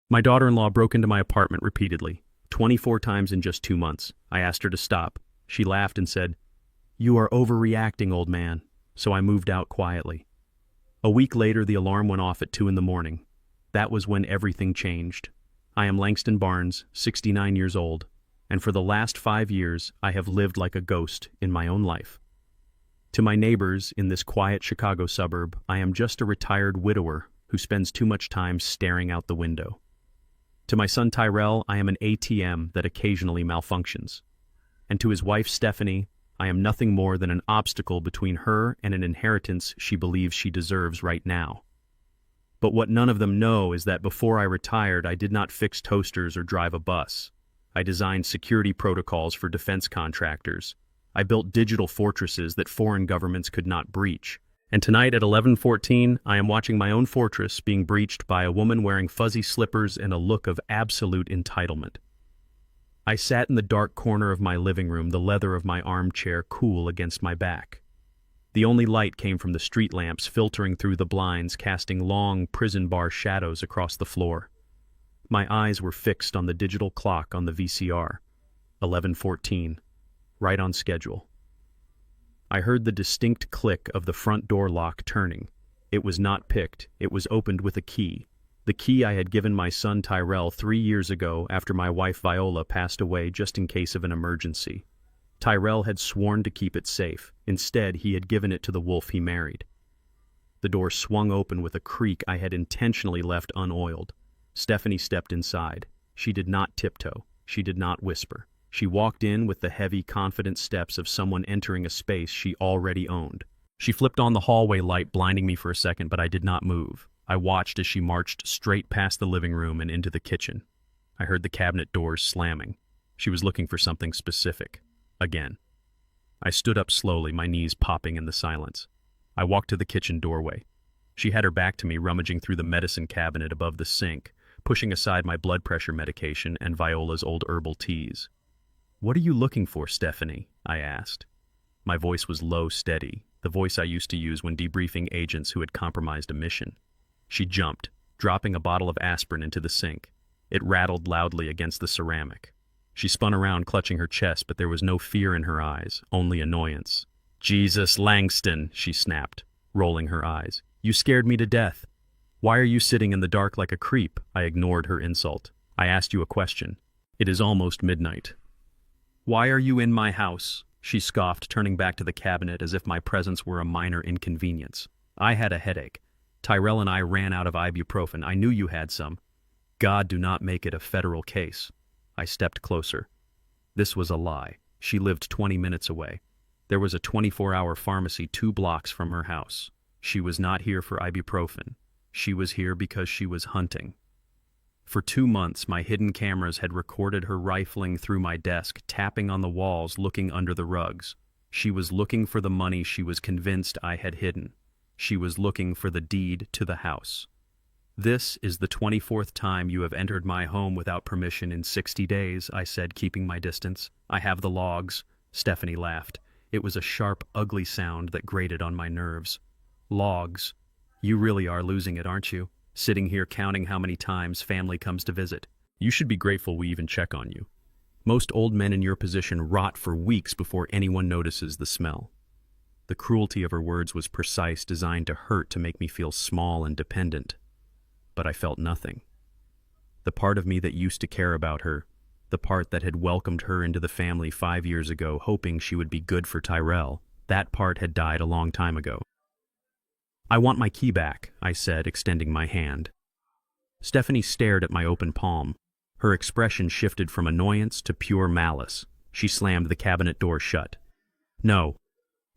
My daughter-in-law broke into my apartment repeatedly, 24 times in just 2 months. I asked her to stop. She laughed and said, "You are overreacting, old man." So I moved out quietly. A week later, the alarm went off at 2 in the morning. That was when everything changed. I am Langston Barnes, 69 years old, and for the last 5 years, I have lived like a ghost in my own life. To my neighbors in this quiet Chicago suburb, I am just a retired widower who spends too much time staring out the window. To my son Tyrell, I am an ATM that occasionally malfunctions. And to his wife Stephanie, I am nothing more than an obstacle between her and an inheritance she believes she deserves right now. But what none of them know is that before I retired, I did not fix toasters or drive a bus. I designed security protocols for defense contractors. I built digital fortresses that foreign governments could not breach. And tonight at 11:14, I am watching my own fortress being breached by a woman wearing fuzzy slippers and a look of absolute entitlement. I sat in the dark corner of my living room, the leather of my armchair cool against my back. The only light came from the street lamps filtering through the blinds, casting long prison bar shadows across the floor. My eyes were fixed on the digital clock on the VCR. 11:14, right on schedule. I heard the distinct click of the front door lock turning. It was not picked, it was opened with a key. The key I had given my son Tyrell 3 years ago after my wife Viola passed away just in case of an emergency. Tyrell had sworn to keep it safe. Instead, he had given it to the wolf he married. The door swung open with a creak I had intentionally left unoiled. Stephanie stepped inside. She did not tiptoe. She did not whisper. She walked in with the heavy, confident steps of someone entering a space she already owned. She flipped on the hallway light, blinding me for a second, but I did not move. I watched as she marched straight past the living room and into the kitchen. I heard the cabinet doors slamming. She was looking for something specific. Again. I stood up slowly, my knees popping in the silence. I walked to the kitchen doorway. She had her back to me, rummaging through the medicine cabinet above the sink, pushing aside my blood pressure medication and Viola's old herbal teas. "What are you looking for, Stephanie?" I asked. My voice was low, steady, the voice I used to use when debriefing agents who had compromised a mission. She jumped, dropping a bottle of aspirin into the sink. It rattled loudly against the ceramic. She spun around, clutching her chest, but there was no fear in her eyes, only annoyance. "Jesus, Langston," she snapped, rolling her eyes. "You scared me to death. Why are you sitting in the dark like a creep?" I ignored her insult. "I asked you a question. It is almost midnight." "Why are you in my house?" she scoffed, turning back to the cabinet as if my presence were a minor inconvenience. "I had a headache. Tyrell and I ran out of ibuprofen. I knew you had some. God, do not make it a federal case." I stepped closer. This was a lie. She lived 20 minutes away. There was a 24-hour pharmacy 2 blocks from her house. She was not here for ibuprofen. She was here because she was hunting. For 2 months, my hidden cameras had recorded her rifling through my desk, tapping on the walls, looking under the rugs. She was looking for the money she was convinced I had hidden. She was looking for the deed to the house. "This is the 24th time you have entered my home without permission in 60 days, I said, keeping my distance. "I have the logs." Stephanie laughed. It was a sharp, ugly sound that grated on my nerves. "Logs. You really are losing it, aren't you? Sitting here counting how many times family comes to visit. You should be grateful we even check on you. Most old men in your position rot for weeks before anyone notices the smell." The cruelty of her words was precise, designed to hurt, to make me feel small and dependent. But I felt nothing. The part of me that used to care about her, the part that had welcomed her into the family 5 years ago, hoping she would be good for Tyrell, that part had died a long time ago. "I want my key back," I said, extending my hand. Stephanie stared at my open palm. Her expression shifted from annoyance to pure malice. She slammed the cabinet door shut. "No.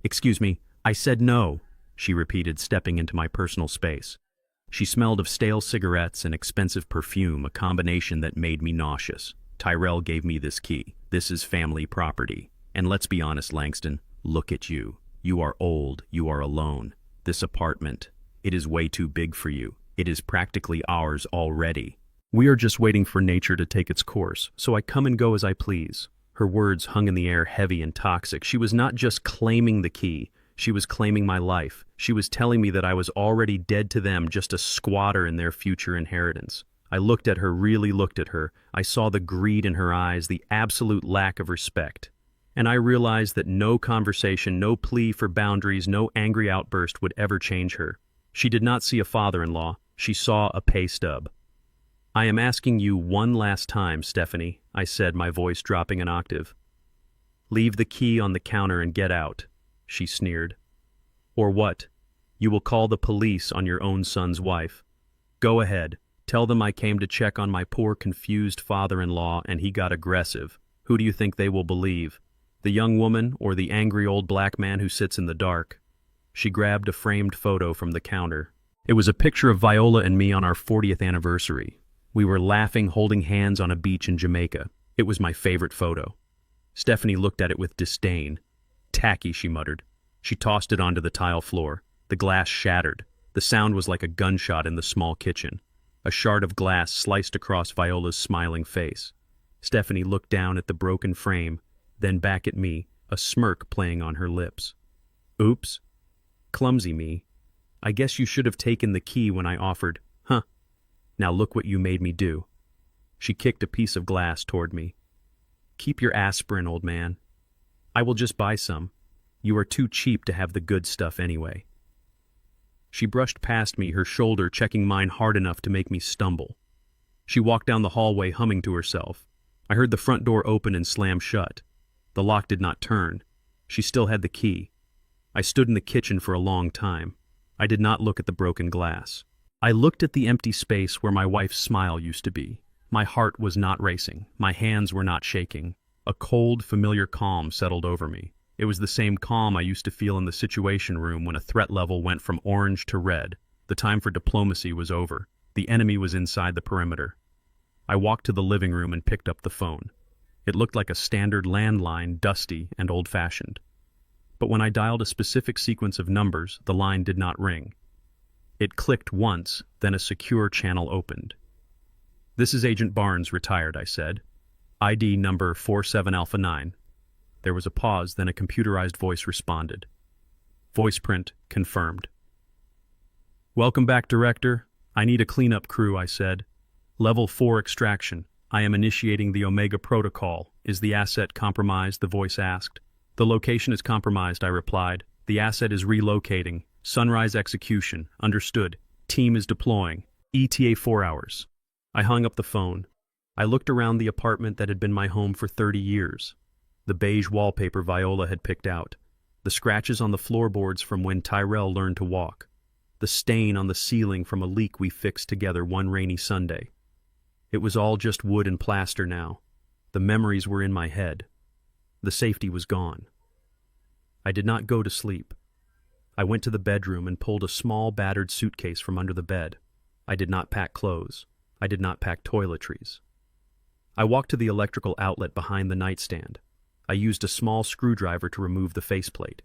Excuse me, I said no," she repeated, stepping into my personal space. She smelled of stale cigarettes and expensive perfume, a combination that made me nauseous. "Tyrell gave me this key. This is family property. And let's be honest, Langston, look at you. You are old. You are alone. This apartment, it is way too big for you. It is practically ours already. We are just waiting for nature to take its course, so I come and go as I please." Her words hung in the air, heavy and toxic. She was not just claiming the key. She was claiming my life. She was telling me that I was already dead to them, just a squatter in their future inheritance. I looked at her, really looked at her. I saw the greed in her eyes, the absolute lack of respect. And I realized that no conversation, no plea for boundaries, no angry outburst would ever change her. She did not see a father-in-law. She saw a pay stub. "I am asking you one last time, Stephanie," I said, my voice dropping an octave. "Leave the key on the counter and get out," she sneered. "Or what? You will call the police on your own son's wife. Go ahead. Tell them I came to check on my poor confused father-in-law and he got aggressive. Who do you think they will believe? The young woman or the angry old black man who sits in the dark?" She grabbed a framed photo from the counter. It was a picture of Viola and me on our 40th anniversary. We were laughing, holding hands on a beach in Jamaica. It was my favorite photo. Stephanie looked at it with disdain. "Tacky," she muttered. She tossed it onto the tile floor. The glass shattered. The sound was like a gunshot in the small kitchen. A shard of glass sliced across Viola's smiling face. Stephanie looked down at the broken frame, then back at me, a smirk playing on her lips. "Oops. Clumsy me. I guess you should have taken the key when I offered. Huh. Now look what you made me do." She kicked a piece of glass toward me. "Keep your aspirin, old man. I will just buy some. You are too cheap to have the good stuff anyway." She brushed past me, her shoulder checking mine hard enough to make me stumble. She walked down the hallway humming to herself. I heard the front door open and slam shut. The lock did not turn. She still had the key. I stood in the kitchen for a long time. I did not look at the broken glass. I looked at the empty space where my wife's smile used to be. My heart was not racing. My hands were not shaking. A cold, familiar calm settled over me. It was the same calm I used to feel in the Situation Room when a threat level went from orange to red. The time for diplomacy was over. The enemy was inside the perimeter. I walked to the living room and picked up the phone. It looked like a standard landline, dusty and old-fashioned. But when I dialed a specific sequence of numbers, the line did not ring. It clicked once, then a secure channel opened. "This is Agent Barnes, retired," I said. "ID number 47 Alpha 9. There was a pause, then a computerized voice responded. Voice print confirmed. "Welcome back, Director. I need a cleanup crew," I said. "Level 4 extraction. I am initiating the Omega Protocol. Is the asset compromised?" the voice asked. "The location is compromised," I replied. "The asset is relocating. Sunrise execution. Understood. Team is deploying. ETA 4 hours. I hung up the phone. I looked around the apartment that had been my home for 30 years. The beige wallpaper Viola had picked out. The scratches on the floorboards from when Tyrell learned to walk. The stain on the ceiling from a leak we fixed together one rainy Sunday. It was all just wood and plaster now. The memories were in my head. The safety was gone. I did not go to sleep. I went to the bedroom and pulled a small battered suitcase from under the bed. I did not pack clothes. I did not pack toiletries. I walked to the electrical outlet behind the nightstand. I used a small screwdriver to remove the faceplate.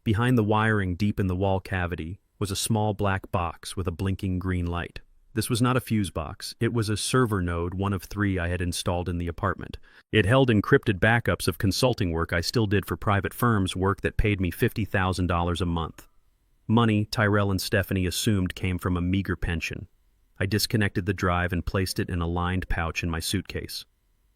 Behind the wiring deep in the wall cavity was a small black box with a blinking green light. This was not a fuse box. It was a server node, one of 3 I had installed in the apartment. It held encrypted backups of consulting work I still did for private firms, work that paid me $50,000 a month. Money Tyrell and Stephanie assumed came from a meager pension. I disconnected the drive and placed it in a lined pouch in my suitcase.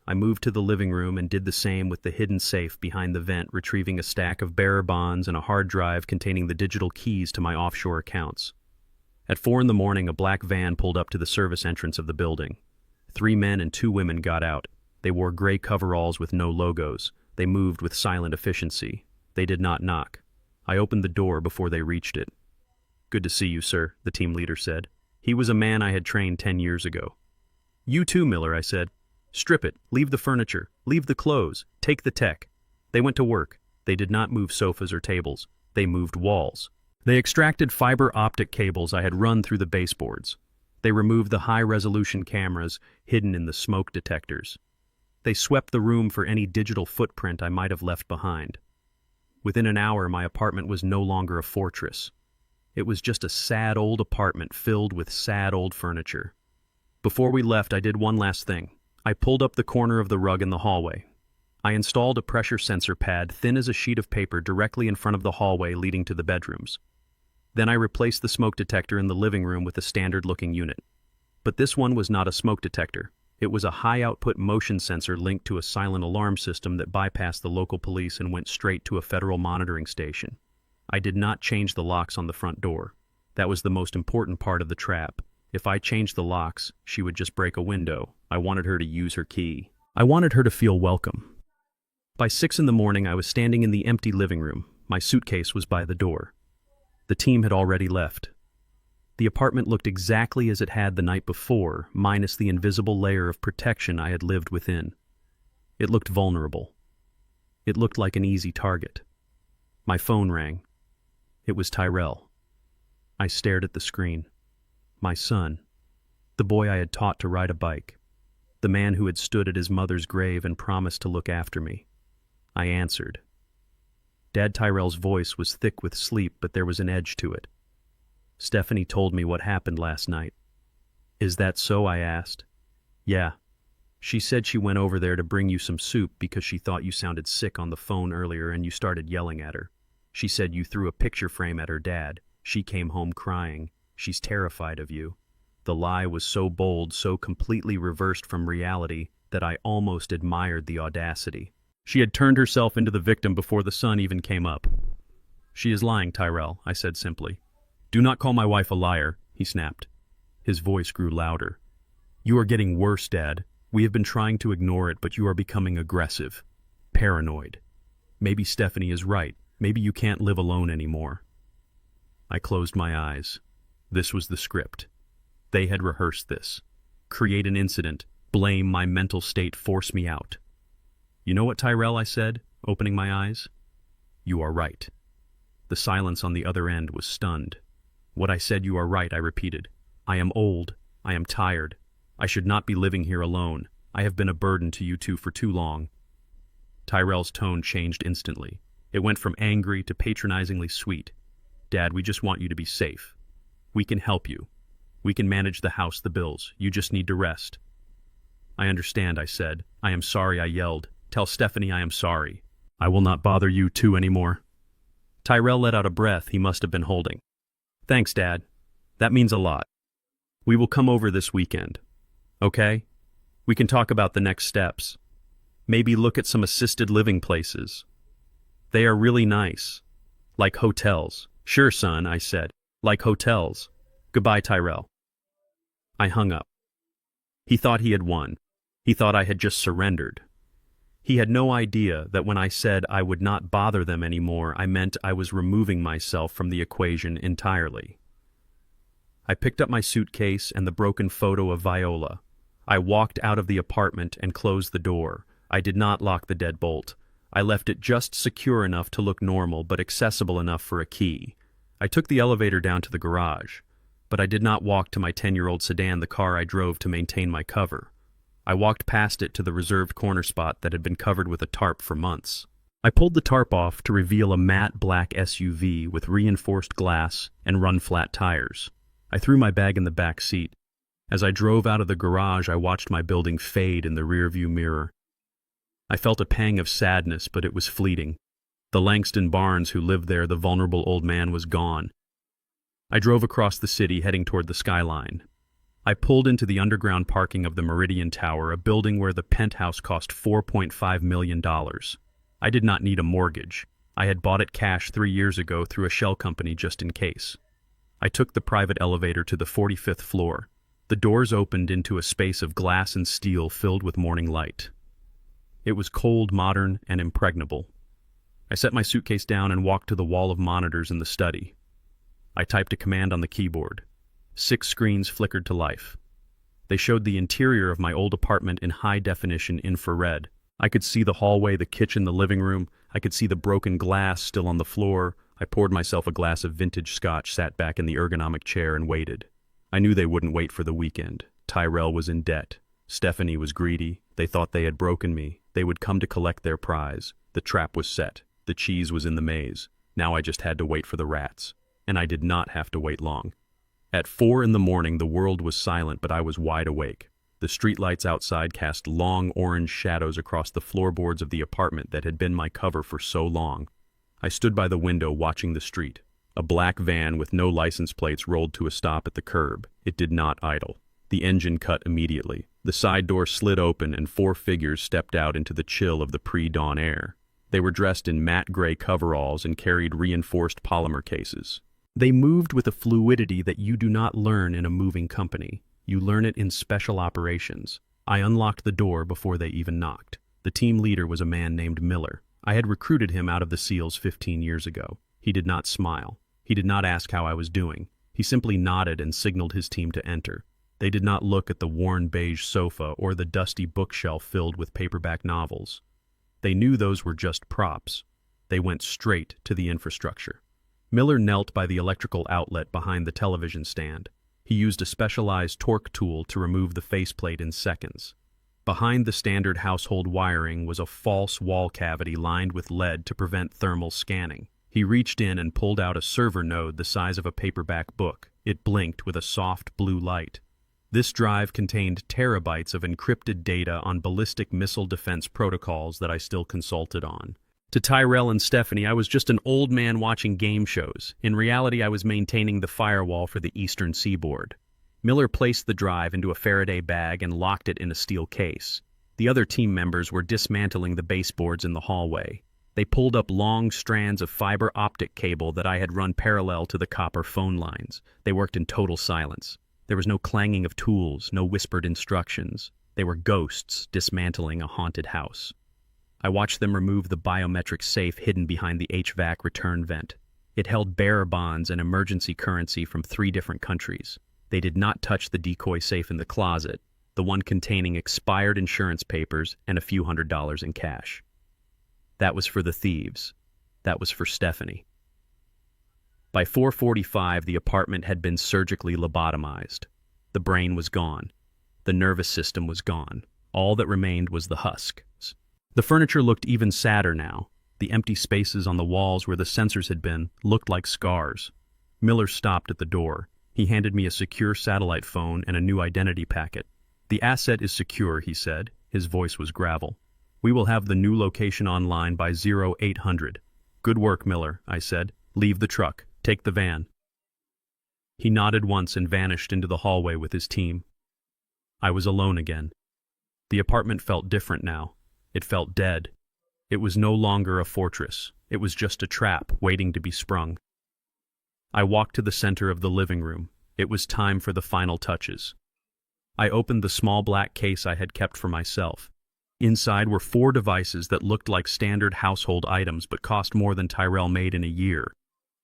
I moved to the living room and did the same with the hidden safe behind the vent, retrieving a stack of bearer bonds and a hard drive containing the digital keys to my offshore accounts. At 4 in the morning, a black van pulled up to the service entrance of the building. 3 men and 2 women got out. They wore gray coveralls with no logos. They moved with silent efficiency. They did not knock. I opened the door before they reached it. "Good to see you, sir," the team leader said. He was a man I had trained 10 years ago. "You too, Miller," I said. "Strip it, leave the furniture, leave the clothes, take the tech." They went to work. They did not move sofas or tables. They moved walls. They extracted fiber optic cables I had run through the baseboards. They removed the high-resolution cameras hidden in the smoke detectors. They swept the room for any digital footprint I might have left behind. Within an hour, my apartment was no longer a fortress. It was just a sad old apartment filled with sad old furniture. Before we left, I did one last thing. I pulled up the corner of the rug in the hallway. I installed a pressure sensor pad thin as a sheet of paper directly in front of the hallway leading to the bedrooms. Then I replaced the smoke detector in the living room with a standard-looking unit. But this one was not a smoke detector. It was a high-output motion sensor linked to a silent alarm system that bypassed the local police and went straight to a federal monitoring station. I did not change the locks on the front door. That was the most important part of the trap. If I changed the locks, she would just break a window. I wanted her to use her key. I wanted her to feel welcome. By 6 in the morning, I was standing in the empty living room. My suitcase was by the door. The team had already left. The apartment looked exactly as it had the night before, minus the invisible layer of protection I had lived within. It looked vulnerable. It looked like an easy target. My phone rang. It was Tyrell. I stared at the screen. My son. The boy I had taught to ride a bike. The man who had stood at his mother's grave and promised to look after me. I answered. Dad Tyrell's voice was thick with sleep, but there was an edge to it. Stephanie told me what happened last night. Is that so? I asked. Yeah. She said she went over there to bring you some soup because she thought you sounded sick on the phone earlier and you started yelling at her. She said you threw a picture frame at her dad. She came home crying. She's terrified of you. The lie was so bold, so completely reversed from reality, that I almost admired the audacity. She had turned herself into the victim before the sun even came up. She is lying, Tyrell, I said simply. Do not call my wife a liar, he snapped. His voice grew louder. You are getting worse, Dad. We have been trying to ignore it, but you are becoming aggressive. Paranoid. Maybe Stephanie is right. Maybe you can't live alone anymore. I closed my eyes. This was the script. They had rehearsed this. Create an incident. Blame my mental state. Force me out. You know what, Tyrell, I said, opening my eyes? You are right. The silence on the other end was stunned. What I said, you are right, I repeated. I am old. I am tired. I should not be living here alone. I have been a burden to you two for too long. Tyrell's tone changed instantly. It went from angry to patronizingly sweet. Dad, we just want you to be safe. We can help you. We can manage the house, the bills. You just need to rest. I understand, I said. I am sorry, I yelled. Tell Stephanie I am sorry. I will not bother you two anymore. Tyrell let out a breath he must have been holding. Thanks, Dad. That means a lot. We will come over this weekend. Okay? We can talk about the next steps. Maybe look at some assisted living places. They are really nice. Like hotels. Sure, son, I said. Like hotels. Goodbye, Tyrell. I hung up. He thought he had won. He thought I had just surrendered. He had no idea that when I said I would not bother them anymore, I meant I was removing myself from the equation entirely. I picked up my suitcase and the broken photo of Viola. I walked out of the apartment and closed the door. I did not lock the deadbolt. I left it just secure enough to look normal, but accessible enough for a key. I took the elevator down to the garage, but I did not walk to my 10-year-old sedan, the car I drove to maintain my cover. I walked past it to the reserved corner spot that had been covered with a tarp for months. I pulled the tarp off to reveal a matte black SUV with reinforced glass and run-flat tires. I threw my bag in the back seat. As I drove out of the garage, I watched my building fade in the rearview mirror. I felt a pang of sadness, but it was fleeting. The Langston Barnes who lived there, the vulnerable old man, was gone. I drove across the city, heading toward the skyline. I pulled into the underground parking of the Meridian Tower, a building where the penthouse cost $4.5 million. I did not need a mortgage. I had bought it cash 3 years ago through a shell company just in case. I took the private elevator to the 45th floor. The doors opened into a space of glass and steel filled with morning light. It was cold, modern, and impregnable. I set my suitcase down and walked to the wall of monitors in the study. I typed a command on the keyboard. 6 screens flickered to life. They showed the interior of my old apartment in high-definition infrared. I could see the hallway, the kitchen, the living room. I could see the broken glass still on the floor. I poured myself a glass of vintage scotch, sat back in the ergonomic chair, and waited. I knew they wouldn't wait for the weekend. Tyrell was in debt. Stephanie was greedy. They thought they had broken me. They would come to collect their prize. The trap was set. The cheese was in the maze. Now I just had to wait for the rats. And I did not have to wait long. At 4 in the morning, the world was silent, but I was wide awake. The streetlights outside cast long orange shadows across the floorboards of the apartment that had been my cover for so long. I stood by the window watching the street. A black van with no license plates rolled to a stop at the curb. It did not idle. The engine cut immediately. The side door slid open and 4 figures stepped out into the chill of the pre-dawn air. They were dressed in matte gray coveralls and carried reinforced polymer cases. They moved with a fluidity that you do not learn in a moving company. You learn it in special operations. I unlocked the door before they even knocked. The team leader was a man named Miller. I had recruited him out of the SEALs 15 years ago. He did not smile. He did not ask how I was doing. He simply nodded and signaled his team to enter. They did not look at the worn beige sofa or the dusty bookshelf filled with paperback novels. They knew those were just props. They went straight to the infrastructure. Miller knelt by the electrical outlet behind the television stand. He used a specialized torque tool to remove the faceplate in seconds. Behind the standard household wiring was a false wall cavity lined with lead to prevent thermal scanning. He reached in and pulled out a server node the size of a paperback book. It blinked with a soft blue light. This drive contained terabytes of encrypted data on ballistic missile defense protocols that I still consulted on. To Tyrell and Stephanie, I was just an old man watching game shows. In reality, I was maintaining the firewall for the eastern seaboard. Miller placed the drive into a Faraday bag and locked it in a steel case. The other team members were dismantling the baseboards in the hallway. They pulled up long strands of fiber optic cable that I had run parallel to the copper phone lines. They worked in total silence. There was no clanging of tools, no whispered instructions. They were ghosts dismantling a haunted house. I watched them remove the biometric safe hidden behind the HVAC return vent. It held bearer bonds and emergency currency from 3 different countries. They did not touch the decoy safe in the closet, the one containing expired insurance papers and a few $100s in cash. That was for the thieves. That was for Stephanie. By 4:45, the apartment had been surgically lobotomized. The brain was gone. The nervous system was gone. All that remained was the husk. The furniture looked even sadder now. The empty spaces on the walls where the sensors had been looked like scars. Miller stopped at the door. He handed me a secure satellite phone and a new identity packet. "The asset is secure," he said. His voice was gravel. "We will have the new location online by 0800. "Good work, Miller," I said. "Leave the truck. Take the van." He nodded once and vanished into the hallway with his team. I was alone again. The apartment felt different now. It felt dead. It was no longer a fortress. It was just a trap waiting to be sprung. I walked to the center of the living room. It was time for the final touches. I opened the small black case I had kept for myself. Inside were 4 devices that looked like standard household items but cost more than Tyrell made in a year.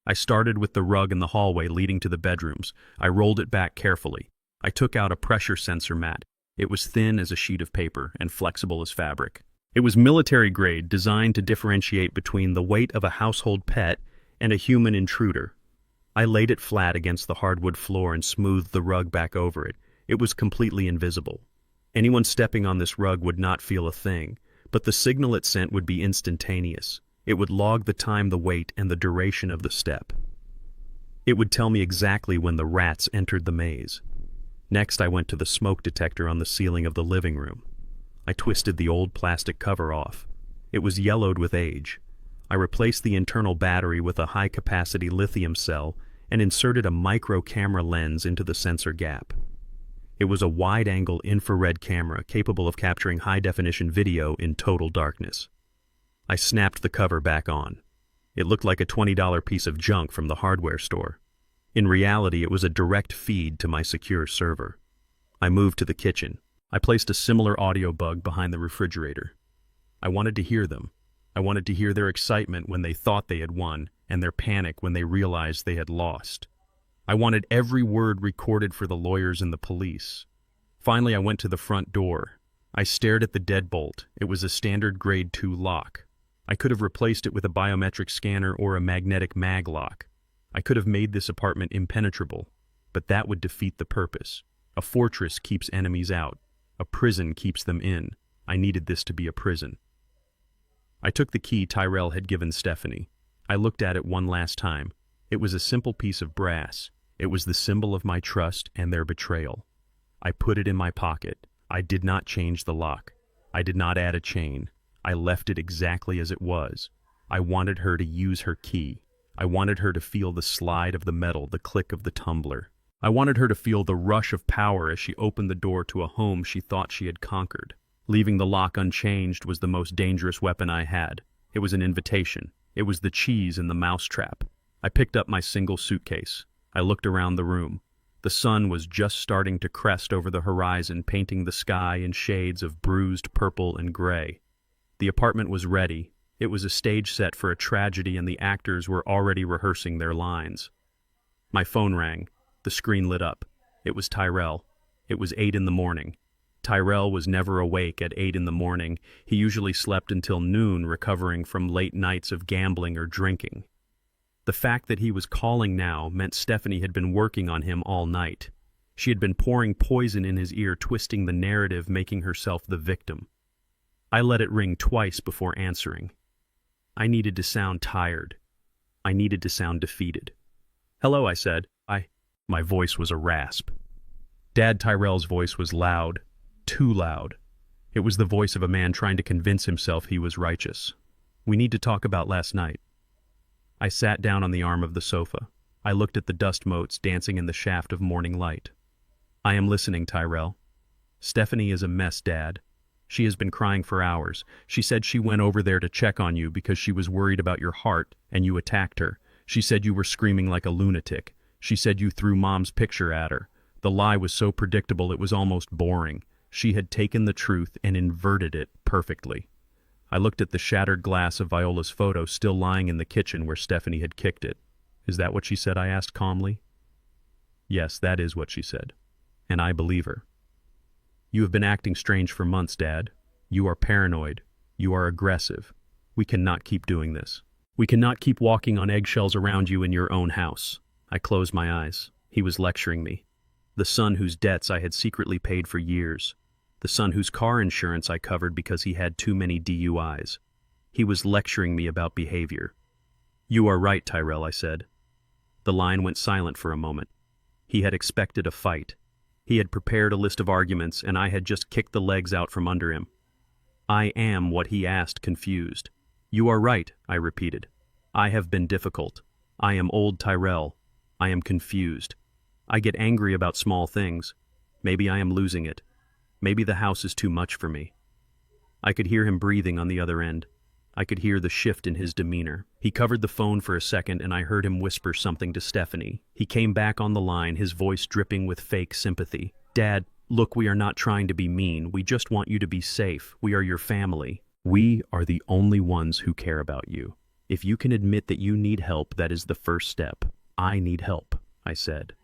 I started with the rug in the hallway leading to the bedrooms. I rolled it back carefully. I took out a pressure sensor mat. It was thin as a sheet of paper and flexible as fabric. It was military grade, designed to differentiate between the weight of a household pet and a human intruder. I laid it flat against the hardwood floor and smoothed the rug back over it. It was completely invisible. Anyone stepping on this rug would not feel a thing, but the signal it sent would be instantaneous. It would log the time, the weight, and the duration of the step. It would tell me exactly when the rats entered the maze. Next, I went to the smoke detector on the ceiling of the living room. I twisted the old plastic cover off. It was yellowed with age. I replaced the internal battery with a high-capacity lithium cell and inserted a micro-camera lens into the sensor gap. It was a wide-angle infrared camera capable of capturing high-definition video in total darkness. I snapped the cover back on. It looked like a $20 piece of junk from the hardware store. In reality, it was a direct feed to my secure server. I moved to the kitchen. I placed a similar audio bug behind the refrigerator. I wanted to hear them. I wanted to hear their excitement when they thought they had won, and their panic when they realized they had lost. I wanted every word recorded for the lawyers and the police. Finally, I went to the front door. I stared at the deadbolt. It was a standard grade 2 lock. I could have replaced it with a biometric scanner or a magnetic mag lock. I could have made this apartment impenetrable, but that would defeat the purpose. A fortress keeps enemies out. A prison keeps them in. I needed this to be a prison. I took the key Tyrell had given Stephanie. I looked at it one last time. It was a simple piece of brass. It was the symbol of my trust and their betrayal. I put it in my pocket. I did not change the lock. I did not add a chain. I left it exactly as it was. I wanted her to use her key. I wanted her to feel the slide of the metal, the click of the tumbler. I wanted her to feel the rush of power as she opened the door to a home she thought she had conquered. Leaving the lock unchanged was the most dangerous weapon I had. It was an invitation. It was the cheese in the mousetrap. I picked up my single suitcase. I looked around the room. The sun was just starting to crest over the horizon, painting the sky in shades of bruised purple and gray. The apartment was ready. It was a stage set for a tragedy, and the actors were already rehearsing their lines. My phone rang. The screen lit up. It was Tyrell. It was 8 in the morning. Tyrell was never awake at 8 in the morning. He usually slept until noon, recovering from late nights of gambling or drinking. The fact that he was calling now meant Stephanie had been working on him all night. She had been pouring poison in his ear, twisting the narrative, making herself the victim. I let it ring twice before answering. I needed to sound tired. I needed to sound defeated. "Hello," I said. My voice was a rasp. Dad Tyrell's voice was loud, too loud. It was the voice of a man trying to convince himself he was righteous. "We need to talk about last night." I sat down on the arm of the sofa. I looked at the dust motes dancing in the shaft of morning light. "I am listening, Tyrell." "Stephanie is a mess, Dad. She has been crying for hours. She said she went over there to check on you because she was worried about your heart, and you attacked her. She said you were screaming like a lunatic. She said you threw Mom's picture at her. The lie was so predictable it was almost boring. She had taken the truth and inverted it perfectly." I looked at the shattered glass of Viola's photo still lying in the kitchen where Stephanie had kicked it. "Is that what she said?" I asked calmly. "Yes, that is what she said. And I believe her." "You have been acting strange for months, Dad. You are paranoid. You are aggressive. We cannot keep doing this. We cannot keep walking on eggshells around you in your own house." I closed my eyes. He was lecturing me. The son whose debts I had secretly paid for years. The son whose car insurance I covered because he had too many DUIs. He was lecturing me about behavior. "You are right, Tyrell," I said. The line went silent for a moment. He had expected a fight. He had prepared a list of arguments, and I had just kicked the legs out from under him. "I am what he asked," confused. "You are right," I repeated. "I have been difficult. I am old Tyrell. I am confused. I get angry about small things. Maybe I am losing it. Maybe the house is too much for me." I could hear him breathing on the other end. I could hear the shift in his demeanor. He covered the phone for a second, and I heard him whisper something to Stephanie. He came back on the line, his voice dripping with fake sympathy. "Dad, look, we are not trying to be mean. We just want you to be safe. We are your family. We are the only ones who care about you. If you can admit that you need help, that is the first step." "I need help," I said.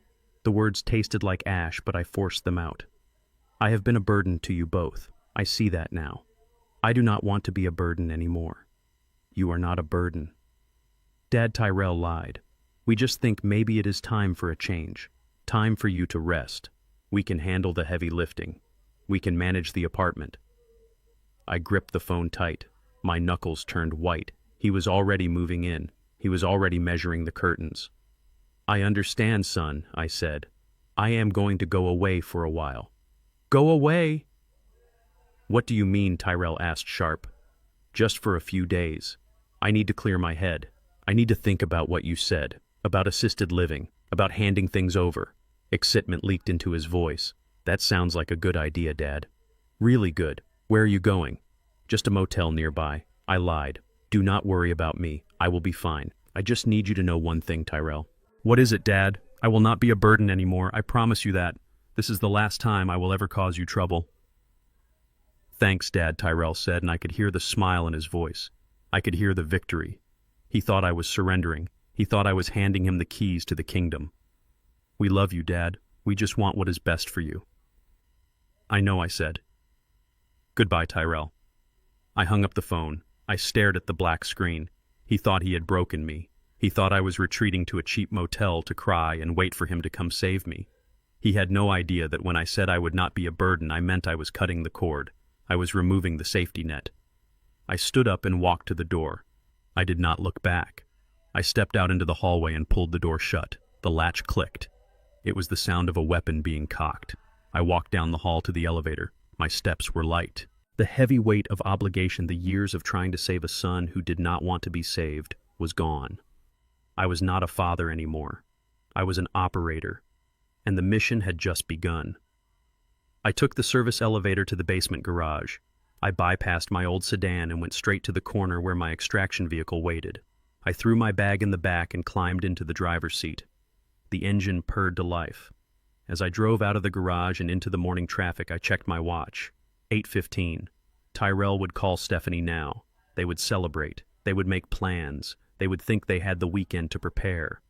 The words tasted like ash, but I forced them out. "I have been a burden to you both. I see that now. I do not want to be a burden anymore." "You are not a burden." Dad Tyrell lied. "We just think maybe it is time for a change. Time for you to rest. We can handle the heavy lifting. We can manage the apartment." I gripped the phone tight. My knuckles turned white. He was already moving in. He was already measuring the curtains. "I understand, son," I said. "I am going to go away for a while." "Go away?" "What do you mean?" Tyrell asked sharp. "Just for a few days. I need to clear my head. I need to think about what you said, about assisted living, about handing things over." Excitement leaked into his voice. "That sounds like a good idea, Dad. Really good. Where are you going?" "Just a motel nearby." I lied. "Do not worry about me. I will be fine. I just need you to know one thing, Tyrell." "What is it, Dad? I will not be a burden anymore. I promise you that. This is the last time I will ever cause you trouble." "Thanks, Dad," Tyrell said, and I could hear the smile in his voice. I could hear the victory. He thought I was surrendering. He thought I was handing him the keys to the kingdom. "We love you, Dad. We just want what is best for you." "I know," I said. "Goodbye, Tyrell." I hung up the phone. I stared at the black screen. He thought he had broken me. He thought I was retreating to a cheap motel to cry and wait for him to come save me. He had no idea that when I said I would not be a burden, I meant I was cutting the cord. I was removing the safety net. I stood up and walked to the door. I did not look back. I stepped out into the hallway and pulled the door shut. The latch clicked. It was the sound of a weapon being cocked. I walked down the hall to the elevator. My steps were light. The heavy weight of obligation, the years of trying to save a son who did not want to be saved, was gone. I was not a father anymore. I was an operator. and the mission had just begun. I took the service elevator to the basement garage. I bypassed my old sedan and went straight to the corner where my extraction vehicle waited. I threw my bag in the back and climbed into the driver's seat. The engine purred to life. As I drove out of the garage and into the morning traffic, I checked my watch. 8:15. Tyrell would call Stephanie now. They would celebrate. They would make plans. They would think they had the weekend to prepare.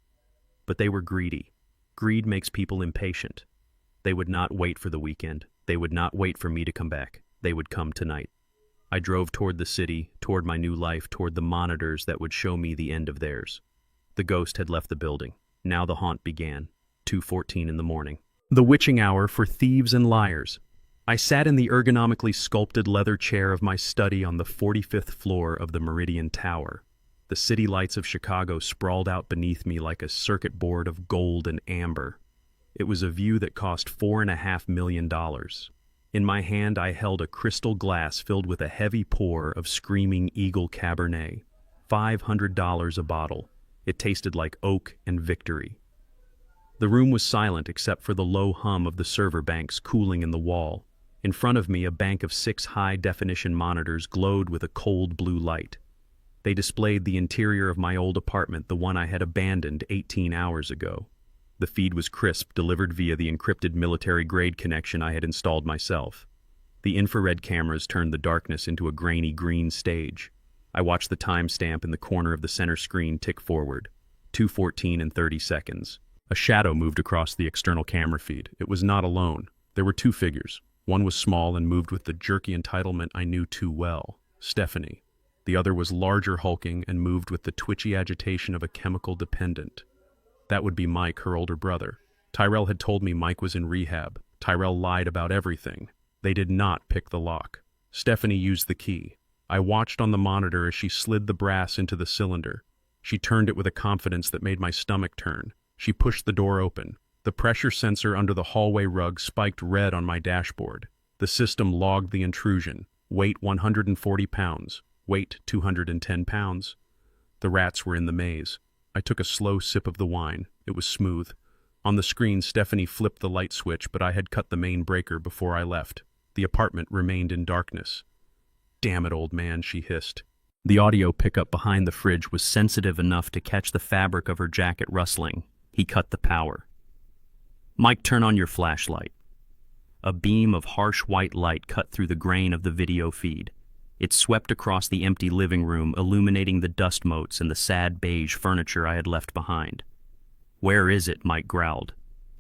But they were greedy. Greed makes people impatient. They would not wait for the weekend. They would not wait for me to come back. They would come tonight. I drove toward the city, toward my new life, toward the monitors that would show me the end of theirs. The ghost had left the building. Now the haunt began. 2:14 in the morning. The witching hour for thieves and liars. I sat in the ergonomically sculpted leather chair of my study on the 45th floor of the Meridian Tower. The city lights of Chicago sprawled out beneath me like a circuit board of gold and amber. It was a view that cost $4.5 million. In my hand I held a crystal glass filled with a heavy pour of Screaming Eagle Cabernet. $500 a bottle. It tasted like oak and victory. The room was silent except for the low hum of the server banks cooling in the wall. In front of me, a bank of 6 high-definition monitors glowed with a cold blue light. They displayed the interior of my old apartment, the one I had abandoned 18 hours ago. The feed was crisp, delivered via the encrypted military-grade connection I had installed myself. The infrared cameras turned the darkness into a grainy green stage. I watched the timestamp in the corner of the center screen tick forward. 2:14 and 30 seconds. A shadow moved across the external camera feed. It was not alone. There were 2 figures. One was small and moved with the jerky entitlement I knew too well. Stephanie. The other was larger, hulking, and moved with the twitchy agitation of a chemical dependent. That would be Mike, her older brother. Tyrell had told me Mike was in rehab. Tyrell lied about everything. They did not pick the lock. Stephanie used the key. I watched on the monitor as she slid the brass into the cylinder. She turned it with a confidence that made my stomach turn. She pushed the door open. The pressure sensor under the hallway rug spiked red on my dashboard. The system logged the intrusion. Weight 140 pounds. Weight 210 pounds. The rats were in the maze. I took a slow sip of the wine. It was smooth. On the screen, Stephanie flipped the light switch, but I had cut the main breaker before I left. The apartment remained in darkness. "Damn it, old man," she hissed. The audio pickup behind the fridge was sensitive enough to catch the fabric of her jacket rustling. He cut the power. "Mike, turn on your flashlight." A beam of harsh white light cut through the grain of the video feed. It swept across the empty living room, illuminating the dust motes and the sad beige furniture I had left behind. "Where is it?" Mike growled.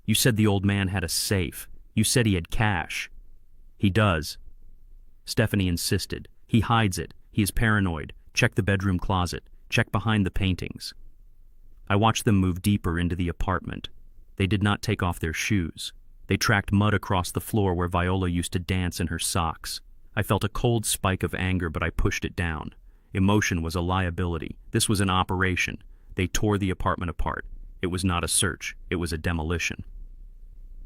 "You said the old man had a safe. You said he had cash." "He does." Stephanie insisted. "He hides it. He is paranoid. Check the bedroom closet. Check behind the paintings." I watched them move deeper into the apartment. They did not take off their shoes. They tracked mud across the floor where Viola used to dance in her socks. I felt a cold spike of anger, but I pushed it down. Emotion was a liability. This was an operation. They tore the apartment apart. It was not a search. It was a demolition.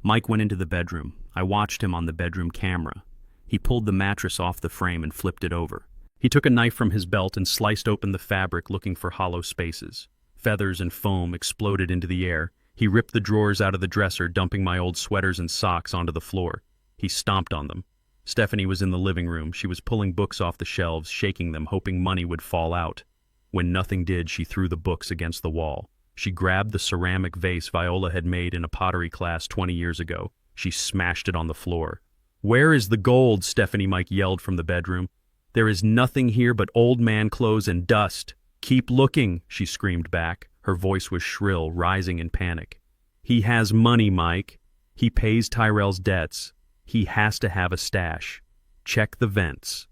Mike went into the bedroom. I watched him on the bedroom camera. He pulled the mattress off the frame and flipped it over. He took a knife from his belt and sliced open the fabric, looking for hollow spaces. Feathers and foam exploded into the air. He ripped the drawers out of the dresser, dumping my old sweaters and socks onto the floor. He stomped on them. Stephanie was in the living room. She was pulling books off the shelves, shaking them, hoping money would fall out. When nothing did, she threw the books against the wall. She grabbed the ceramic vase Viola had made in a pottery class 20 years ago. She smashed it on the floor. "Where is the gold?" Stephanie Mike yelled from the bedroom. "There is nothing here but old man clothes and dust. Keep looking," she screamed back. Her voice was shrill, rising in panic. "He has money, Mike. He pays Tyrell's debts. He has to have a stash. Check the vents."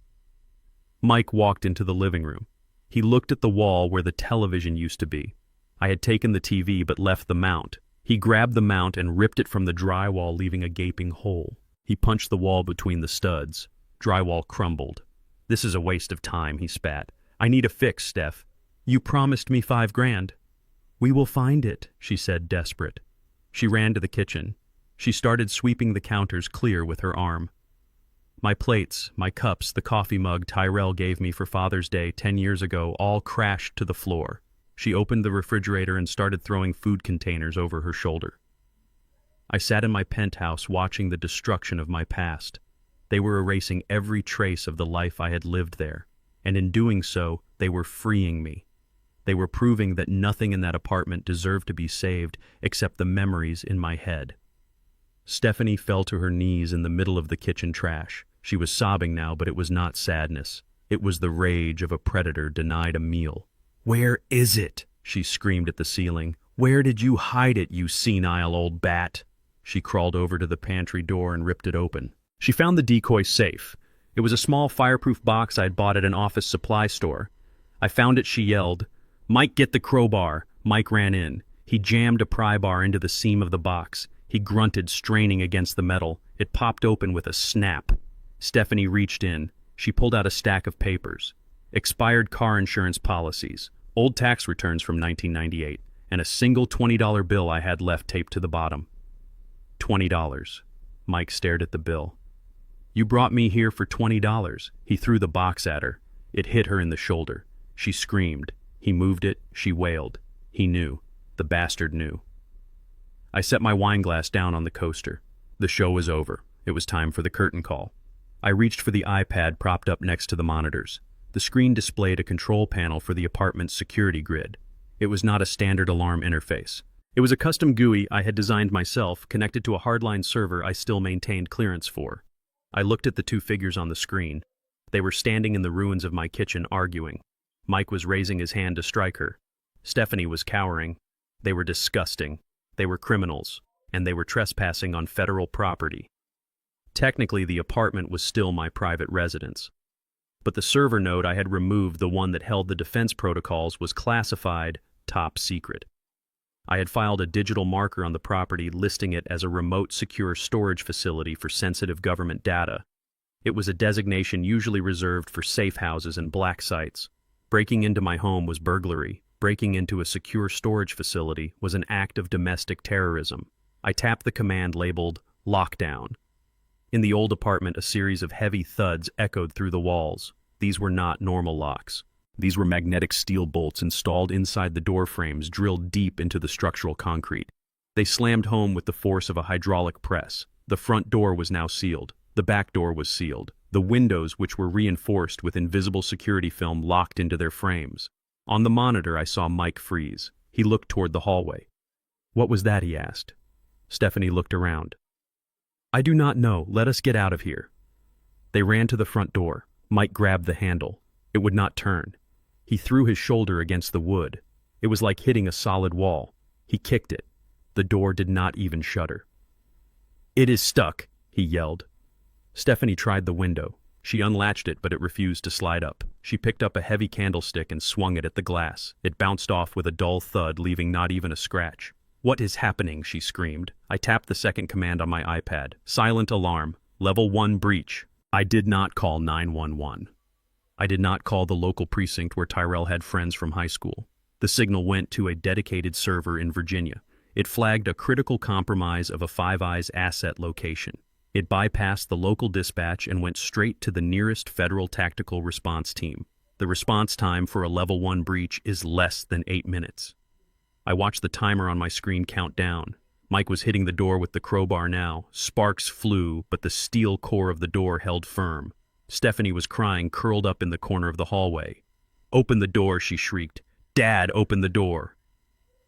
Mike walked into the living room. He looked at the wall where the television used to be. I had taken the TV but left the mount. He grabbed the mount and ripped it from the drywall, leaving a gaping hole. He punched the wall between the studs. Drywall crumbled. "This is a waste of time," he spat. "I need a fix, Steph. You promised me $5,000. "We will find it," she said, desperate. She ran to the kitchen. She started sweeping the counters clear with her arm. My plates, my cups, the coffee mug Tyrell gave me for Father's Day 10 years ago all crashed to the floor. She opened the refrigerator and started throwing food containers over her shoulder. I sat in my penthouse watching the destruction of my past. They were erasing every trace of the life I had lived there, and in doing so, they were freeing me. They were proving that nothing in that apartment deserved to be saved except the memories in my head. Stephanie fell to her knees in the middle of the kitchen trash. She was sobbing now, but it was not sadness. It was the rage of a predator denied a meal. "Where is it?" she screamed at the ceiling. "Where did you hide it, you senile old bat?" She crawled over to the pantry door and ripped it open. She found the decoy safe. It was a small fireproof box I had bought at an office supply store. I found it, she yelled. "Mike, get the crowbar." Mike ran in. He jammed a pry bar into the seam of the box. He grunted, straining against the metal. It popped open with a snap. Stephanie reached in. She pulled out a stack of papers. Expired car insurance policies, old tax returns from 1998, and a single $20 bill I had left taped to the bottom. $20. Mike stared at the bill. "You brought me here for $20. He threw the box at her. It hit her in the shoulder. She screamed. He moved it. She wailed. He knew. The bastard knew. I set my wine glass down on the coaster. The show was over. It was time for the curtain call. I reached for the iPad propped up next to the monitors. The screen displayed a control panel for the apartment's security grid. It was not a standard alarm interface. It was a custom GUI I had designed myself, connected to a hardline server I still maintained clearance for. I looked at the two figures on the screen. They were standing in the ruins of my kitchen, arguing. Mike was raising his hand to strike her. Stephanie was cowering. They were disgusting. They were criminals, and they were trespassing on federal property. Technically, the apartment was still my private residence. But the server node I had removed, the one that held the defense protocols, was classified top secret. I had filed a digital marker on the property listing it as a remote secure storage facility for sensitive government data. It was a designation usually reserved for safe houses and black sites. Breaking into my home was burglary. Breaking into a secure storage facility was an act of domestic terrorism. I tapped the command labeled lockdown. In the old apartment, a series of heavy thuds echoed through the walls. These were not normal locks. These were magnetic steel bolts installed inside the door frames, drilled deep into the structural concrete. They slammed home with the force of a hydraulic press. The front door was now sealed. The back door was sealed. The windows, which were reinforced with invisible security film, locked into their frames. On the monitor, I saw Mike freeze. He looked toward the hallway. "What was that?" he asked. Stephanie looked around. "I do not know. Let us get out of here." They ran to the front door. Mike grabbed the handle. It would not turn. He threw his shoulder against the wood. It was like hitting a solid wall. He kicked it. The door did not even shudder. "It is stuck," he yelled. Stephanie tried the window. She unlatched it, but it refused to slide up. She picked up a heavy candlestick and swung it at the glass. It bounced off with a dull thud, leaving not even a scratch. "What is happening?" she screamed. I tapped the second command on my iPad. "Silent alarm. Level 1 breach." I did not call 911. I did not call the local precinct where Tyrell had friends from high school. The signal went to a dedicated server in Virginia. It flagged a critical compromise of a Five Eyes asset location. It bypassed the local dispatch and went straight to the nearest federal tactical response team. The response time for a level 1 breach is less than 8 minutes. I watched the timer on my screen count down. Mike was hitting the door with the crowbar now. Sparks flew, but the steel core of the door held firm. Stephanie was crying, curled up in the corner of the hallway. "Open the door," she shrieked. "Dad, open the door."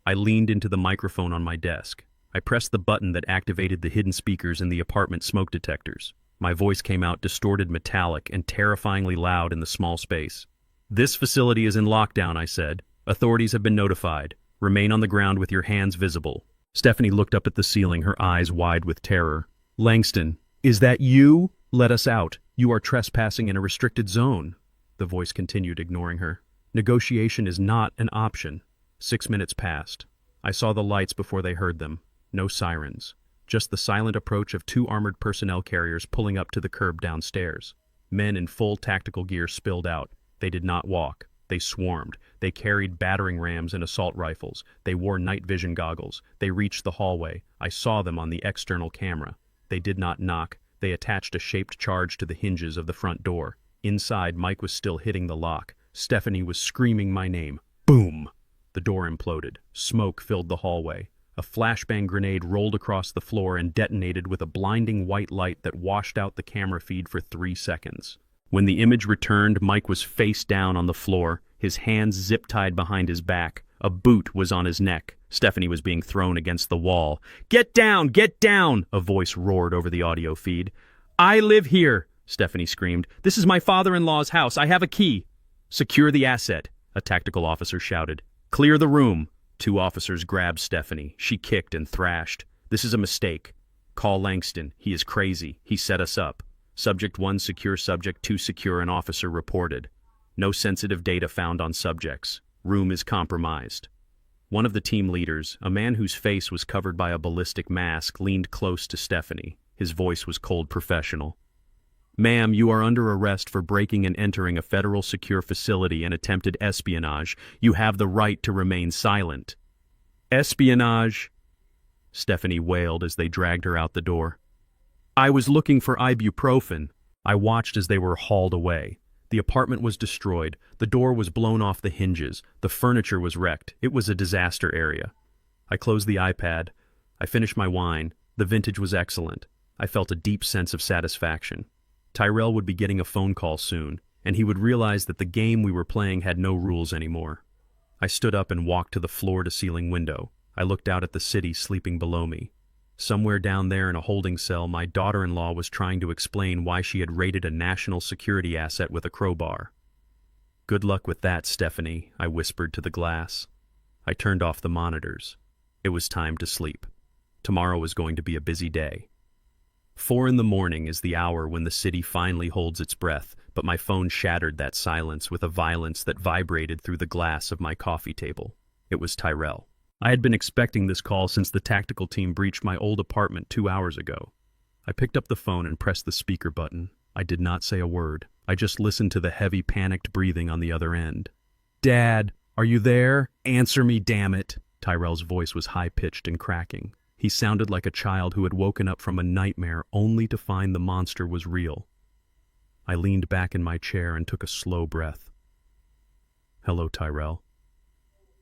I leaned into the microphone on my desk. I pressed the button that activated the hidden speakers in the apartment smoke detectors. My voice came out distorted, metallic, and terrifyingly loud in the small space. "This facility is in lockdown," I said. "Authorities have been notified. Remain on the ground with your hands visible." Stephanie looked up at the ceiling, her eyes wide with terror. "Langston, is that you? Let us out. You are trespassing in a restricted zone." The voice continued, ignoring her. "Negotiation is not an option." 6 minutes passed. I saw the lights before they heard them. No sirens. Just the silent approach of 2 armored personnel carriers pulling up to the curb downstairs. Men in full tactical gear spilled out. They did not walk. They swarmed. They carried battering rams and assault rifles. They wore night vision goggles. They reached the hallway. I saw them on the external camera. They did not knock. They attached a shaped charge to the hinges of the front door. Inside, Mike was still hitting the lock. Stephanie was screaming my name. Boom! The door imploded. Smoke filled the hallway. A flashbang grenade rolled across the floor and detonated with a blinding white light that washed out the camera feed for 3 seconds. When the image returned, Mike was face down on the floor, his hands zip-tied behind his back. A boot was on his neck. Stephanie was being thrown against the wall. "Get down! Get down!" a voice roared over the audio feed. "I live here!" Stephanie screamed. "This is my father-in-law's house. I have a key." "Secure the asset," a tactical officer shouted. "Clear the room." 2 officers grabbed Stephanie. She kicked and thrashed. "This is a mistake. Call Langston. He is crazy. He set us up. Subject 1 secure, subject 2 secure, an officer reported. No sensitive data found on subjects. Room is compromised." One of the team leaders, a man whose face was covered by a ballistic mask, leaned close to Stephanie. His voice was cold professional. "Ma'am, you are under arrest for breaking and entering a federal secure facility and attempted espionage. You have the right to remain silent." "Espionage?" Stephanie wailed as they dragged her out the door. "I was looking for ibuprofen." I watched as they were hauled away. The apartment was destroyed. The door was blown off the hinges. The furniture was wrecked. It was a disaster area. I closed the iPad. I finished my wine. The vintage was excellent. I felt a deep sense of satisfaction. Tyrell would be getting a phone call soon, and he would realize that the game we were playing had no rules anymore. I stood up and walked to the floor-to-ceiling window. I looked out at the city sleeping below me. Somewhere down there in a holding cell, my daughter-in-law was trying to explain why she had raided a national security asset with a crowbar. "Good luck with that, Stephanie," I whispered to the glass. I turned off the monitors. It was time to sleep. Tomorrow was going to be a busy day. 4 in the morning is the hour when the city finally holds its breath, but my phone shattered that silence with a violence that vibrated through the glass of my coffee table. It was Tyrell. I had been expecting this call since the tactical team breached my old apartment 2 hours ago. I picked up the phone and pressed the speaker button. I did not say a word. I just listened to the heavy, panicked breathing on the other end. "Dad, are you there? Answer me, damn it!" Tyrell's voice was high-pitched and cracking. He sounded like a child who had woken up from a nightmare only to find the monster was real. I leaned back in my chair and took a slow breath. "Hello, Tyrell.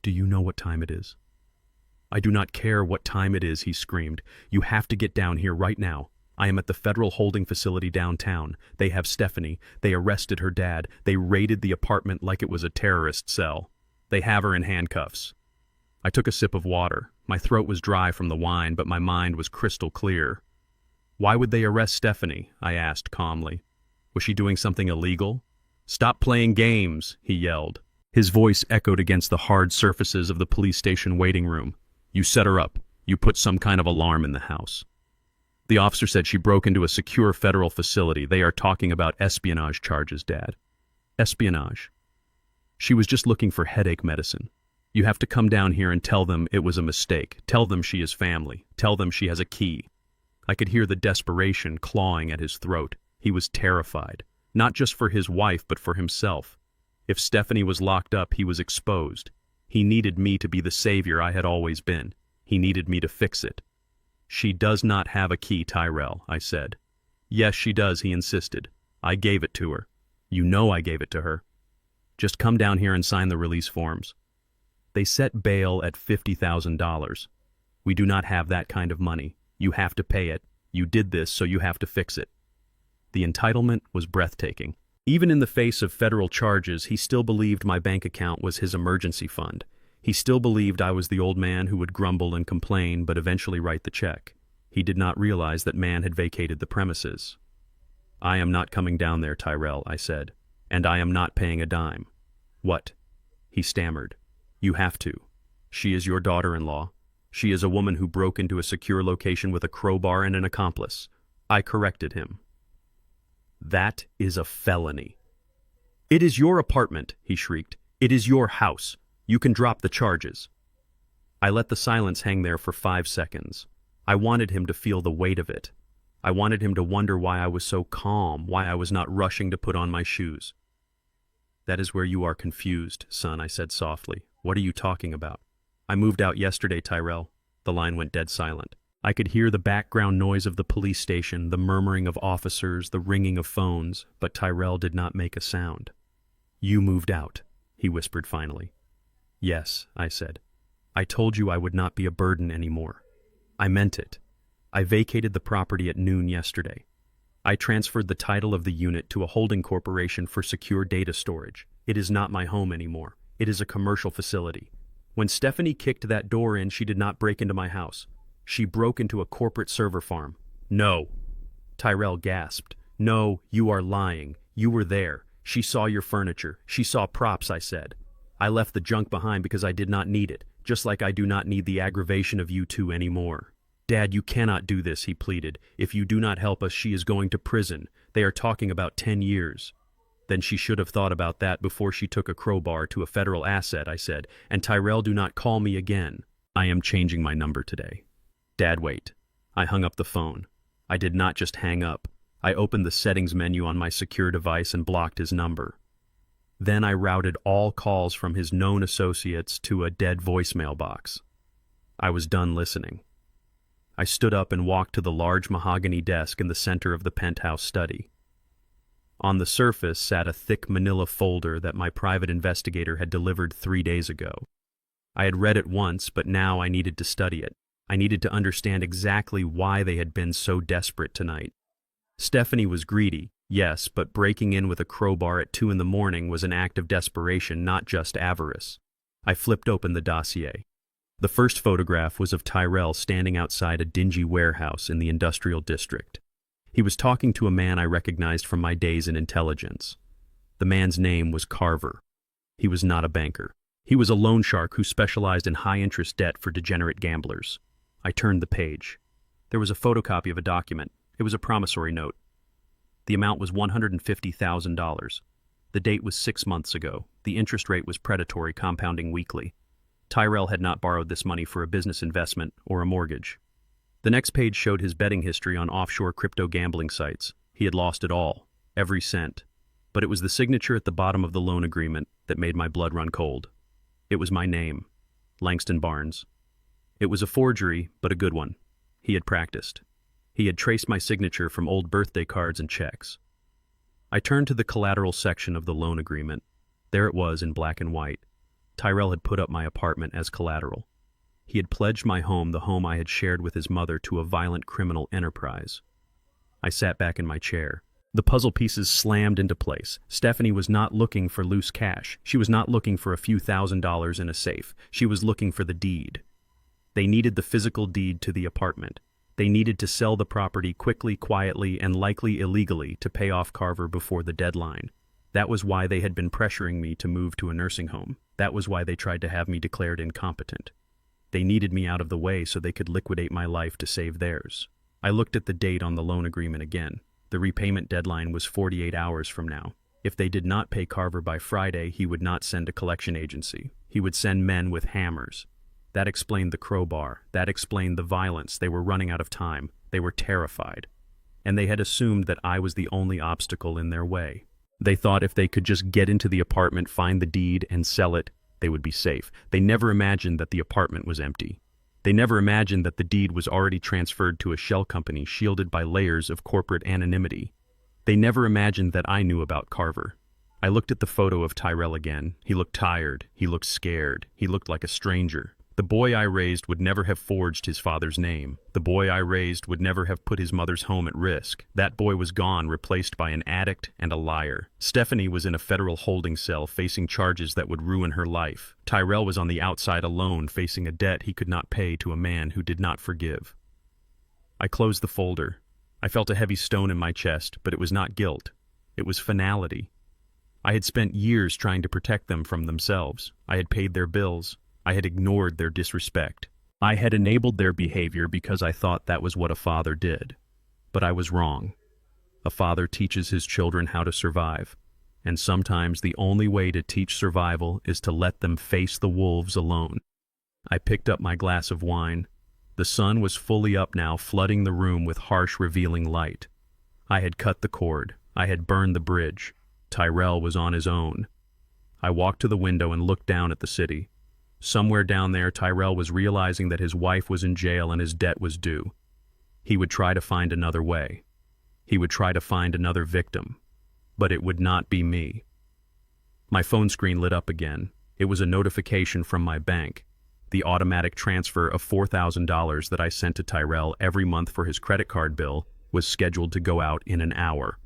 Do you know what time it is?" "I do not care what time it is," he screamed. "You have to get down here right now. I am at the federal holding facility downtown. They have Stephanie. They arrested her dad. They raided the apartment like it was a terrorist cell. They have her in handcuffs." I took a sip of water. My throat was dry from the wine, but my mind was crystal clear. "Why would they arrest Stephanie?" I asked calmly. "Was she doing something illegal?" "Stop playing games," he yelled. His voice echoed against the hard surfaces of the police station waiting room. "You set her up. You put some kind of alarm in the house." The officer said she broke into a secure federal facility. "They are talking about espionage charges, Dad." "Espionage?" "She was just looking for headache medicine. You have to come down here and tell them it was a mistake. Tell them she is family. Tell them she has a key." I could hear the desperation clawing at his throat. He was terrified, not just for his wife, but for himself. If Stephanie was locked up, he was exposed. He needed me to be the savior I had always been. He needed me to fix it. "She does not have a key, Tyrell," I said. "Yes, she does," he insisted. "I gave it to her. You know I gave it to her. Just come down here and sign the release forms." They set bail at $50,000. "We do not have that kind of money. You have to pay it. You did this, so you have to fix it." The entitlement was breathtaking. Even in the face of federal charges, he still believed my bank account was his emergency fund. He still believed I was the old man who would grumble and complain but eventually write the check. He did not realize that man had vacated the premises. "I am not coming down there, Tyrell," I said, "and I am not paying a dime." "What?" He stammered. "You have to. She is your daughter-in-law. She is a woman who broke into a secure location with a crowbar and an accomplice." I corrected him. "That is a felony." "It is your apartment," he shrieked. "It is your house. You can drop the charges." I let the silence hang there for 5 seconds. I wanted him to feel the weight of it. I wanted him to wonder why I was so calm, why I was not rushing to put on my shoes. "That is where you are confused, son," I said softly. "What are you talking about?" "I moved out yesterday, Tyrell." The line went dead silent. I could hear the background noise of the police station, the murmuring of officers, the ringing of phones, but Tyrell did not make a sound. "You moved out," he whispered finally. "Yes," I said. I told you I would not be a burden anymore. I meant it. I vacated the property at noon yesterday. I transferred the title of the unit to a holding corporation for secure data storage. It is not my home anymore. It is a commercial facility. When Stephanie kicked that door in, she did not break into my house. She broke into a corporate server farm. No. Tyrell gasped. No, you are lying. You were there. She saw your furniture. She saw props, I said. I left the junk behind because I did not need it, just like I do not need the aggravation of you two anymore. Dad, you cannot do this, he pleaded. If you do not help us, she is going to prison. They are talking about 10 years. Then she should have thought about that before she took a crowbar to a federal asset, I said. And Tyrell, do not call me again. I am changing my number today. Dad, wait. I hung up the phone. I did not just hang up. I opened the settings menu on my secure device and blocked his number. Then I routed all calls from his known associates to a dead voicemail box. I was done listening. I stood up and walked to the large mahogany desk in the center of the penthouse study. On the surface sat a thick manila folder that my private investigator had delivered 3 days ago. I had read it once, but now I needed to study it. I needed to understand exactly why they had been so desperate tonight. Stephanie was greedy, yes, but breaking in with a crowbar at 2 a.m. was an act of desperation, not just avarice. I flipped open the dossier. The first photograph was of Tyrell standing outside a dingy warehouse in the industrial district. He was talking to a man I recognized from my days in intelligence. The man's name was Carver. He was not a banker. He was a loan shark who specialized in high-interest debt for degenerate gamblers. I turned the page. There was a photocopy of a document. It was a promissory note. The amount was $150,000. The date was 6 months ago. The interest rate was predatory, compounding weekly. Tyrell had not borrowed this money for a business investment or a mortgage. The next page showed his betting history on offshore crypto gambling sites. He had lost it all, every cent. But it was the signature at the bottom of the loan agreement that made my blood run cold. It was my name, Langston Barnes. It was a forgery, but a good one. He had practiced. He had traced my signature from old birthday cards and checks. I turned to the collateral section of the loan agreement. There it was in black and white. Tyrell had put up my apartment as collateral. He had pledged my home, the home I had shared with his mother, to a violent criminal enterprise. I sat back in my chair. The puzzle pieces slammed into place. Stephanie was not looking for loose cash. She was not looking for a few $1,000s in a safe. She was looking for the deed. They needed the physical deed to the apartment. They needed to sell the property quickly, quietly, and likely illegally to pay off Carver before the deadline. That was why they had been pressuring me to move to a nursing home. That was why they tried to have me declared incompetent. They needed me out of the way so they could liquidate my life to save theirs. I looked at the date on the loan agreement again. The repayment deadline was 48 hours from now. If they did not pay Carver by Friday, he would not send a collection agency. He would send men with hammers. That explained the crowbar. That explained the violence. They were running out of time. They were terrified. And they had assumed that I was the only obstacle in their way. They thought if they could just get into the apartment, find the deed, and sell it, they would be safe. They never imagined that the apartment was empty. They never imagined that the deed was already transferred to a shell company shielded by layers of corporate anonymity. They never imagined that I knew about Carver. I looked at the photo of Tyrell again. He looked tired. He looked scared. He looked like a stranger. The boy I raised would never have forged his father's name. The boy I raised would never have put his mother's home at risk. That boy was gone, replaced by an addict and a liar. Stephanie was in a federal holding cell, facing charges that would ruin her life. Tyrell was on the outside alone, facing a debt he could not pay to a man who did not forgive. I closed the folder. I felt a heavy stone in my chest, but it was not guilt. It was finality. I had spent years trying to protect them from themselves. I had paid their bills. I had ignored their disrespect. I had enabled their behavior because I thought that was what a father did. But I was wrong. A father teaches his children how to survive, and sometimes the only way to teach survival is to let them face the wolves alone. I picked up my glass of wine. The sun was fully up now, flooding the room with harsh, revealing light. I had cut the cord. I had burned the bridge. Tyrell was on his own. I walked to the window and looked down at the city. Somewhere down there, Tyrell was realizing that his wife was in jail and his debt was due. He would try to find another way. He would try to find another victim. But it would not be me. My phone screen lit up again. It was a notification from my bank. The automatic transfer of $4,000 that I sent to Tyrell every month for his credit card bill was scheduled to go out in an hour.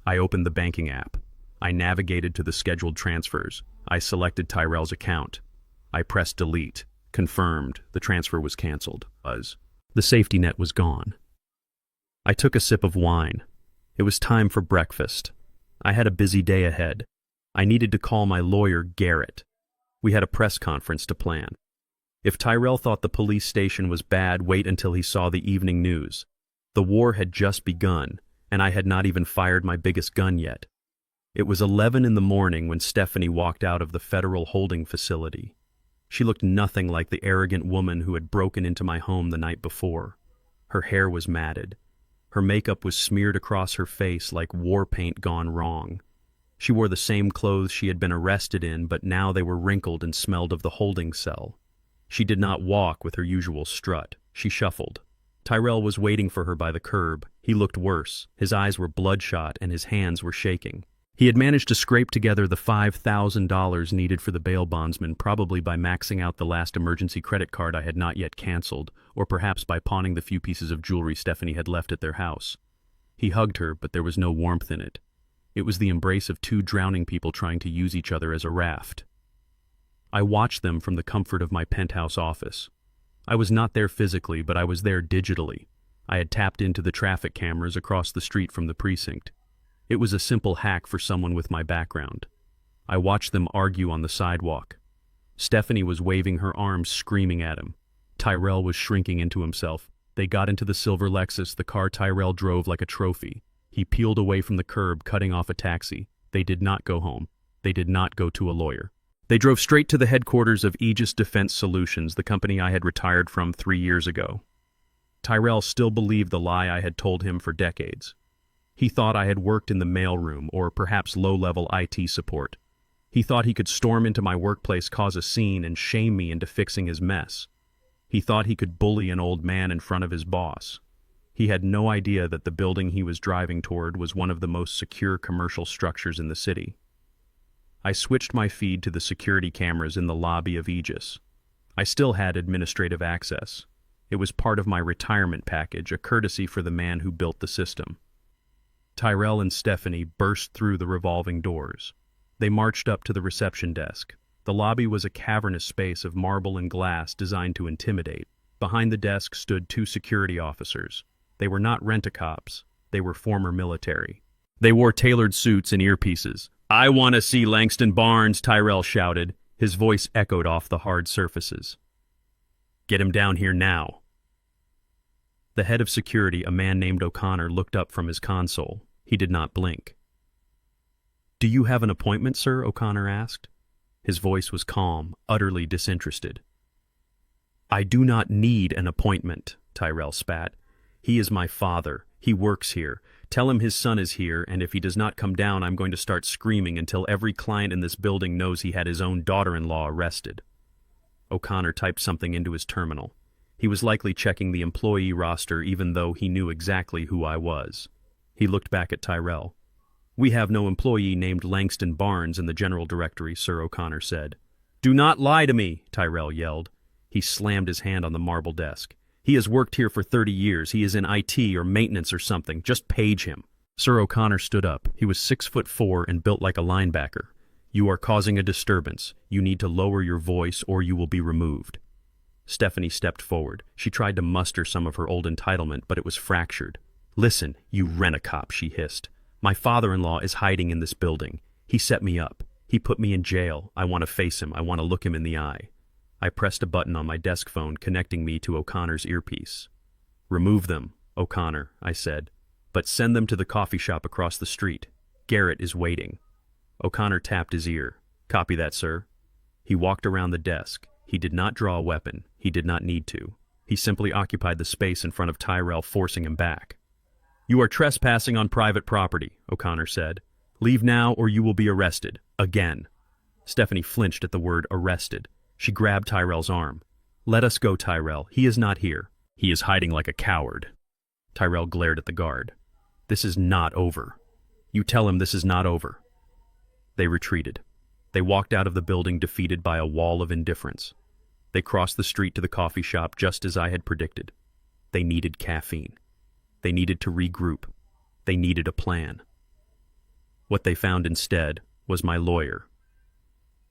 I opened the banking app. I navigated to the scheduled transfers. I selected Tyrell's account. I pressed delete. Confirmed. The transfer was canceled. The safety net was gone. I took a sip of wine. It was time for breakfast. I had a busy day ahead. I needed to call my lawyer, Garrett. We had a press conference to plan. If Tyrell thought the police station was bad, wait until he saw the evening news. The war had just begun, and I had not even fired my biggest gun yet. It was 11 in the morning when Stephanie walked out of the federal holding facility. She looked nothing like the arrogant woman who had broken into my home the night before. Her hair was matted. Her makeup was smeared across her face like war paint gone wrong. She wore the same clothes she had been arrested in, but now they were wrinkled and smelled of the holding cell. She did not walk with her usual strut. She shuffled. Tyrell was waiting for her by the curb. He looked worse. His eyes were bloodshot and his hands were shaking. He had managed to scrape together the $5,000 needed for the bail bondsman, probably by maxing out the last emergency credit card I had not yet canceled, or perhaps by pawning the few pieces of jewelry Stephanie had left at their house. He hugged her, but there was no warmth in it. It was the embrace of two drowning people trying to use each other as a raft. I watched them from the comfort of my penthouse office. I was not there physically, but I was there digitally. I had tapped into the traffic cameras across the street from the precinct. It was a simple hack for someone with my background. I watched them argue on the sidewalk. Stephanie was waving her arms, screaming at him. Tyrell was shrinking into himself. They got into the silver Lexus, the car Tyrell drove like a trophy. He peeled away from the curb, cutting off a taxi. They did not go home. They did not go to a lawyer. They drove straight to the headquarters of Aegis Defense Solutions, the company I had retired from 3 years ago. Tyrell still believed the lie I had told him for decades. He thought I had worked in the mailroom or perhaps low-level IT support. He thought he could storm into my workplace, cause a scene, and shame me into fixing his mess. He thought he could bully an old man in front of his boss. He had no idea that the building he was driving toward was one of the most secure commercial structures in the city. I switched my feed to the security cameras in the lobby of Aegis. I still had administrative access. It was part of my retirement package, a courtesy for the man who built the system. Tyrell and Stephanie burst through the revolving doors. They marched up to the reception desk. The lobby was a cavernous space of marble and glass designed to intimidate. Behind the desk stood 2 security officers. They were not rent-a-cops. They were former military. They wore tailored suits and earpieces. "I want to see Langston Barnes," Tyrell shouted. His voice echoed off the hard surfaces. "Get him down here now." The head of security, a man named O'Connor, looked up from his console. He did not blink. "Do you have an appointment, sir?" O'Connor asked. His voice was calm, utterly disinterested. "I do not need an appointment," Tyrell spat. "He is my father. He works here. Tell him his son is here, and if he does not come down, I'm going to start screaming until every client in this building knows he had his own daughter-in-law arrested." O'Connor typed something into his terminal. He was likely checking the employee roster, even though he knew exactly who I was. He looked back at Tyrell. "We have no employee named Langston Barnes in the general directory, Sir," O'Connor said. "Do not lie to me," Tyrell yelled. He slammed his hand on the marble desk. "He has worked here for 30 years. He is in IT or maintenance or something. Just page him." Sir O'Connor stood up. He was 6'4" and built like a linebacker. "You are causing a disturbance. You need to lower your voice or you will be removed." Stephanie stepped forward. She tried to muster some of her old entitlement, but it was fractured. "Listen, you rent-a-cop," she hissed. "My father-in-law is hiding in this building. He set me up. He put me in jail. I want to face him. I want to look him in the eye." I pressed a button on my desk phone, connecting me to O'Connor's earpiece. "Remove them, O'Connor," I said, "but send them to the coffee shop across the street. Garrett is waiting." O'Connor tapped his ear. "Copy that, sir." He walked around the desk. He did not draw a weapon. He did not need to. He simply occupied the space in front of Tyrell, forcing him back. "You are trespassing on private property," O'Connor said. "Leave now or you will be arrested. Again." Stephanie flinched at the word arrested. She grabbed Tyrell's arm. "Let us go, Tyrell. He is not here. He is hiding like a coward." Tyrell glared at the guard. "This is not over. You tell him this is not over." They retreated. They walked out of the building defeated by a wall of indifference. They crossed the street to the coffee shop just as I had predicted. They needed caffeine. They needed to regroup. They needed a plan. What they found instead was my lawyer.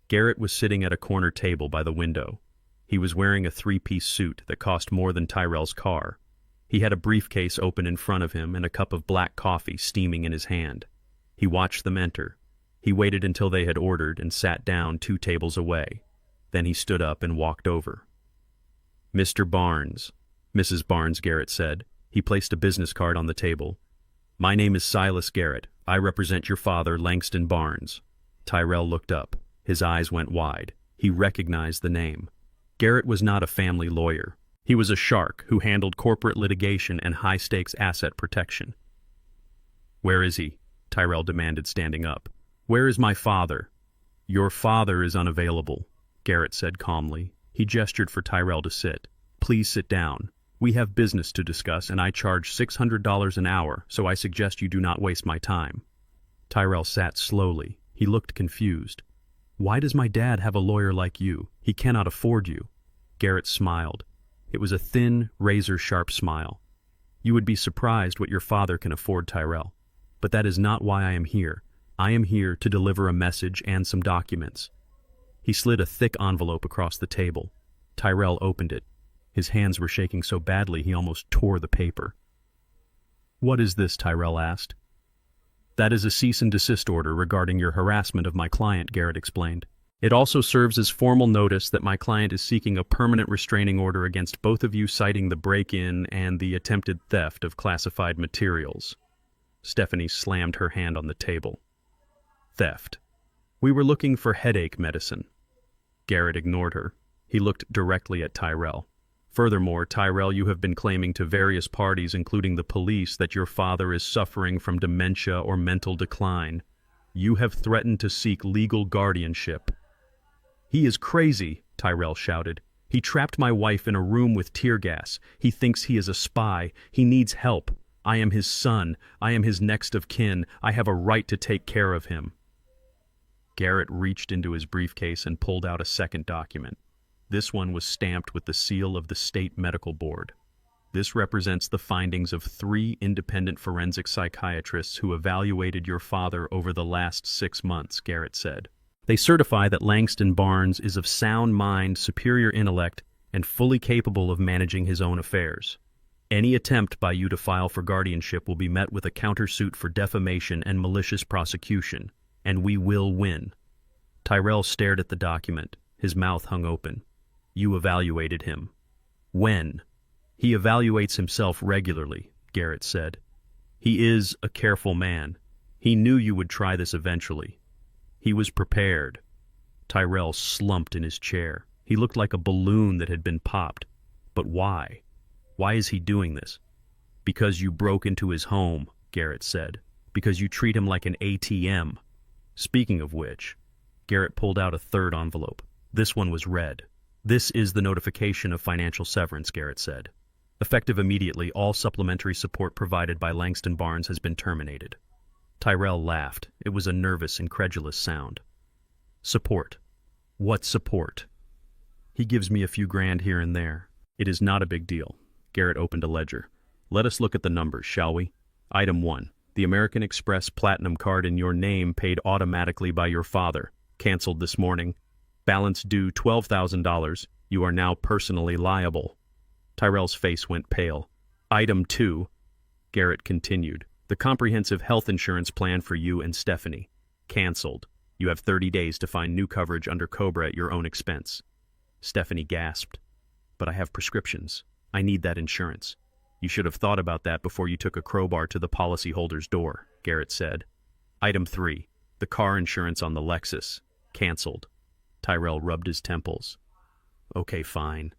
Garrett was sitting at a corner table by the window. He was wearing a three-piece suit that cost more than Tyrell's car. He had a briefcase open in front of him and a cup of black coffee steaming in his hand. He watched them enter. He waited until they had ordered and sat down 2 tables away. Then he stood up and walked over. "Mr. Barnes," Mrs. Barnes, Garrett said. He placed a business card on the table. "My name is Silas Garrett. I represent your father, Langston Barnes." Tyrell looked up. His eyes went wide. He recognized the name. Garrett was not a family lawyer. He was a shark who handled corporate litigation and high-stakes asset protection. "Where is he?" Tyrell demanded, standing up. "Where is my father?" "Your father is unavailable," Garrett said calmly. He gestured for Tyrell to sit. "Please sit down. We have business to discuss, and I charge $600 an hour, so I suggest you do not waste my time." Tyrell sat slowly. He looked confused. "Why does my dad have a lawyer like you? He cannot afford you." Garrett smiled. It was a thin, razor-sharp smile. "You would be surprised what your father can afford, Tyrell. But that is not why I am here. I am here to deliver a message and some documents." He slid a thick envelope across the table. Tyrell opened it. His hands were shaking so badly he almost tore the paper. "What is this?" Tyrell asked. "That is a cease and desist order regarding your harassment of my client," Garrett explained. "It also serves as formal notice that my client is seeking a permanent restraining order against both of you, citing the break-in and the attempted theft of classified materials." Stephanie slammed her hand on the table. "Theft. We were looking for headache medicine." Garrett ignored her. He looked directly at Tyrell. "Furthermore, Tyrell, you have been claiming to various parties, including the police, that your father is suffering from dementia or mental decline. You have threatened to seek legal guardianship." "He is crazy," Tyrell shouted. "He trapped my wife in a room with tear gas. He thinks he is a spy. He needs help. I am his son. I am his next of kin. I have a right to take care of him." Garrett reached into his briefcase and pulled out a second document. This one was stamped with the seal of the State Medical Board. "This represents the findings of 3 independent forensic psychiatrists who evaluated your father over the last 6 months," Garrett said. "They certify that Langston Barnes is of sound mind, superior intellect, and fully capable of managing his own affairs. Any attempt by you to file for guardianship will be met with a countersuit for defamation and malicious prosecution, and we will win." Tyrell stared at the document. His mouth hung open. "You evaluated him." "When?" "He evaluates himself regularly," Garrett said. "He is a careful man. He knew you would try this eventually. He was prepared." Tyrell slumped in his chair. He looked like a balloon that had been popped. "But why? Why is he doing this?" "Because you broke into his home," Garrett said. "Because you treat him like an ATM. Speaking of which," Garrett pulled out a third envelope. This one was red. "This is the notification of financial severance," Garrett said. "Effective immediately, all supplementary support provided by Langston Barnes has been terminated." Tyrell laughed. It was a nervous, incredulous sound. "Support? What support?" "He gives me a few grand here and there. It is not a big deal." Garrett opened a ledger. "Let us look at the numbers, shall we? Item 1. The American Express Platinum card in your name paid automatically by your father. Canceled this morning. Balance due $12,000. You are now personally liable." Tyrell's face went pale. "Item 2. Garrett continued. "The comprehensive health insurance plan for you and Stephanie. Canceled. You have 30 days to find new coverage under COBRA at your own expense." Stephanie gasped. "But I have prescriptions. I need that insurance." "You should have thought about that before you took a crowbar to the policyholder's door," Garrett said. Item 3. The car insurance on the Lexus. Canceled. Tyrell rubbed his temples. "Okay, fine.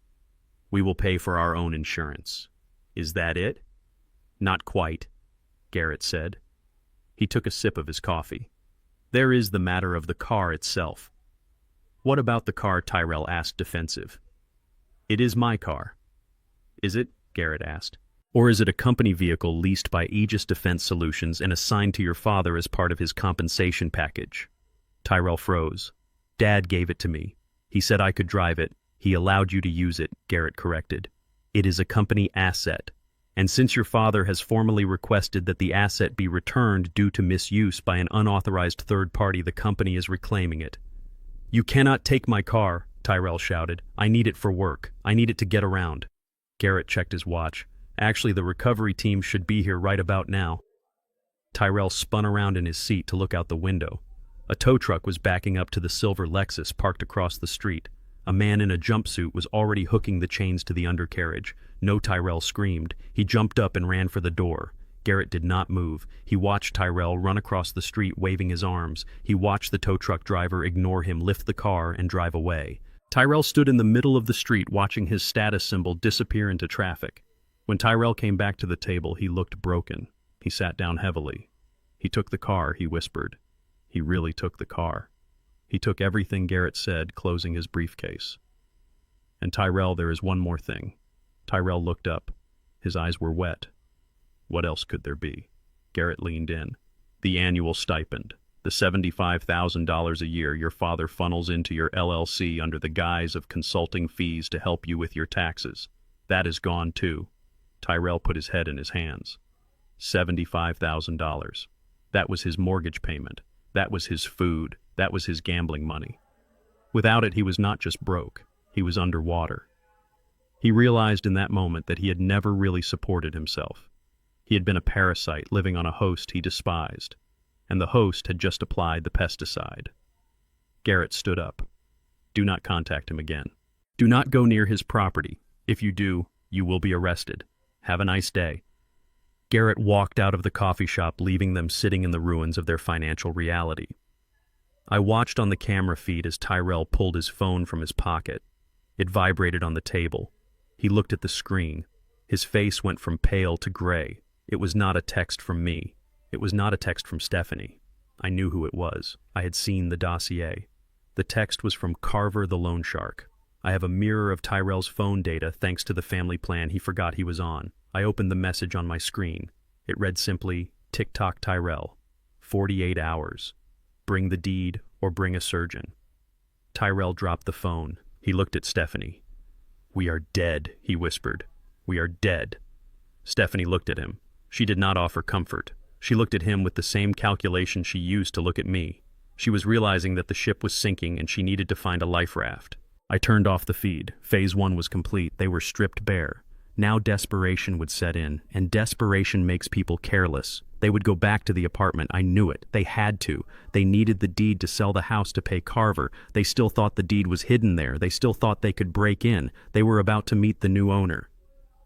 We will pay for our own insurance. Is that it?" "Not quite," Garrett said. He took a sip of his coffee. "There is the matter of the car itself." "What about the car?" Tyrell asked, defensive. "It is my car." "Is it?" Garrett asked. "Or is it a company vehicle leased by Aegis Defense Solutions and assigned to your father as part of his compensation package?" Tyrell froze. "Dad gave it to me. He said I could drive it, He allowed you to use it, Garrett corrected. It is a company asset. And since your father has formally requested that the asset be returned due to misuse by an unauthorized third party, the company is reclaiming it. You cannot take my car, Tyrell shouted. I need it for work. I need it to get around. Garrett checked his watch. Actually, the recovery team should be here right about now. Tyrell spun around in his seat to look out the window. A tow truck was backing up to the silver Lexus parked across the street. A man in a jumpsuit was already hooking the chains to the undercarriage. No, Tyrell screamed. He jumped up and ran for the door. Garrett did not move. He watched Tyrell run across the street waving his arms. He watched the tow truck driver ignore him, lift the car, and drive away. Tyrell stood in the middle of the street watching his status symbol disappear into traffic. When Tyrell came back to the table, he looked broken. He sat down heavily. He took the car, he whispered. He really took the car. He took everything Garrett said, closing his briefcase. And Tyrell, there is one more thing. Tyrell looked up. His eyes were wet. What else could there be? Garrett leaned in. The annual stipend. The $75,000 a year your father funnels into your LLC under the guise of consulting fees to help you with your taxes. That is gone too. Tyrell put his head in his hands. $75,000. That was his mortgage payment. That was his food. That was his gambling money. Without it, he was not just broke. He was underwater. He realized in that moment that he had never really supported himself. He had been a parasite living on a host he despised, and the host had just applied the pesticide. Garrett stood up. Do not contact him again. Do not go near his property. If you do, you will be arrested. Have a nice day. Garrett walked out of the coffee shop, leaving them sitting in the ruins of their financial reality. I watched on the camera feed as Tyrell pulled his phone from his pocket. It vibrated on the table. He looked at the screen. His face went from pale to gray. It was not a text from me. It was not a text from Stephanie. I knew who it was. I had seen the dossier. The text was from Carver the loan shark. I have a mirror of Tyrell's phone data thanks to the family plan he forgot he was on. I opened the message on my screen. It read simply, TikTok Tyrell, 48 hours. Bring the deed or bring a surgeon. Tyrell dropped the phone. He looked at Stephanie. We are dead, he whispered. We are dead. Stephanie looked at him. She did not offer comfort. She looked at him with the same calculation she used to look at me. She was realizing that the ship was sinking and she needed to find a life raft. I turned off the feed. Phase 1 was complete. They were stripped bare. Now desperation would set in, and desperation makes people careless. They would go back to the apartment. I knew it. They had to. They needed the deed to sell the house to pay Carver. They still thought the deed was hidden there. They still thought they could break in. They were about to meet the new owner.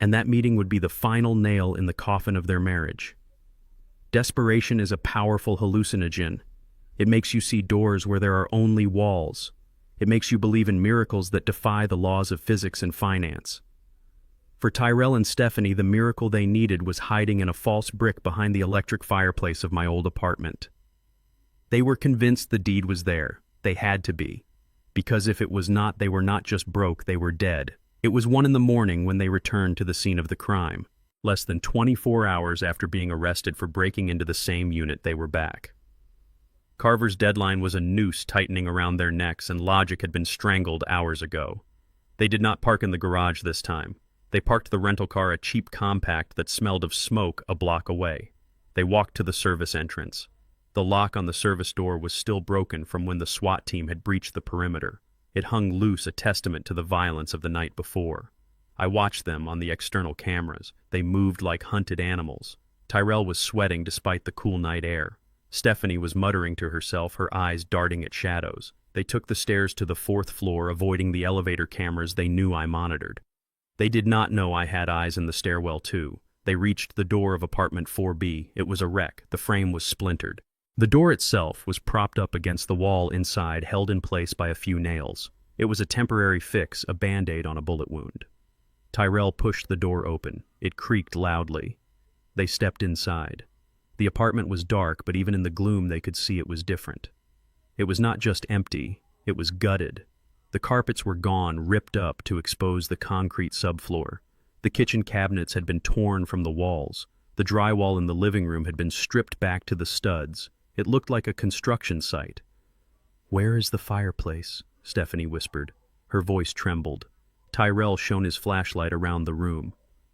And that meeting would be the final nail in the coffin of their marriage. Desperation is a powerful hallucinogen. It makes you see doors where there are only walls. It makes you believe in miracles that defy the laws of physics and finance. For Tyrell and Stephanie, the miracle they needed was hiding in a false brick behind the electric fireplace of my old apartment. They were convinced the deed was there. They had to be. Because if it was not, they were not just broke, they were dead. It was 1 a.m. when they returned to the scene of the crime. Less than 24 hours after being arrested for breaking into the same unit, they were back. Carver's deadline was a noose tightening around their necks, and logic had been strangled hours ago. They did not park in the garage this time. They parked the rental car, a cheap compact that smelled of smoke, a block away. They walked to the service entrance. The lock on the service door was still broken from when the SWAT team had breached the perimeter. It hung loose, a testament to the violence of the night before. I watched them on the external cameras. They moved like hunted animals. Tyrell was sweating despite the cool night air. Stephanie was muttering to herself, her eyes darting at shadows. They took the stairs to the 4th floor, avoiding the elevator cameras they knew I monitored. They did not know I had eyes in the stairwell too. They reached the door of apartment 4B. It was a wreck. The frame was splintered. The door itself was propped up against the wall inside, held in place by a few nails. It was a temporary fix, a band-aid on a bullet wound. Tyrell pushed the door open. It creaked loudly. They stepped inside. The apartment was dark, but even in the gloom they could see it was different. It was not just empty, it was gutted. The carpets were gone, ripped up to expose the concrete subfloor. The kitchen cabinets had been torn from the walls. The drywall in the living room had been stripped back to the studs. It looked like a construction site. "Where is the fireplace?" Stephanie whispered. Her voice trembled. Tyrell shone his flashlight around the room.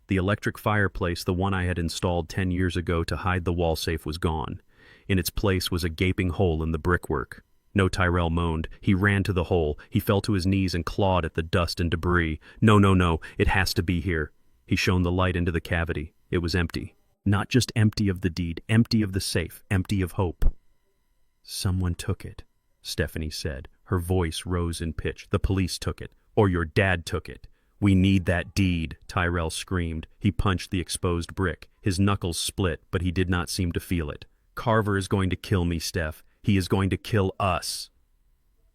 The electric fireplace, the one I had installed 10 years ago to hide the wall safe, was gone. In its place was a gaping hole in the brickwork. No, Tyrell moaned. He ran to the hole. He fell to his knees and clawed at the dust and debris. No, no, no, it has to be here. He shone the light into the cavity. It was empty. Not just empty of the deed, empty of the safe, empty of hope. Someone took it, Stephanie said. Her voice rose in pitch. The police took it. Or your dad took it. We need that deed, Tyrell screamed. He punched the exposed brick. His knuckles split, but he did not seem to feel it. Carver is going to kill me, Steph. He is going to kill us.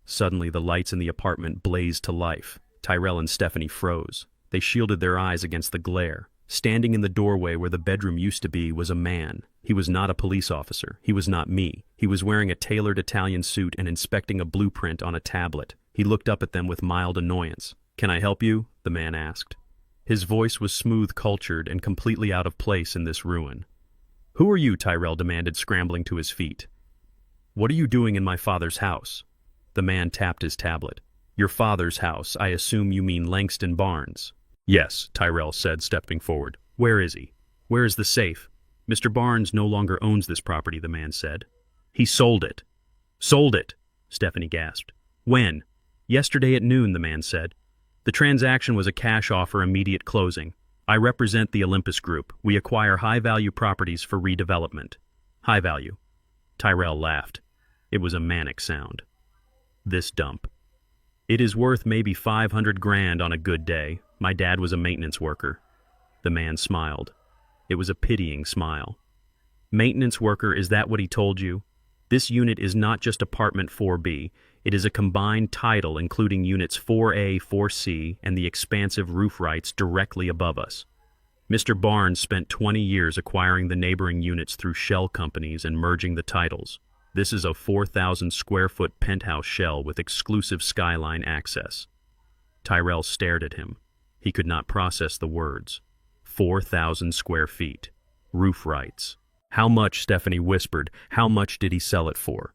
Suddenly, the lights in the apartment blazed to life. Tyrell and Stephanie froze. They shielded their eyes against the glare. Standing in the doorway where the bedroom used to be was a man. He was not a police officer. He was not me. He was wearing a tailored Italian suit and inspecting a blueprint on a tablet. He looked up at them with mild annoyance. "Can I help you?" the man asked. His voice was smooth, cultured, and completely out of place in this ruin. "Who are you?" Tyrell demanded, scrambling to his feet. "What are you doing in my father's house?" The man tapped his tablet. "Your father's house. I assume you mean Langston Barnes." "Yes," Tyrell said, stepping forward. "Where is he? Where is the safe?" "Mr. Barnes no longer owns this property," the man said. "He sold it." "Sold it?" Stephanie gasped. "When?" "Yesterday at noon," the man said. "The transaction was a cash offer, immediate closing. I represent the Olympus Group. We acquire high-value properties for redevelopment." "High value?" Tyrell laughed. It was a manic sound. "This dump. It is worth maybe 500 grand on a good day. My dad was a maintenance worker." The man smiled. It was a pitying smile. "Maintenance worker, is that what he told you? This unit is not just apartment 4B. It is a combined title including units 4A, 4C, and the expansive roof rights directly above us. Mr. Barnes spent 20 years acquiring the neighboring units through shell companies and merging the titles. This is a 4,000 square foot penthouse shell with exclusive skyline access." Tyrell stared at him. He could not process the words. 4,000 square feet. Roof rights. "How much?" Stephanie whispered. "How much did he sell it for?"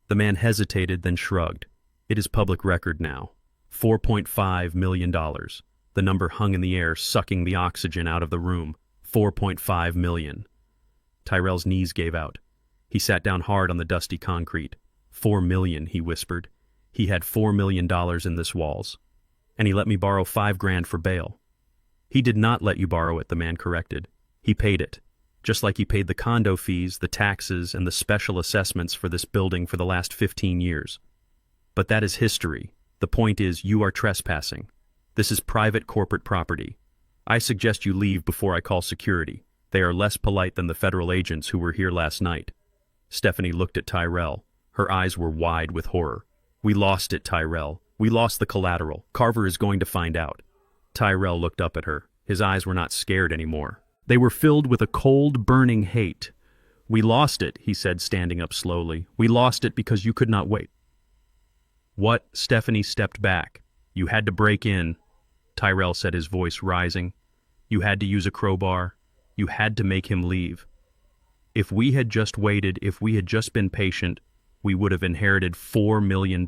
The man hesitated, then shrugged. "It is public record now. $4.5 million. The number hung in the air, sucking the oxygen out of the room. 4.5 million. Tyrell's knees gave out. He sat down hard on the dusty concrete. 4 million, he whispered. He had $4 million in this walls. And he let me borrow 5 grand for bail. He did not let you borrow it, the man corrected. He paid it. Just like he paid the condo fees, the taxes, and the special assessments for this building for the last 15 years. But that is history. The point is, you are trespassing. This is private corporate property. I suggest you leave before I call security. They are less polite than the federal agents who were here last night. Stephanie looked at Tyrell. Her eyes were wide with horror. "We lost it, Tyrell. We lost the collateral. Carver is going to find out." Tyrell looked up at her. His eyes were not scared anymore. They were filled with a cold, burning hate. "We lost it," he said, standing up slowly. "We lost it because you could not wait." "What?" Stephanie stepped back. "You had to break in," Tyrell said, his voice rising. "You had to use a crowbar. You had to make him leave. If we had just waited, if we had just been patient, we would have inherited $4 million.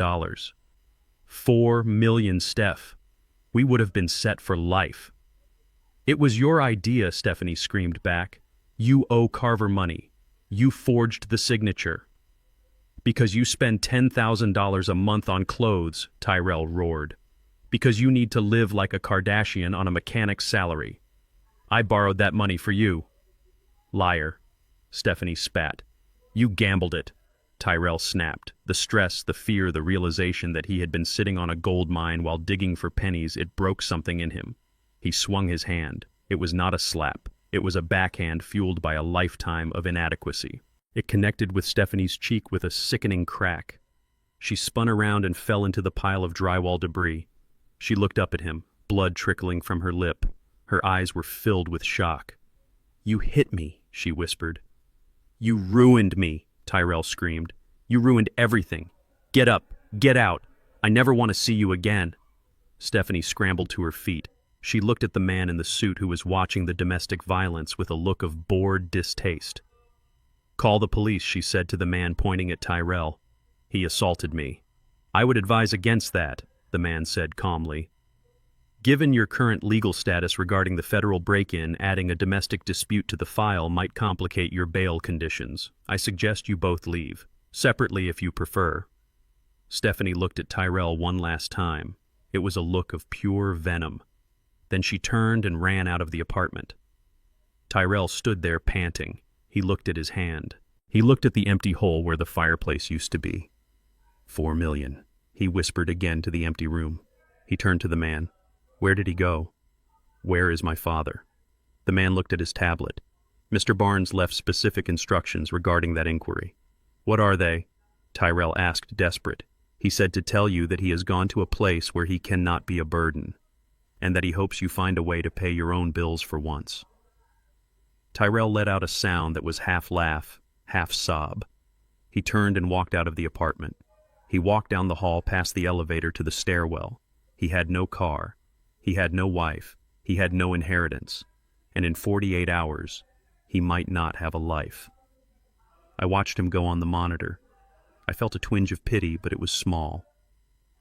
$4 million, Steph. We would have been set for life." "It was your idea," Stephanie screamed back. "You owe Carver money. You forged the signature." "Because you spend $10,000 a month on clothes," Tyrell roared. "Because you need to live like a Kardashian on a mechanic's salary. I borrowed that money for you." "Liar," Stephanie spat. "You gambled it," Tyrell snapped. The stress, the fear, the realization that he had been sitting on a gold mine while digging for pennies, it broke something in him. He swung his hand. It was not a slap. It was a backhand fueled by a lifetime of inadequacy. It connected with Stephanie's cheek with a sickening crack. She spun around and fell into the pile of drywall debris. She looked up at him, blood trickling from her lip. Her eyes were filled with shock. "You hit me," she whispered. "You ruined me," Tyrell screamed. "You ruined everything. Get up. Get out. I never want to see you again." Stephanie scrambled to her feet. She looked at the man in the suit who was watching the domestic violence with a look of bored distaste. "Call the police," she said to the man, pointing at Tyrell. "He assaulted me." "I would advise against that." the man said calmly. Given your current legal status regarding the federal break-in, adding a domestic dispute to the file might complicate your bail conditions. I suggest you both leave, separately if you prefer. Stephanie looked at Tyrell one last time. It was a look of pure venom. Then she turned and ran out of the apartment. Tyrell stood there panting. He looked at his hand. He looked at the empty hole where the fireplace used to be. $4 million, he whispered again to the empty room. He turned to the man. Where did he go? Where is my father? The man looked at his tablet. Mr. Barnes left specific instructions regarding that inquiry. What are they? Tyrell asked, desperate. He said to tell you that he has gone to a place where he cannot be a burden, and that he hopes you find a way to pay your own bills for once. Tyrell let out a sound that was half laugh, half sob. He turned and walked out of the apartment. He walked down the hall past the elevator to the stairwell. He had no car. He had no wife. He had no inheritance. And in 48 hours, he might not have a life. I watched him go on the monitor. I felt a twinge of pity, but it was small.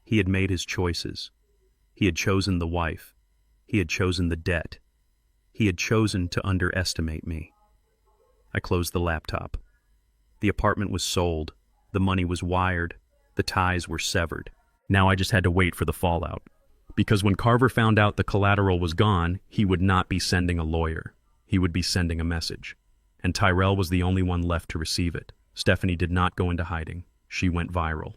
He had made his choices. He had chosen the wife. He had chosen the debt. He had chosen to underestimate me. I closed the laptop. The apartment was sold. The money was wired. The ties were severed. Now I just had to wait for the fallout. Because when Carver found out the collateral was gone, he would not be sending a lawyer. He would be sending a message. And Tyrell was the only one left to receive it. Stephanie did not go into hiding. She went viral.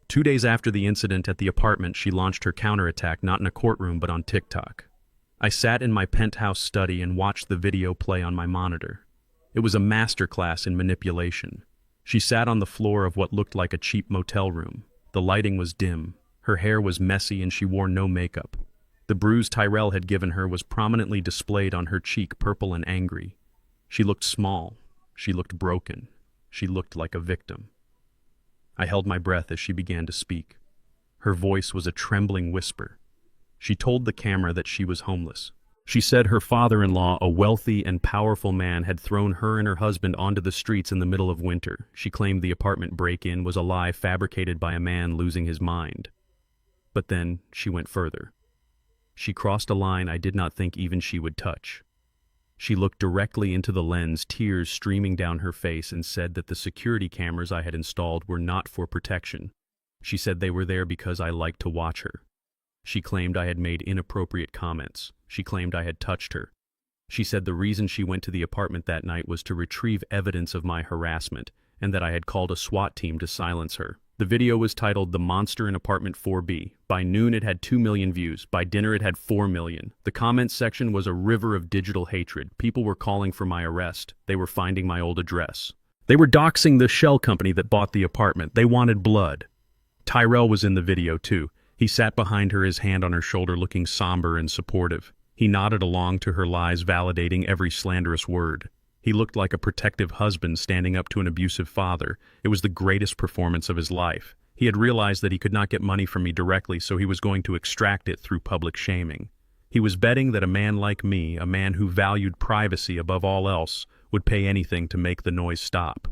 2 days after the incident at the apartment, she launched her counterattack not in a courtroom but on TikTok. I sat in my penthouse study and watched the video play on my monitor. It was a masterclass in manipulation. She sat on the floor of what looked like a cheap motel room. The lighting was dim. Her hair was messy and she wore no makeup. The bruise Tyrell had given her was prominently displayed on her cheek, purple and angry. She looked small. She looked broken. She looked like a victim. I held my breath as she began to speak. Her voice was a trembling whisper. She told the camera that she was homeless. She said her father-in-law, a wealthy and powerful man, had thrown her and her husband onto the streets in the middle of winter. She claimed the apartment break-in was a lie fabricated by a man losing his mind. But then she went further. She crossed a line I did not think even she would touch. She looked directly into the lens, tears streaming down her face, and said that the security cameras I had installed were not for protection. She said they were there because I liked to watch her. She claimed I had made inappropriate comments. She claimed I had touched her. She said the reason she went to the apartment that night was to retrieve evidence of my harassment, and that I had called a SWAT team to silence her. The video was titled The Monster in Apartment 4B. By noon it had 2 million views. By dinner it had 4 million. The comments section was a river of digital hatred. People were calling for my arrest. They were finding my old address. They were doxing the shell company that bought the apartment. They wanted blood. Tyrell was in the video too. He sat behind her, his hand on her shoulder, looking somber and supportive. He nodded along to her lies, validating every slanderous word. He looked like a protective husband standing up to an abusive father. It was the greatest performance of his life. He had realized that he could not get money from me directly, so he was going to extract it through public shaming. He was betting that a man like me, a man who valued privacy above all else, would pay anything to make the noise stop.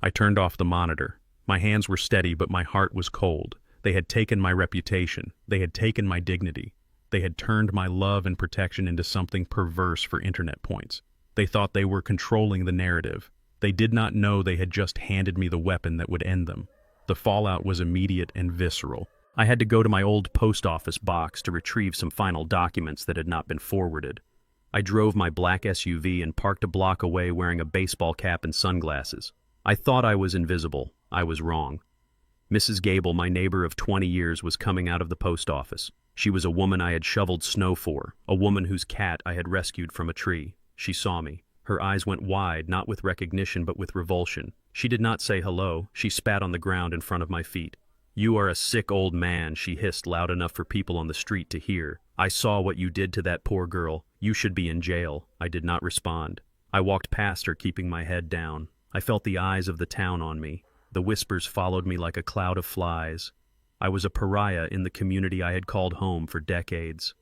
I turned off the monitor. My hands were steady, but my heart was cold. They had taken my reputation. They had taken my dignity. They had turned my love and protection into something perverse for internet points. They thought they were controlling the narrative. They did not know they had just handed me the weapon that would end them. The fallout was immediate and visceral. I had to go to my old post office box to retrieve some final documents that had not been forwarded. I drove my black SUV and parked a block away wearing a baseball cap and sunglasses. I thought I was invisible. I was wrong. Mrs. Gable, my neighbor of 20 years, was coming out of the post office. She was a woman I had shoveled snow for, a woman whose cat I had rescued from a tree. She saw me. Her eyes went wide, not with recognition but with revulsion. She did not say hello. She spat on the ground in front of my feet. "You are a sick old man," she hissed loud enough for people on the street to hear. "I saw what you did to that poor girl. You should be in jail." I did not respond. I walked past her, keeping my head down. I felt the eyes of the town on me. The whispers followed me like a cloud of flies. I was a pariah in the community I had called home for decades.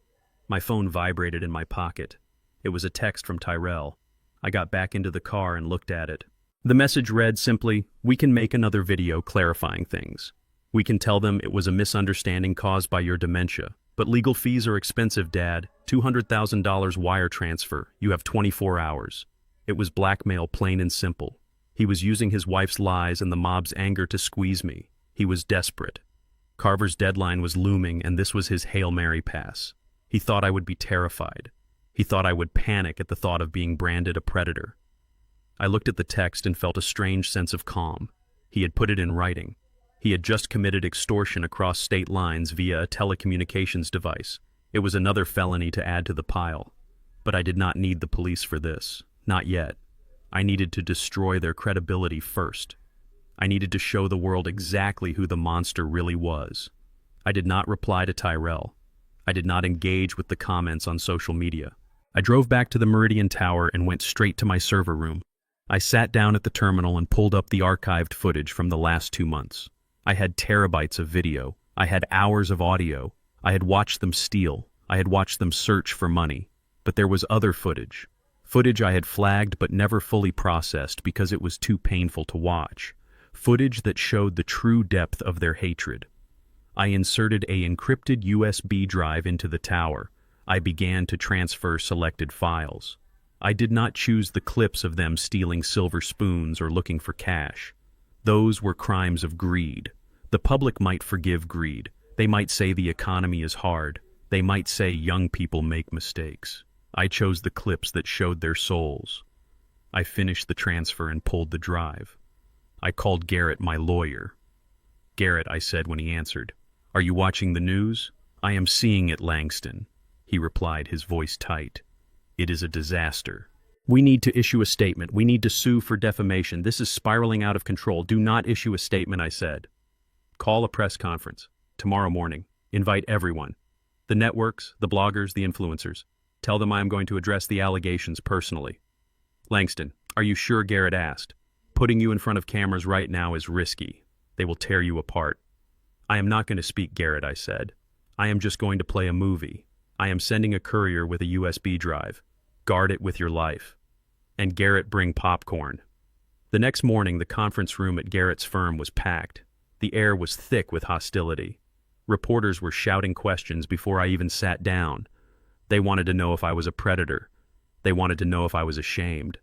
My phone vibrated in my pocket. It was a text from Tyrell. I got back into the car and looked at it. The message read simply, "We can make another video clarifying things." We can tell them it was a misunderstanding caused by your dementia. But legal fees are expensive, Dad. $200,000 wire transfer. You have 24 hours. It was blackmail, plain and simple. He was using his wife's lies and the mob's anger to squeeze me. He was desperate. Carver's deadline was looming, and this was his Hail Mary pass. He thought I would be terrified. He thought I would panic at the thought of being branded a predator. I looked at the text and felt a strange sense of calm. He had put it in writing. He had just committed extortion across state lines via a telecommunications device. It was another felony to add to the pile. But I did not need the police for this. Not yet. I needed to destroy their credibility first. I needed to show the world exactly who the monster really was. I did not reply to Tyrell. I did not engage with the comments on social media. I drove back to the Meridian Tower and went straight to my server room. I sat down at the terminal and pulled up the archived footage from the last 2 months. I had terabytes of video. I had hours of audio. I had watched them steal. I had watched them search for money. But there was other footage. Footage I had flagged but never fully processed because it was too painful to watch. Footage that showed the true depth of their hatred. I inserted a encrypted USB drive into the tower. I began to transfer selected files. I did not choose the clips of them stealing silver spoons or looking for cash. Those were crimes of greed. The public might forgive greed. They might say the economy is hard. They might say young people make mistakes. I chose the clips that showed their souls. I finished the transfer and pulled the drive. I called Garrett, my lawyer. Garrett, I said when he answered, "Are you watching the news?" "I am seeing it, Langston," he replied, his voice tight. "It is a disaster. We need to issue a statement. We need to sue for defamation. This is spiraling out of control. Do not issue a statement," I said. "Call a press conference. Tomorrow morning. Invite everyone. The networks, the bloggers, the influencers. Tell them I am going to address the allegations personally." "Langston, are you sure?" Garrett asked. "Putting you in front of cameras right now is risky. They will tear you apart." "I am not going to speak, Garrett," I said. "I am just going to play a movie. I am sending a courier with a USB drive. Guard it with your life. And Garrett, bring popcorn." The next morning, the conference room at Garrett's firm was packed. The air was thick with hostility. Reporters were shouting questions before I even sat down. They wanted to know if I was a predator. They wanted to know if I was ashamed.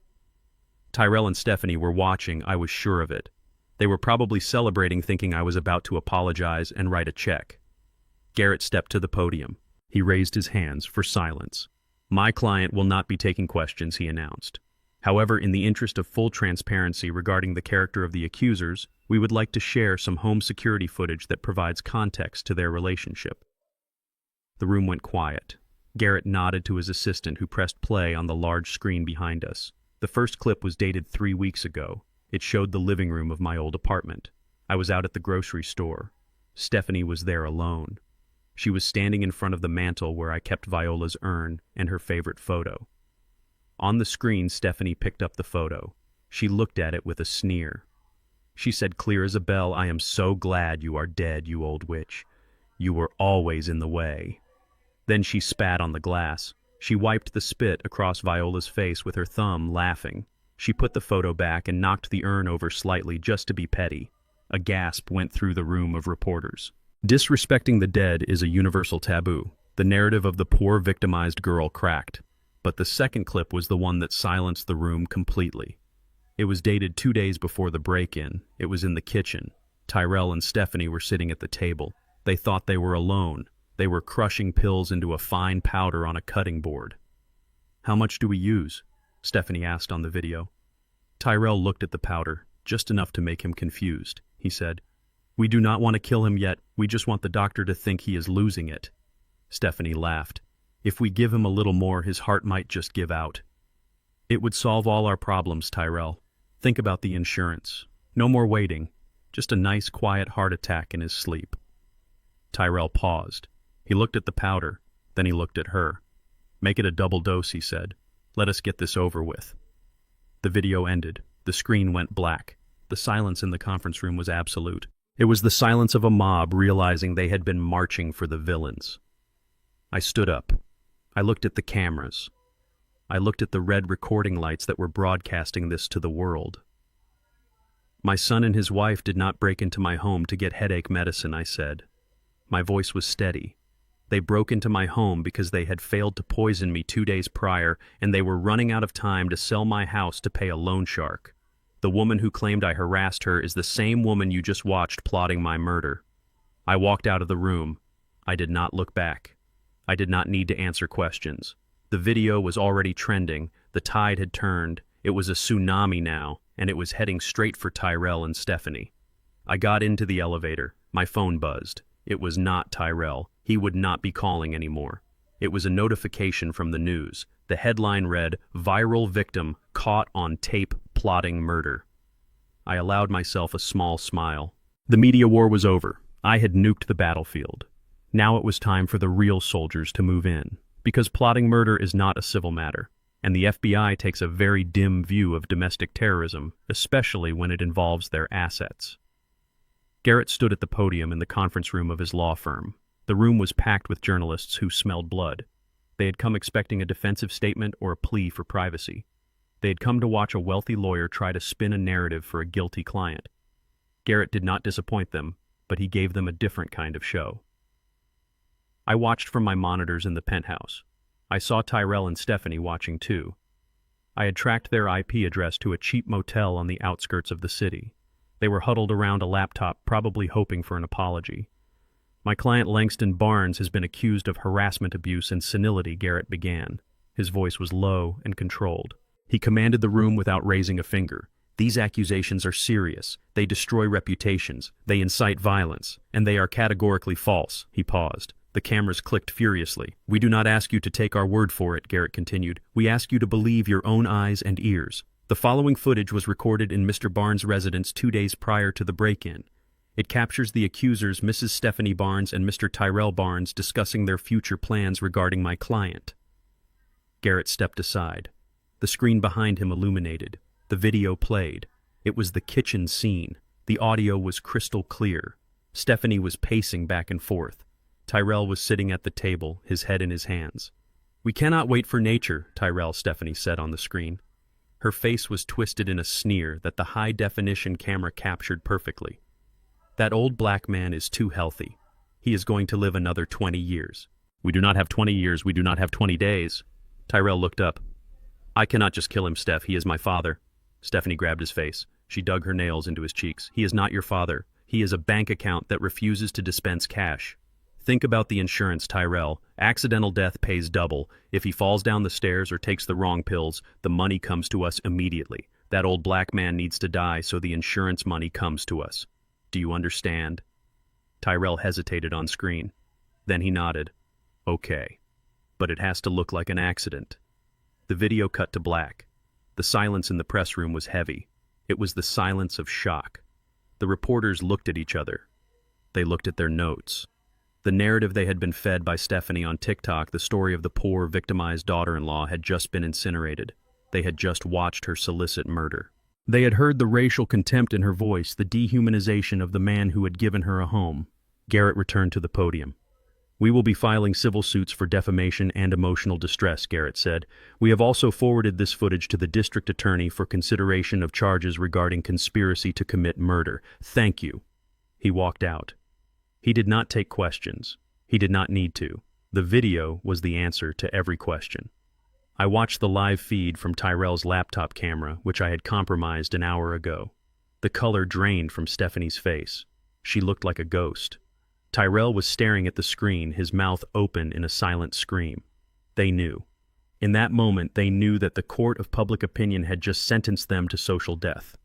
Tyrell and Stephanie were watching, I was sure of it. They were probably celebrating, thinking I was about to apologize and write a check. Garrett stepped to the podium. He raised his hands for silence. "My client will not be taking questions," he announced. "However, in the interest of full transparency regarding the character of the accusers, we would like to share some home security footage that provides context to their relationship." The room went quiet. Garrett nodded to his assistant, who pressed play on the large screen behind us. The first clip was dated 3 weeks ago. It showed the living room of my old apartment. I was out at the grocery store. Stephanie was there alone. She was standing in front of the mantel where I kept Viola's urn and her favorite photo. On the screen, Stephanie picked up the photo. She looked at it with a sneer. She said clear as a bell, "I am so glad you are dead, you old witch. You were always in the way." Then she spat on the glass. She wiped the spit across Viola's face with her thumb, laughing. She put the photo back and knocked the urn over slightly just to be petty. A gasp went through the room of reporters. Disrespecting the dead is a universal taboo. The narrative of the poor victimized girl cracked. But the second clip was the one that silenced the room completely. It was dated 2 days before the break-in. It was in the kitchen. Tyrell and Stephanie were sitting at the table. They thought they were alone. They were crushing pills into a fine powder on a cutting board. "How much do we use?" Stephanie asked on the video. Tyrell looked at the powder, just enough to make him confused. He said, "We do not want to kill him yet. We just want the doctor to think he is losing it." Stephanie laughed. "If we give him a little more, his heart might just give out." "It would solve all our problems, Tyrell. Think about the insurance. No more waiting. Just a nice, quiet heart attack in his sleep." Tyrell paused. He looked at the powder, then he looked at her. "Make it a double dose," he said. "Let us get this over with." The video ended. The screen went black. The silence in the conference room was absolute. It was the silence of a mob realizing they had been marching for the villains. I stood up. I looked at the cameras. I looked at the red recording lights that were broadcasting this to the world. My son and his wife did not break into my home to get headache medicine, I said. My voice was steady. They broke into my home because they had failed to poison me 2 days prior, and they were running out of time to sell my house to pay a loan shark. The woman who claimed I harassed her is the same woman you just watched plotting my murder. I walked out of the room. I did not look back. I did not need to answer questions. The video was already trending. The tide had turned. It was a tsunami now, and it was heading straight for Tyrell and Stephanie. I got into the elevator. My phone buzzed. It was not Tyrell. He would not be calling anymore. It was a notification from the news. The headline read, "Viral victim caught on tape plotting murder." I allowed myself a small smile. The media war was over. I had nuked the battlefield. Now it was time for the real soldiers to move in, because plotting murder is not a civil matter, and the FBI takes a very dim view of domestic terrorism, especially when it involves their assets. Garrett stood at the podium in the conference room of his law firm. The room was packed with journalists who smelled blood. They had come expecting a defensive statement or a plea for privacy. They had come to watch a wealthy lawyer try to spin a narrative for a guilty client. Garrett did not disappoint them, but he gave them a different kind of show. I watched from my monitors in the penthouse. I saw Tyrell and Stephanie watching too. I had tracked their IP address to a cheap motel on the outskirts of the city. They were huddled around a laptop, probably hoping for an apology. "My client Langston Barnes has been accused of harassment abuse and senility," Garrett began. His voice was low and controlled. He commanded the room without raising a finger. "These accusations are serious. They destroy reputations. They incite violence. And they are categorically false." He paused. The cameras clicked furiously. "We do not ask you to take our word for it," Garrett continued. "We ask you to believe your own eyes and ears. The following footage was recorded in Mr. Barnes' residence 2 days prior to the break-in. It captures the accusers, Mrs. Stephanie Barnes and Mr. Tyrell Barnes, discussing their future plans regarding my client." Garrett stepped aside. The screen behind him illuminated. The video played. It was the kitchen scene. The audio was crystal clear. Stephanie was pacing back and forth. Tyrell was sitting at the table, his head in his hands. "We cannot wait for nature," Stephanie said on the screen. Her face was twisted in a sneer that the high-definition camera captured perfectly. "That old black man is too healthy. He is going to live another 20 years. We do not have 20 years, we do not have 20 days. Tyrell looked up. "I cannot just kill him, Steph. He is my father." Stephanie grabbed his face. She dug her nails into his cheeks. "He is not your father. He is a bank account that refuses to dispense cash. Think about the insurance, Tyrell. Accidental death pays double. If he falls down the stairs or takes the wrong pills, the money comes to us immediately. That old black man needs to die, so the insurance money comes to us. Do you understand?" Tyrell hesitated on screen. Then he nodded. "Okay. But it has to look like an accident." The video cut to black. The silence in the press room was heavy. It was the silence of shock. The reporters looked at each other. They looked at their notes. The narrative they had been fed by Stephanie on TikTok, the story of the poor, victimized daughter-in-law, had just been incinerated. They had just watched her solicit murder. They had heard the racial contempt in her voice, the dehumanization of the man who had given her a home. Garrett returned to the podium. "We will be filing civil suits for defamation and emotional distress," Garrett said. "We have also forwarded this footage to the district attorney for consideration of charges regarding conspiracy to commit murder. Thank you." He walked out. He did not take questions. He did not need to. The video was the answer to every question. I watched the live feed from Tyrell's laptop camera, which I had compromised an hour ago. The color drained from Stephanie's face. She looked like a ghost. Tyrell was staring at the screen, his mouth open in a silent scream. They knew. In that moment, they knew that the court of public opinion had just sentenced them to social death.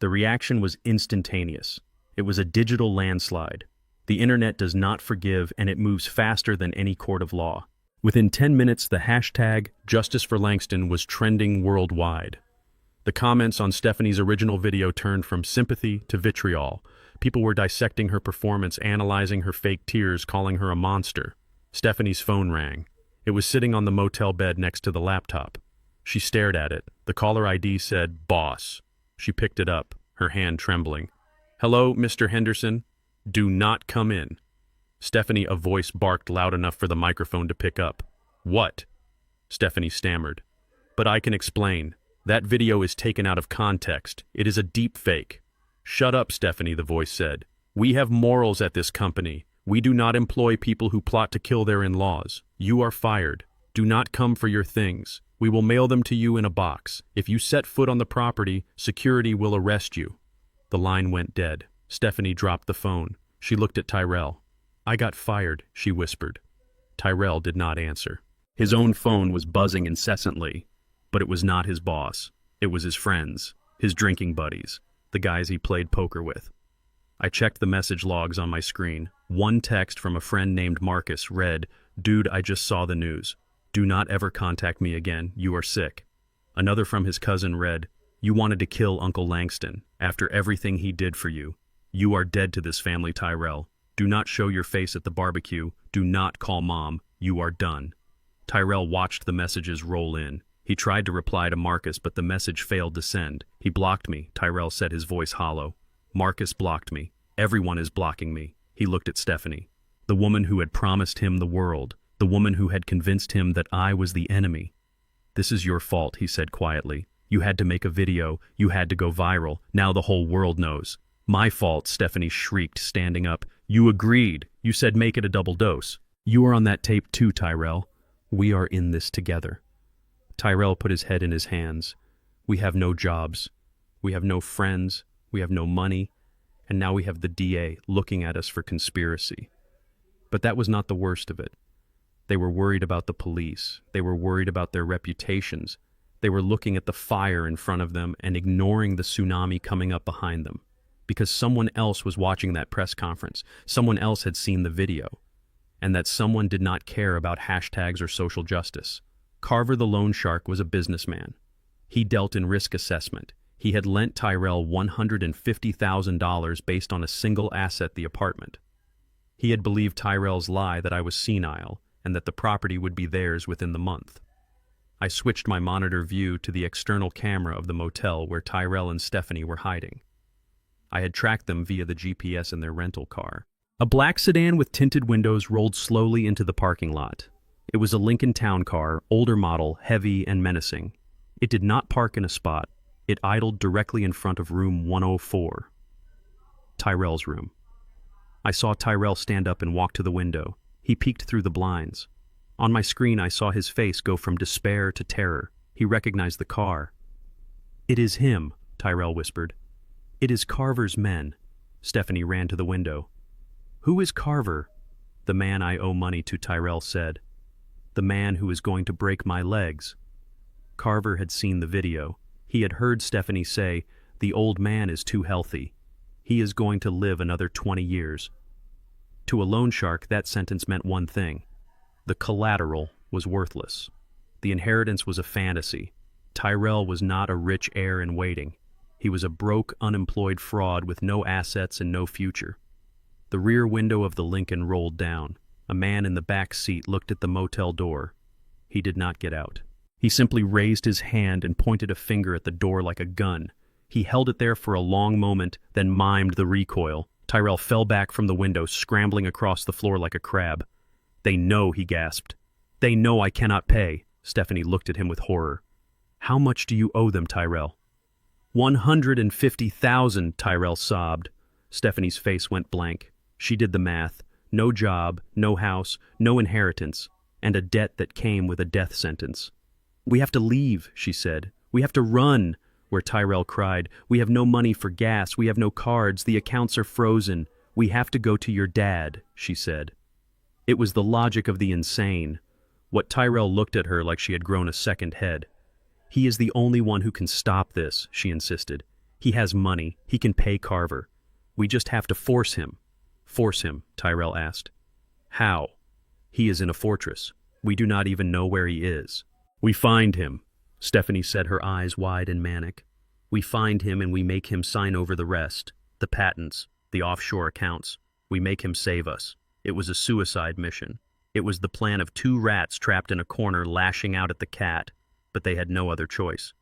The reaction was instantaneous. It was a digital landslide. The internet does not forgive, and it moves faster than any court of law. Within 10 minutes, the hashtag Justice for Langston was trending worldwide. The comments on Stephanie's original video turned from sympathy to vitriol. People were dissecting her performance, analyzing her fake tears, calling her a monster. Stephanie's phone rang. It was sitting on the motel bed next to the laptop. She stared at it. The caller ID said, "Boss." She picked it up, her hand trembling. "Hello, Mr. Henderson? Do not come in." Stephanie, a voice barked loud enough for the microphone to pick up. "What?" Stephanie stammered. "But I can explain. That video is taken out of context. It is a deep fake." "Shut up, Stephanie," the voice said. "We have morals at this company. We do not employ people who plot to kill their in-laws. You are fired. Do not come for your things. We will mail them to you in a box. If you set foot on the property, security will arrest you." The line went dead. Stephanie dropped the phone. She looked at Tyrell. "I got fired," she whispered. Tyrell did not answer. His own phone was buzzing incessantly, but it was not his boss. It was his friends, his drinking buddies, the guys he played poker with. I checked the message logs on my screen. One text from a friend named Marcus read, "Dude, I just saw the news. Do not ever contact me again. You are sick." Another from his cousin read, "You wanted to kill Uncle Langston after everything he did for you. You are dead to this family, Tyrell. Do not show your face at the barbecue. Do not call Mom. You are done." Tyrell watched the messages roll in. He tried to reply to Marcus, but the message failed to send. "He blocked me," Tyrell said, his voice hollow. "Marcus blocked me. Everyone is blocking me." He looked at Stephanie, the woman who had promised him the world, the woman who had convinced him that I was the enemy. "This is your fault," he said quietly. "You had to make a video. You had to go viral. Now the whole world knows." "My fault," Stephanie shrieked, standing up. "You agreed. You said make it a double dose. You are on that tape too, Tyrell. We are in this together." Tyrell put his head in his hands. "We have no jobs. We have no friends. We have no money. And now we have the DA looking at us for conspiracy." But that was not the worst of it. They were worried about the police. They were worried about their reputations. They were looking at the fire in front of them and ignoring the tsunami coming up behind them. Because someone else was watching that press conference. Someone else had seen the video. And that someone did not care about hashtags or social justice. Carver the loan shark was a businessman. He dealt in risk assessment. He had lent Tyrell $150,000 based on a single asset, the apartment. He had believed Tyrell's lie that I was senile and that the property would be theirs within the month. I switched my monitor view to the external camera of the motel where Tyrell and Stephanie were hiding. I had tracked them via the GPS in their rental car. A black sedan with tinted windows rolled slowly into the parking lot. It was a Lincoln Town Car, older model, heavy and menacing. It did not park in a spot. It idled directly in front of room 104. Tyrell's room. I saw Tyrell stand up and walk to the window. He peeked through the blinds. On my screen, I saw his face go from despair to terror. He recognized the car. "It is him," Tyrell whispered. "It is Carver's men." Stephanie ran to the window. "Who is Carver?" "The man I owe money to," Tyrell said. "The man who is going to break my legs." Carver had seen the video. He had heard Stephanie say, "The old man is too healthy. He is going to live another 20 years. To a loan shark, that sentence meant one thing. The collateral was worthless. The inheritance was a fantasy. Tyrell was not a rich heir in waiting. He was a broke, unemployed fraud with no assets and no future. The rear window of the Lincoln rolled down. A man in the back seat looked at the motel door. He did not get out. He simply raised his hand and pointed a finger at the door like a gun. He held it there for a long moment, then mimed the recoil. Tyrell fell back from the window, scrambling across the floor like a crab. "They know," he gasped. "They know I cannot pay." Stephanie looked at him with horror. "How much do you owe them, Tyrell?" $150,000, Tyrell sobbed. Stephanie's face went blank. She did the math. No job, no house, no inheritance, and a debt that came with a death sentence. "We have to leave," she said. "We have to run," where Tyrell cried. "We have no money for gas. We have no cards. The accounts are frozen. We have to go to your dad," she said. It was the logic of the insane. What Tyrell looked at her like she had grown a second head. "He is the only one who can stop this," she insisted. "He has money. He can pay Carver. We just have to force him." "Force him?" Tyrell asked. "How?" "He is in a fortress. We do not even know where he is." "We find him," Stephanie said, her eyes wide and manic. "We find him and we make him sign over the rest. The patents, the offshore accounts. We make him save us. It was a suicide mission. It was the plan of two rats trapped in a corner lashing out at the cat, but they had no other choice.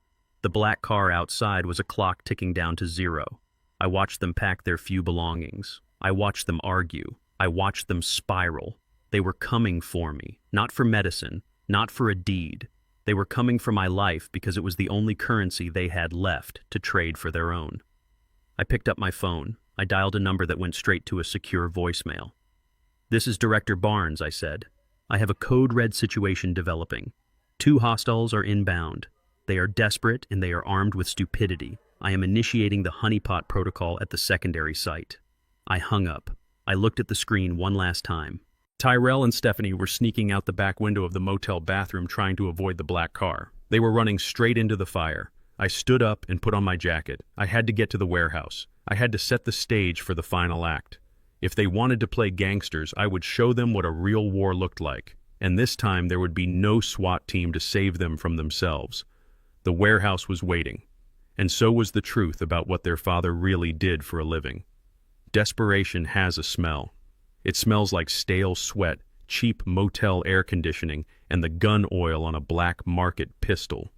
The black car outside was a clock ticking down to 0. I watched them pack their few belongings. I watched them argue. I watched them spiral. They were coming for me, not for medicine, not for a deed. They were coming for my life because it was the only currency they had left to trade for their own. I picked up my phone. I dialed a number that went straight to a secure voicemail. "This is Director Barnes," I said. "I have a code red situation developing. 2 hostiles are inbound. They are desperate and they are armed with stupidity. I am initiating the honeypot protocol at the secondary site." I hung up. I looked at the screen one last time. Tyrell and Stephanie were sneaking out the back window of the motel bathroom trying to avoid the black car. They were running straight into the fire. I stood up and put on my jacket. I had to get to the warehouse. I had to set the stage for the final act. If they wanted to play gangsters, I would show them what a real war looked like. And this time there would be no SWAT team to save them from themselves. The warehouse was waiting. And so was the truth about what their father really did for a living. Desperation has a smell. It smells like stale sweat, cheap motel air conditioning, and the gun oil on a black market pistol.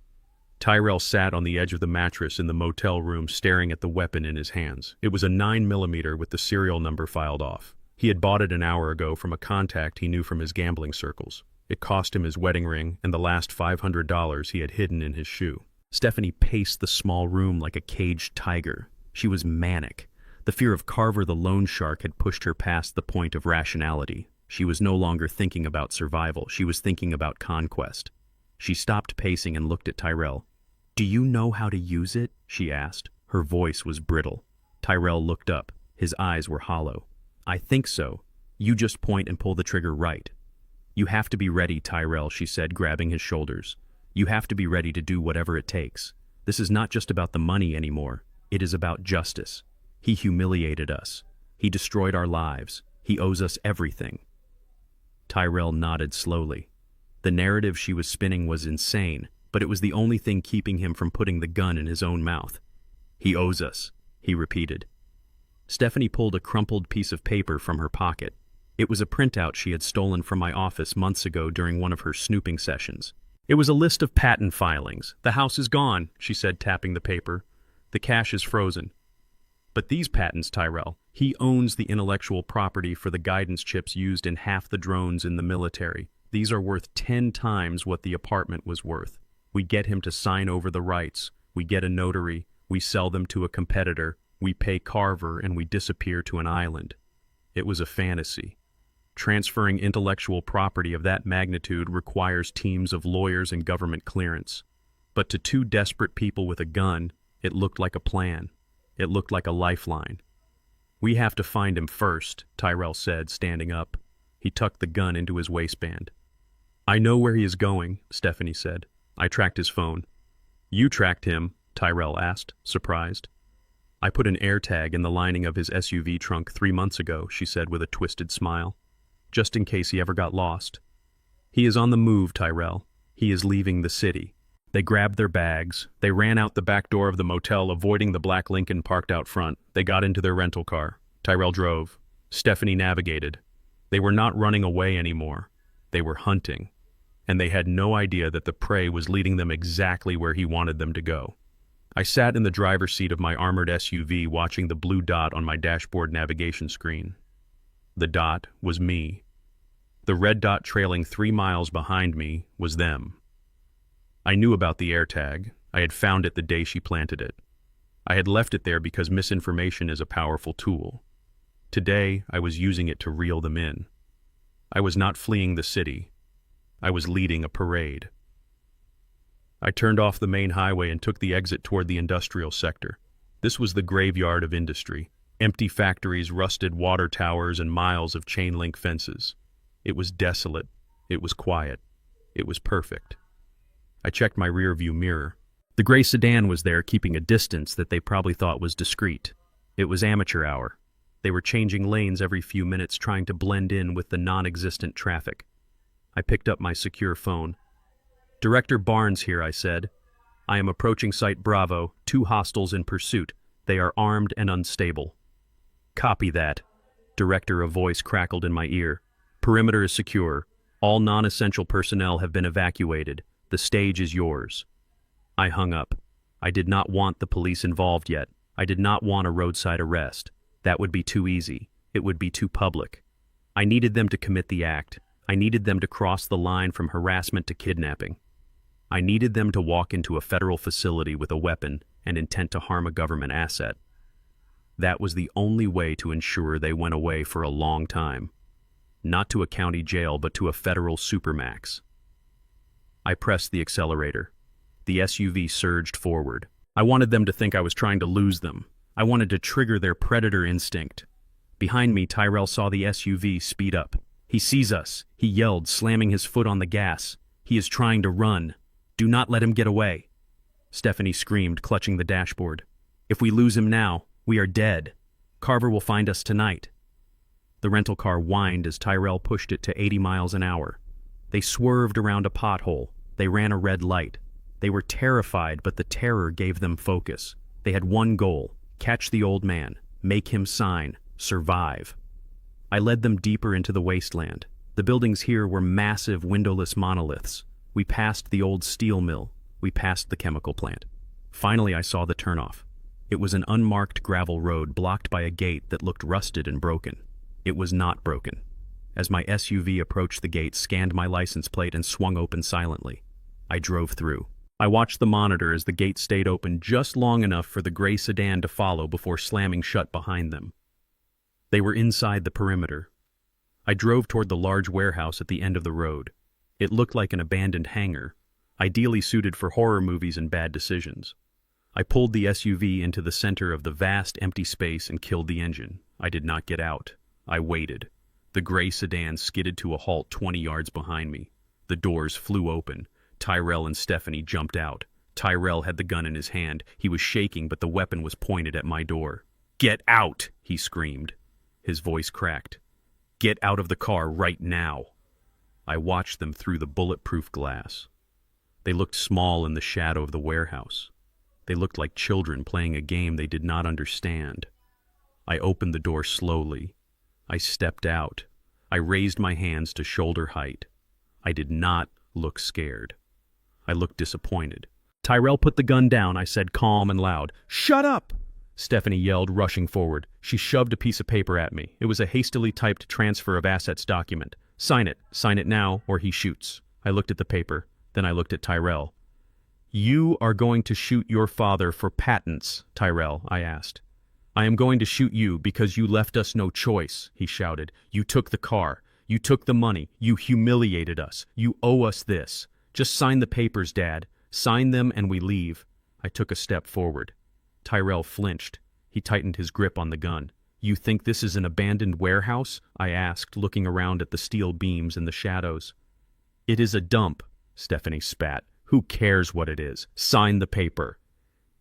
Tyrell sat on the edge of the mattress in the motel room staring at the weapon in his hands. It was a 9mm with the serial number filed off. He had bought it an hour ago from a contact he knew from his gambling circles. It cost him his wedding ring and the last $500 he had hidden in his shoe. Stephanie paced the small room like a caged tiger. She was manic. The fear of Carver the loan shark had pushed her past the point of rationality. She was no longer thinking about survival. She was thinking about conquest. She stopped pacing and looked at Tyrell. "Do you know how to use it?" she asked. Her voice was brittle. Tyrell looked up. His eyes were hollow. "I think so. You just point and pull the trigger right." "You have to be ready, Tyrell," she said, grabbing his shoulders. "You have to be ready to do whatever it takes. This is not just about the money anymore. It is about justice. He humiliated us. He destroyed our lives. He owes us everything." Tyrell nodded slowly. The narrative she was spinning was insane, but it was the only thing keeping him from putting the gun in his own mouth. "He owes us," he repeated. Stephanie pulled a crumpled piece of paper from her pocket. It was a printout she had stolen from my office months ago during one of her snooping sessions. It was a list of patent filings. "The house is gone," she said, tapping the paper. "The cash is frozen. But these patents, Tyrell, he owns the intellectual property for the guidance chips used in half the drones in the military. These are worth 10 times what the apartment was worth. We get him to sign over the rights. We get a notary. We sell them to a competitor. We pay Carver and we disappear to an island." It was a fantasy. Transferring intellectual property of that magnitude requires teams of lawyers and government clearance. But to 2 desperate people with a gun, it looked like a plan. It looked like a lifeline. "We have to find him first," Tyrell said, standing up. He tucked the gun into his waistband. "I know where he is going," Stephanie said. "I tracked his phone." "You tracked him?" Tyrell asked, surprised. "I put an AirTag in the lining of his SUV trunk 3 months ago," she said with a twisted smile. "Just in case he ever got lost. He is on the move, Tyrell. He is leaving the city." They grabbed their bags. They ran out the back door of the motel, avoiding the black Lincoln parked out front. They got into their rental car. Tyrell drove. Stephanie navigated. They were not running away anymore. They were hunting. And they had no idea that the prey was leading them exactly where he wanted them to go. I sat in the driver's seat of my armored SUV watching the blue dot on my dashboard navigation screen. The dot was me. The red dot trailing 3 miles behind me was them. I knew about the AirTag. I had found it the day she planted it. I had left it there because misinformation is a powerful tool. Today, I was using it to reel them in. I was not fleeing the city. I was leading a parade. I turned off the main highway and took the exit toward the industrial sector. This was the graveyard of industry. Empty factories, rusted water towers, and miles of chain-link fences. It was desolate. It was quiet. It was perfect. I checked my rear-view mirror. The gray sedan was there, keeping a distance that they probably thought was discreet. It was amateur hour. They were changing lanes every few minutes, trying to blend in with the non-existent traffic. I picked up my secure phone. "Director Barnes here," I said. "I am approaching Site Bravo, 2 hostiles in pursuit. They are armed and unstable." "Copy that." Director, a voice crackled in my ear. "Perimeter is secure. All non-essential personnel have been evacuated. The stage is yours." I hung up. I did not want the police involved yet. I did not want a roadside arrest. That would be too easy. It would be too public. I needed them to commit the act. I needed them to cross the line from harassment to kidnapping. I needed them to walk into a federal facility with a weapon and intent to harm a government asset. That was the only way to ensure they went away for a long time. Not to a county jail, but to a federal supermax. I pressed the accelerator. The SUV surged forward. I wanted them to think I was trying to lose them. I wanted to trigger their predator instinct. Behind me, Tyrell saw the SUV speed up. "He sees us," he yelled, slamming his foot on the gas. "He is trying to run. Do not let him get away." Stephanie screamed, clutching the dashboard. "If we lose him now, we are dead. Carver will find us tonight." The rental car whined as Tyrell pushed it to 80 miles an hour. They swerved around a pothole. They ran a red light. They were terrified, but the terror gave them focus. They had one goal: catch the old man, make him sign, survive. I led them deeper into the wasteland. The buildings here were massive, windowless monoliths. We passed the old steel mill. We passed the chemical plant. Finally, I saw the turnoff. It was an unmarked gravel road blocked by a gate that looked rusted and broken. It was not broken. As my SUV approached the gate, scanned my license plate, and swung open silently. I drove through. I watched the monitor as the gate stayed open just long enough for the gray sedan to follow before slamming shut behind them. They were inside the perimeter. I drove toward the large warehouse at the end of the road. It looked like an abandoned hangar, ideally suited for horror movies and bad decisions. I pulled the SUV into the center of the vast empty space and killed the engine. I did not get out. I waited. The gray sedan skidded to a halt 20 yards behind me. The doors flew open. Tyrell and Stephanie jumped out. Tyrell had the gun in his hand. He was shaking, but the weapon was pointed at my door. "Get out!" he screamed. His voice cracked. "Get out of the car right now!" I watched them through the bulletproof glass. They looked small in the shadow of the warehouse. They looked like children playing a game they did not understand. I opened the door slowly. I stepped out. I raised my hands to shoulder height. I did not look scared. I looked disappointed. "Tyrell, put the gun down," I said, calm and loud. "Shut up!" Stephanie yelled, rushing forward. She shoved a piece of paper at me. It was a hastily typed transfer of assets document. Sign it now, or he shoots." I looked at the paper. Then I looked at Tyrell. "You are going to shoot your father for patents, Tyrell," I asked. "I am going to shoot you because you left us no choice," he shouted. "You took the car. You took the money. You humiliated us. You owe us this. Just sign the papers, Dad. Sign them and we leave." I took a step forward. Tyrell flinched. He tightened his grip on the gun. "You think this is an abandoned warehouse?" I asked, looking around at the steel beams and the shadows. "It is a dump," Stephanie spat. "Who cares what it is? Sign the paper."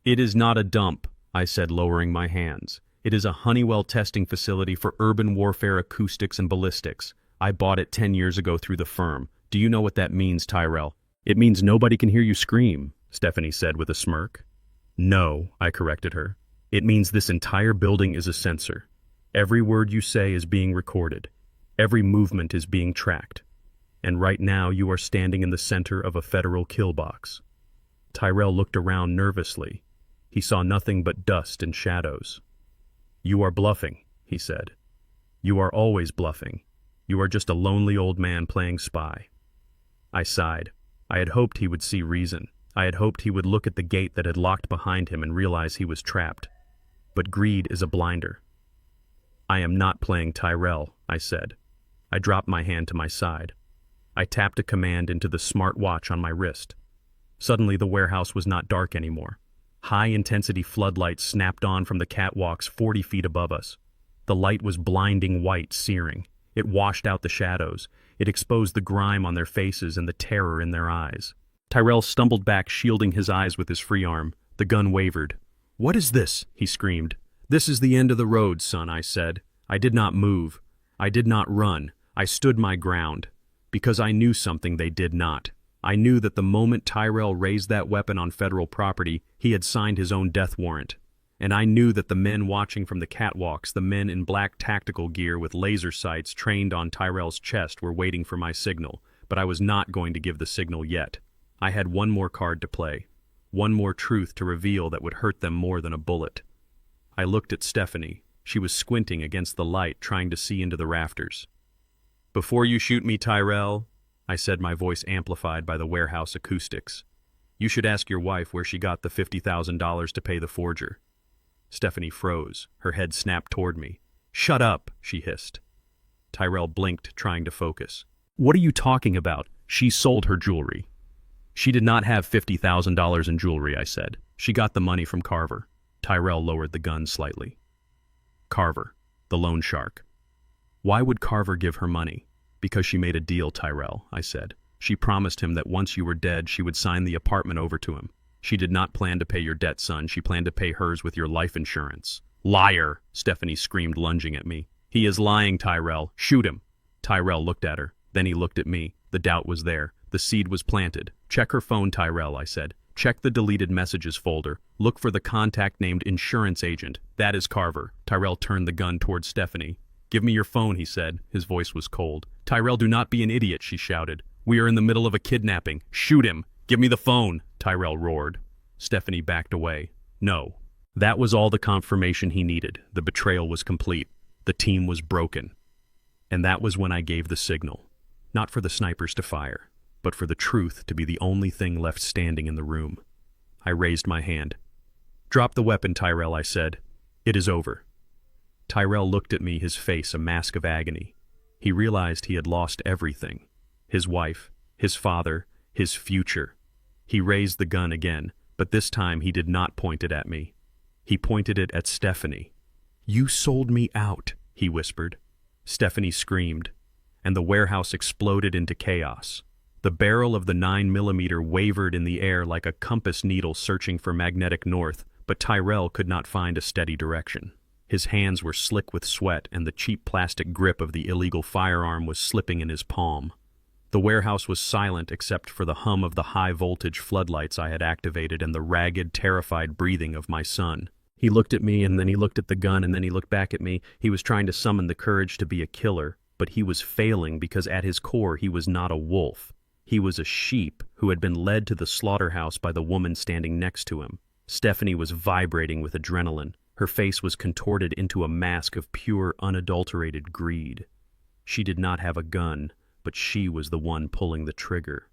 "It is not a dump," I said, lowering my hands. "It is a Honeywell testing facility for urban warfare acoustics and ballistics. I bought it 10 years ago through the firm. Do you know what that means, Tyrell?" "It means nobody can hear you scream," Stephanie said with a smirk. "No," I corrected her. "It means this entire building is a sensor. Every word you say is being recorded. Every movement is being tracked. And right now you are standing in the center of a federal kill box." Tyrell looked around nervously. He saw nothing but dust and shadows. "You are bluffing," he said. "You are always bluffing. You are just a lonely old man playing spy." I sighed. I had hoped he would see reason. I had hoped he would look at the gate that had locked behind him and realize he was trapped. But greed is a blinder. "I am not playing Tyrell," I said. I dropped my hand to my side. I tapped a command into the smart watch on my wrist. Suddenly the warehouse was not dark anymore. High-intensity floodlights snapped on from the catwalks 40 feet above us. The light was blinding white, searing. It washed out the shadows. It exposed the grime on their faces and the terror in their eyes. Tyrell stumbled back, shielding his eyes with his free arm. The gun wavered. "What is this?" he screamed. "This is the end of the road, son," I said. I did not move. I did not run. I stood my ground. Because I knew something they did not. I knew that the moment Tyrell raised that weapon on federal property, he had signed his own death warrant. And I knew that the men watching from the catwalks, the men in black tactical gear with laser sights trained on Tyrell's chest, were waiting for my signal, but I was not going to give the signal yet. I had one more card to play, one more truth to reveal that would hurt them more than a bullet. I looked at Stephanie. She was squinting against the light, trying to see into the rafters. "Before you shoot me, Tyrell," I said, my voice amplified by the warehouse acoustics, "you should ask your wife where she got the $50,000 to pay the forger." Stephanie froze. Her head snapped toward me. "Shut up," she hissed. Tyrell blinked, trying to focus. "What are you talking about? She sold her jewelry." "She did not have $50,000 in jewelry," I said. "She got the money from Carver." Tyrell lowered the gun slightly. "Carver, the loan shark." "Why would Carver give her money?" "Because she made a deal, Tyrell," I said. "She promised him that once you were dead, she would sign the apartment over to him. She did not plan to pay your debt, son. She planned to pay hers with your life insurance." "Liar!" Stephanie screamed, lunging at me. "He is lying, Tyrell. Shoot him." Tyrell looked at her. Then he looked at me. The doubt was there. The seed was planted. "Check her phone, Tyrell," I said. "Check the deleted messages folder. Look for the contact named insurance agent. That is Carver." Tyrell turned the gun toward Stephanie. "Give me your phone," he said. His voice was cold. "Tyrell, do not be an idiot," she shouted. "We are in the middle of a kidnapping. Shoot him. Give me the phone," Tyrell roared. Stephanie backed away. "No." That was all the confirmation he needed. The betrayal was complete. The team was broken. And that was when I gave the signal. Not for the snipers to fire, but for the truth to be the only thing left standing in the room. I raised my hand. "Drop the weapon, Tyrell," I said. "It is over." Tyrell looked at me, his face a mask of agony. He realized he had lost everything. His wife, his father, his future. He raised the gun again, but this time he did not point it at me. He pointed it at Stephanie. "You sold me out," he whispered. Stephanie screamed, and the warehouse exploded into chaos. The barrel of the 9mm wavered in the air like a compass needle searching for magnetic north, but Tyrell could not find a steady direction. His hands were slick with sweat, and the cheap plastic grip of the illegal firearm was slipping in his palm. The warehouse was silent except for the hum of the high-voltage floodlights I had activated and the ragged, terrified breathing of my son. He looked at me, and then he looked at the gun, and then he looked back at me. He was trying to summon the courage to be a killer, but he was failing because at his core he was not a wolf. He was a sheep who had been led to the slaughterhouse by the woman standing next to him. Stephanie was vibrating with adrenaline. Her face was contorted into a mask of pure, unadulterated greed. She did not have a gun, but she was the one pulling the trigger.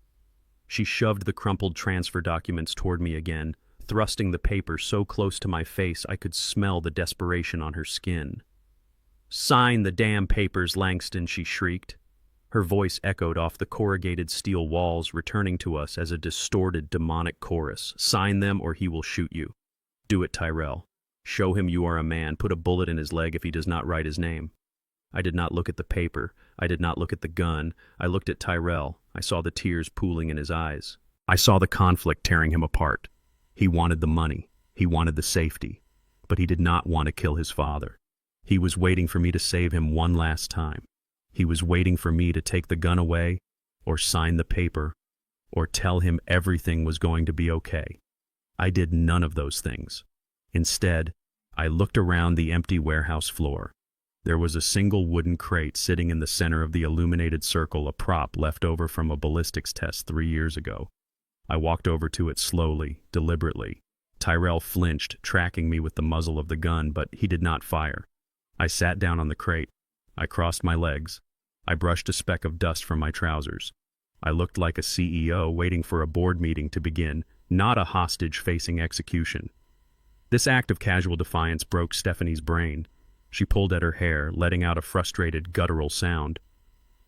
She shoved the crumpled transfer documents toward me again, thrusting the paper so close to my face I could smell the desperation on her skin. "Sign the damn papers, Langston," she shrieked. Her voice echoed off the corrugated steel walls, returning to us as a distorted, demonic chorus. "Sign them or he will shoot you. Do it, Tyrell. Show him you are a man. Put a bullet in his leg if he does not write his name." I did not look at the paper. I did not look at the gun. I looked at Tyrell. I saw the tears pooling in his eyes. I saw the conflict tearing him apart. He wanted the money. He wanted the safety. But he did not want to kill his father. He was waiting for me to save him one last time. He was waiting for me to take the gun away, or sign the paper, or tell him everything was going to be okay. I did none of those things. Instead, I looked around the empty warehouse floor. There was a single wooden crate sitting in the center of the illuminated circle, a prop left over from a ballistics test 3 years ago. I walked over to it slowly, deliberately. Tyrell flinched, tracking me with the muzzle of the gun, but he did not fire. I sat down on the crate. I crossed my legs. I brushed a speck of dust from my trousers. I looked like a CEO waiting for a board meeting to begin, not a hostage facing execution. This act of casual defiance broke Stephanie's brain. She pulled at her hair, letting out a frustrated, guttural sound.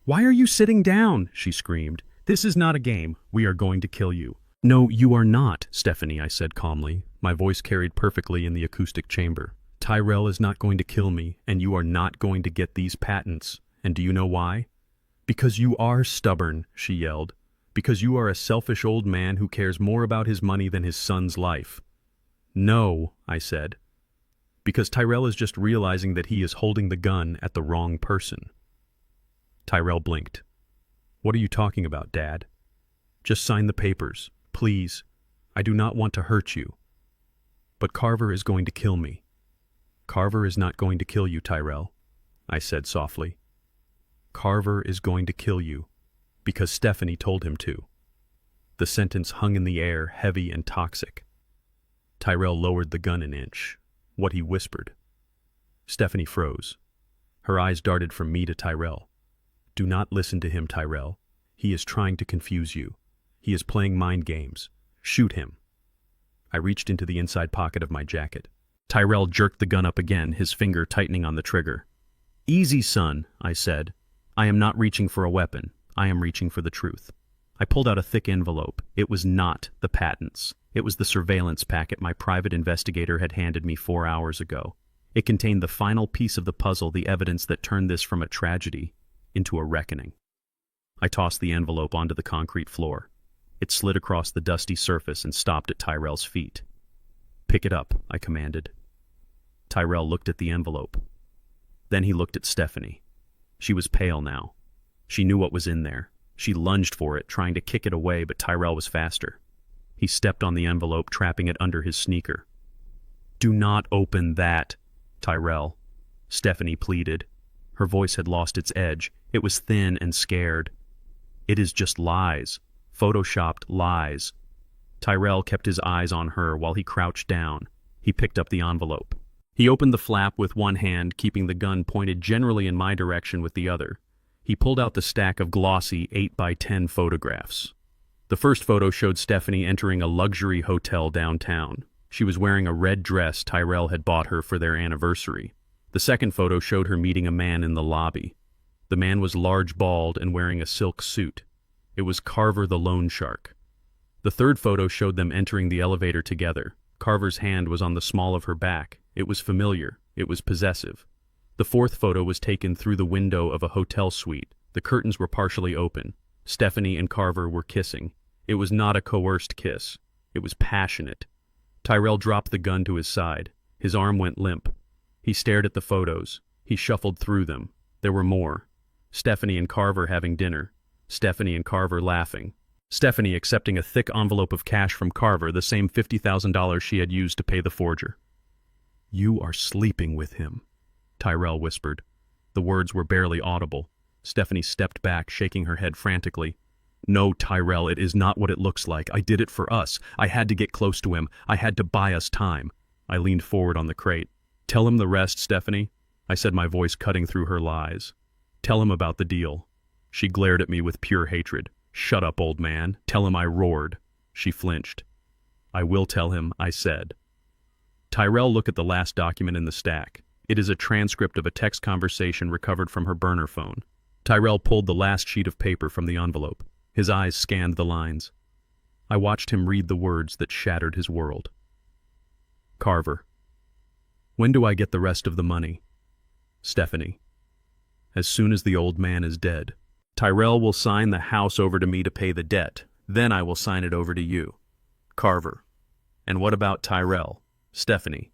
"Why are you sitting down?" she screamed. "This is not a game. We are going to kill you." "No, you are not, Stephanie," I said calmly. My voice carried perfectly in the acoustic chamber. "Tyrell is not going to kill me, and you are not going to get these patents. And do you know why? Because you are stubborn," she yelled. "Because you are a selfish old man who cares more about his money than his son's life." "No," I said. "Because Tyrell is just realizing that he is holding the gun at the wrong person." Tyrell blinked. "What are you talking about, Dad?" "Just sign the papers, please. I do not want to hurt you." "But Carver is going to kill me." "Carver is not going to kill you, Tyrell," I said softly. "Carver is going to kill you because Stephanie told him to." The sentence hung in the air, heavy and toxic. Tyrell lowered the gun an inch. What he whispered. Stephanie froze. Her eyes darted from me to Tyrell. "Do not listen to him, Tyrell. He is trying to confuse you. He is playing mind games. Shoot him." I reached into the inside pocket of my jacket. Tyrell jerked the gun up again, his finger tightening on the trigger. "Easy, son," I said. "I am not reaching for a weapon. I am reaching for the truth." I pulled out a thick envelope. It was not the patents. It was the surveillance packet my private investigator had handed me 4 hours ago. It contained the final piece of the puzzle, the evidence that turned this from a tragedy into a reckoning. I tossed the envelope onto the concrete floor. It slid across the dusty surface and stopped at Tyrell's feet. "Pick it up," I commanded. Tyrell looked at the envelope. Then he looked at Stephanie. She was pale now. She knew what was in there. She lunged for it, trying to kick it away, but Tyrell was faster. He stepped on the envelope, trapping it under his sneaker. "Do not open that, Tyrell," Stephanie pleaded. Her voice had lost its edge. It was thin and scared. "It is just lies. Photoshopped lies." Tyrell kept his eyes on her while he crouched down. He picked up the envelope. He opened the flap with one hand, keeping the gun pointed generally in my direction with the other. He pulled out the stack of glossy 8x10 photographs. The first photo showed Stephanie entering a luxury hotel downtown. She was wearing a red dress Tyrell had bought her for their anniversary. The second photo showed her meeting a man in the lobby. The man was large, bald, and wearing a silk suit. It was Carver the loan shark. The third photo showed them entering the elevator together. Carver's hand was on the small of her back. It was familiar. It was possessive. The fourth photo was taken through the window of a hotel suite. The curtains were partially open. Stephanie and Carver were kissing. It was not a coerced kiss. It was passionate. Tyrell dropped the gun to his side. His arm went limp. He stared at the photos. He shuffled through them. There were more. Stephanie and Carver having dinner. Stephanie and Carver laughing. Stephanie accepting a thick envelope of cash from Carver, the same $50,000 she had used to pay the forger. "You are sleeping with him," Tyrell whispered. The words were barely audible. Stephanie stepped back, shaking her head frantically. "No, Tyrell, it is not what it looks like. I did it for us. I had to get close to him. I had to buy us time." I leaned forward on the crate. "Tell him the rest, Stephanie," I said, my voice cutting through her lies. "Tell him about the deal." She glared at me with pure hatred. "Shut up, old man. Tell him I roared." She flinched. "I will tell him," I said. Tyrell looked at the last document in the stack. It is a transcript of a text conversation recovered from her burner phone. Tyrell pulled the last sheet of paper from the envelope. His eyes scanned the lines. I watched him read the words that shattered his world. Carver. "When do I get the rest of the money?" Stephanie. "As soon as the old man is dead. Tyrell will sign the house over to me to pay the debt. Then I will sign it over to you." Carver. "And what about Tyrell?" Stephanie.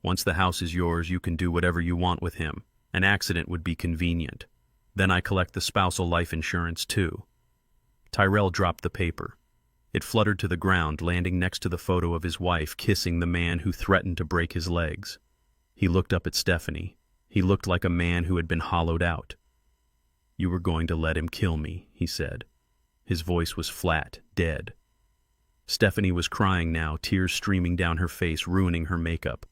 "Once the house is yours, you can do whatever you want with him. An accident would be convenient. Then I collect the spousal life insurance too." Tyrell dropped the paper. It fluttered to the ground, landing next to the photo of his wife kissing the man who threatened to break his legs. He looked up at Stephanie. He looked like a man who had been hollowed out. "You were going to let him kill me," he said. His voice was flat, dead. Stephanie was crying now, tears streaming down her face, ruining her makeup.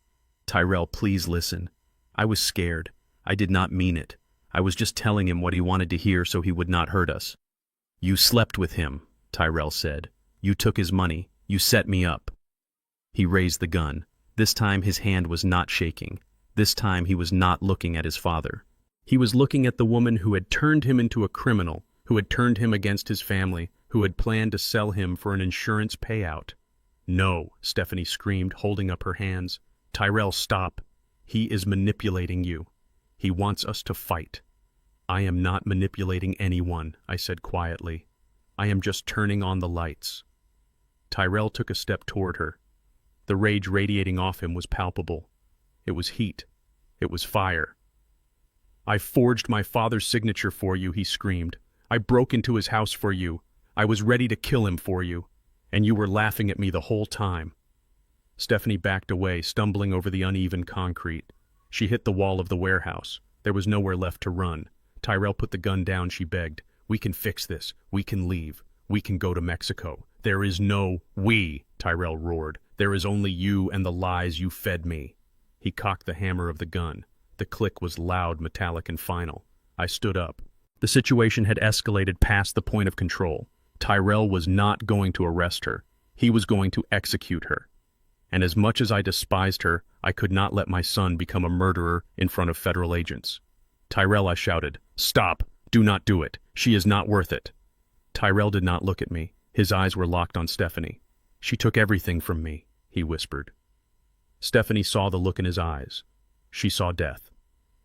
"Tyrell, please listen. I was scared. I did not mean it. I was just telling him what he wanted to hear so he would not hurt us." "You slept with him," Tyrell said. "You took his money. You set me up." He raised the gun. This time his hand was not shaking. This time he was not looking at his father. He was looking at the woman who had turned him into a criminal, who had turned him against his family, who had planned to sell him for an insurance payout. "No," Stephanie screamed, holding up her hands. "Tyrell, stop. He is manipulating you. He wants us to fight." "I am not manipulating anyone," I said quietly. "I am just turning on the lights." Tyrell took a step toward her. The rage radiating off him was palpable. It was heat. It was fire. "I forged my father's signature for you," he screamed. "I broke into his house for you. I was ready to kill him for you. And you were laughing at me the whole time." Stephanie backed away, stumbling over the uneven concrete. She hit the wall of the warehouse. There was nowhere left to run. Tyrell put the gun down, she begged. "We can fix this. We can leave. We can go to Mexico." "There is no we," Tyrell roared. "There is only you and the lies you fed me." He cocked the hammer of the gun. The click was loud, metallic, and final. I stood up. The situation had escalated past the point of control. Tyrell was not going to arrest her. He was going to execute her. And as much as I despised her, I could not let my son become a murderer in front of federal agents. "Tyrell," I shouted, "stop! Do not do it! She is not worth it!" Tyrell did not look at me. His eyes were locked on Stephanie. "She took everything from me," he whispered. Stephanie saw the look in his eyes. She saw death.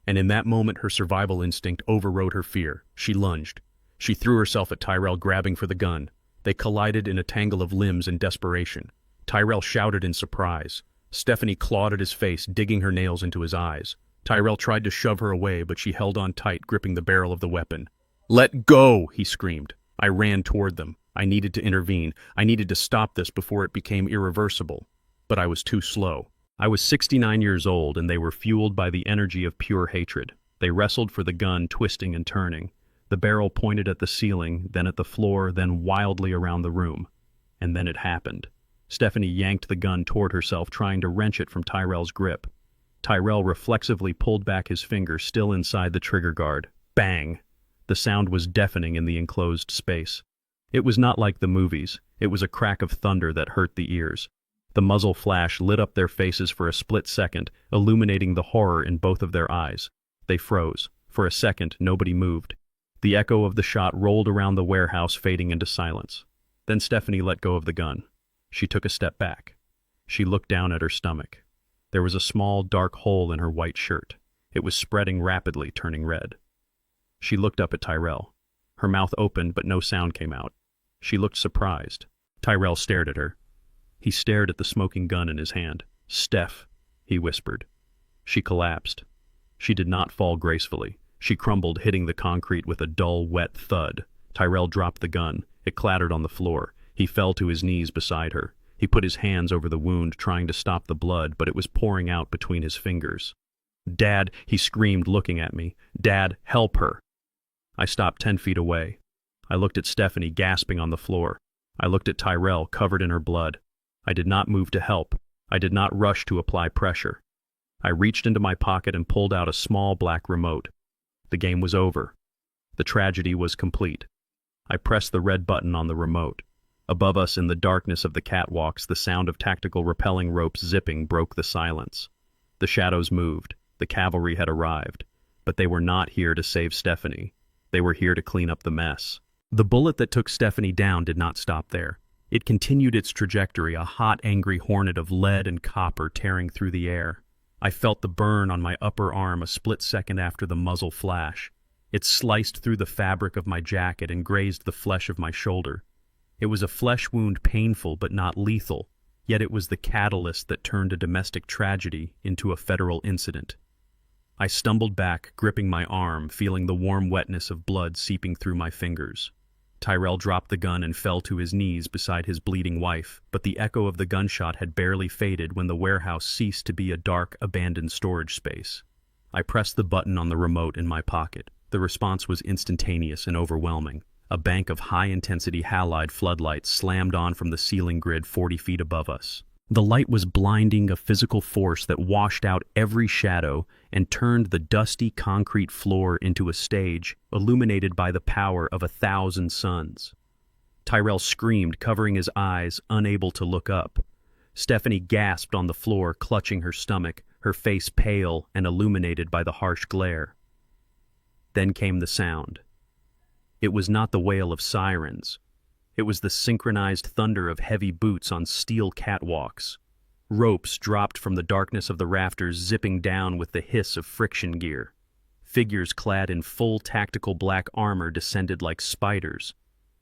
And in that moment her survival instinct overrode her fear. She lunged. She threw herself at Tyrell, grabbing for the gun. They collided in a tangle of limbs in desperation. Tyrell shouted in surprise. Stephanie clawed at his face, digging her nails into his eyes. Tyrell tried to shove her away, but she held on tight, gripping the barrel of the weapon. "Let go!" he screamed. I ran toward them. I needed to intervene. I needed to stop this before it became irreversible. But I was too slow. I was 69 years old, and they were fueled by the energy of pure hatred. They wrestled for the gun, twisting and turning. The barrel pointed at the ceiling, then at the floor, then wildly around the room. And then it happened. Stephanie yanked the gun toward herself, trying to wrench it from Tyrell's grip. Tyrell reflexively pulled back his finger, still inside the trigger guard. Bang! The sound was deafening in the enclosed space. It was not like the movies. It was a crack of thunder that hurt the ears. The muzzle flash lit up their faces for a split second, illuminating the horror in both of their eyes. They froze. For a second, nobody moved. The echo of the shot rolled around the warehouse, fading into silence. Then Stephanie let go of the gun. She took a step back. She looked down at her stomach. There was a small, dark hole in her white shirt. It was spreading rapidly, turning red. She looked up at Tyrell. Her mouth opened, but no sound came out. She looked surprised. Tyrell stared at her. He stared at the smoking gun in his hand. "Steph," he whispered. She collapsed. She did not fall gracefully. She crumbled, hitting the concrete with a dull, wet thud. Tyrell dropped the gun. It clattered on the floor. He fell to his knees beside her. He put his hands over the wound, trying to stop the blood, but it was pouring out between his fingers. "Dad," he screamed, looking at me. "Dad, help her." I stopped 10 feet away. I looked at Stephanie, gasping on the floor. I looked at Tyrell, covered in her blood. I did not move to help. I did not rush to apply pressure. I reached into my pocket and pulled out a small black remote. The game was over. The tragedy was complete. I pressed the red button on the remote. Above us, in the darkness of the catwalks, the sound of tactical rappelling ropes zipping broke the silence. The shadows moved. The cavalry had arrived. But they were not here to save Stephanie. They were here to clean up the mess. The bullet that took Stephanie down did not stop there. It continued its trajectory, a hot, angry hornet of lead and copper tearing through the air. I felt the burn on my upper arm a split second after the muzzle flash. It sliced through the fabric of my jacket and grazed the flesh of my shoulder. It was a flesh wound, painful but not lethal, yet it was the catalyst that turned a domestic tragedy into a federal incident. I stumbled back, gripping my arm, feeling the warm wetness of blood seeping through my fingers. Tyrell dropped the gun and fell to his knees beside his bleeding wife, but the echo of the gunshot had barely faded when the warehouse ceased to be a dark, abandoned storage space. I pressed the button on the remote in my pocket. The response was instantaneous and overwhelming. A bank of high-intensity halide floodlights slammed on from the ceiling grid 40 feet above us. The light was blinding, a physical force that washed out every shadow and turned the dusty concrete floor into a stage illuminated by the power of 1,000 suns. Tyrell screamed, covering his eyes, unable to look up. Stephanie gasped on the floor, clutching her stomach, her face pale and illuminated by the harsh glare. Then came the sound. It was not the wail of sirens. It was the synchronized thunder of heavy boots on steel catwalks. Ropes dropped from the darkness of the rafters, zipping down with the hiss of friction gear. Figures clad in full tactical black armor descended like spiders.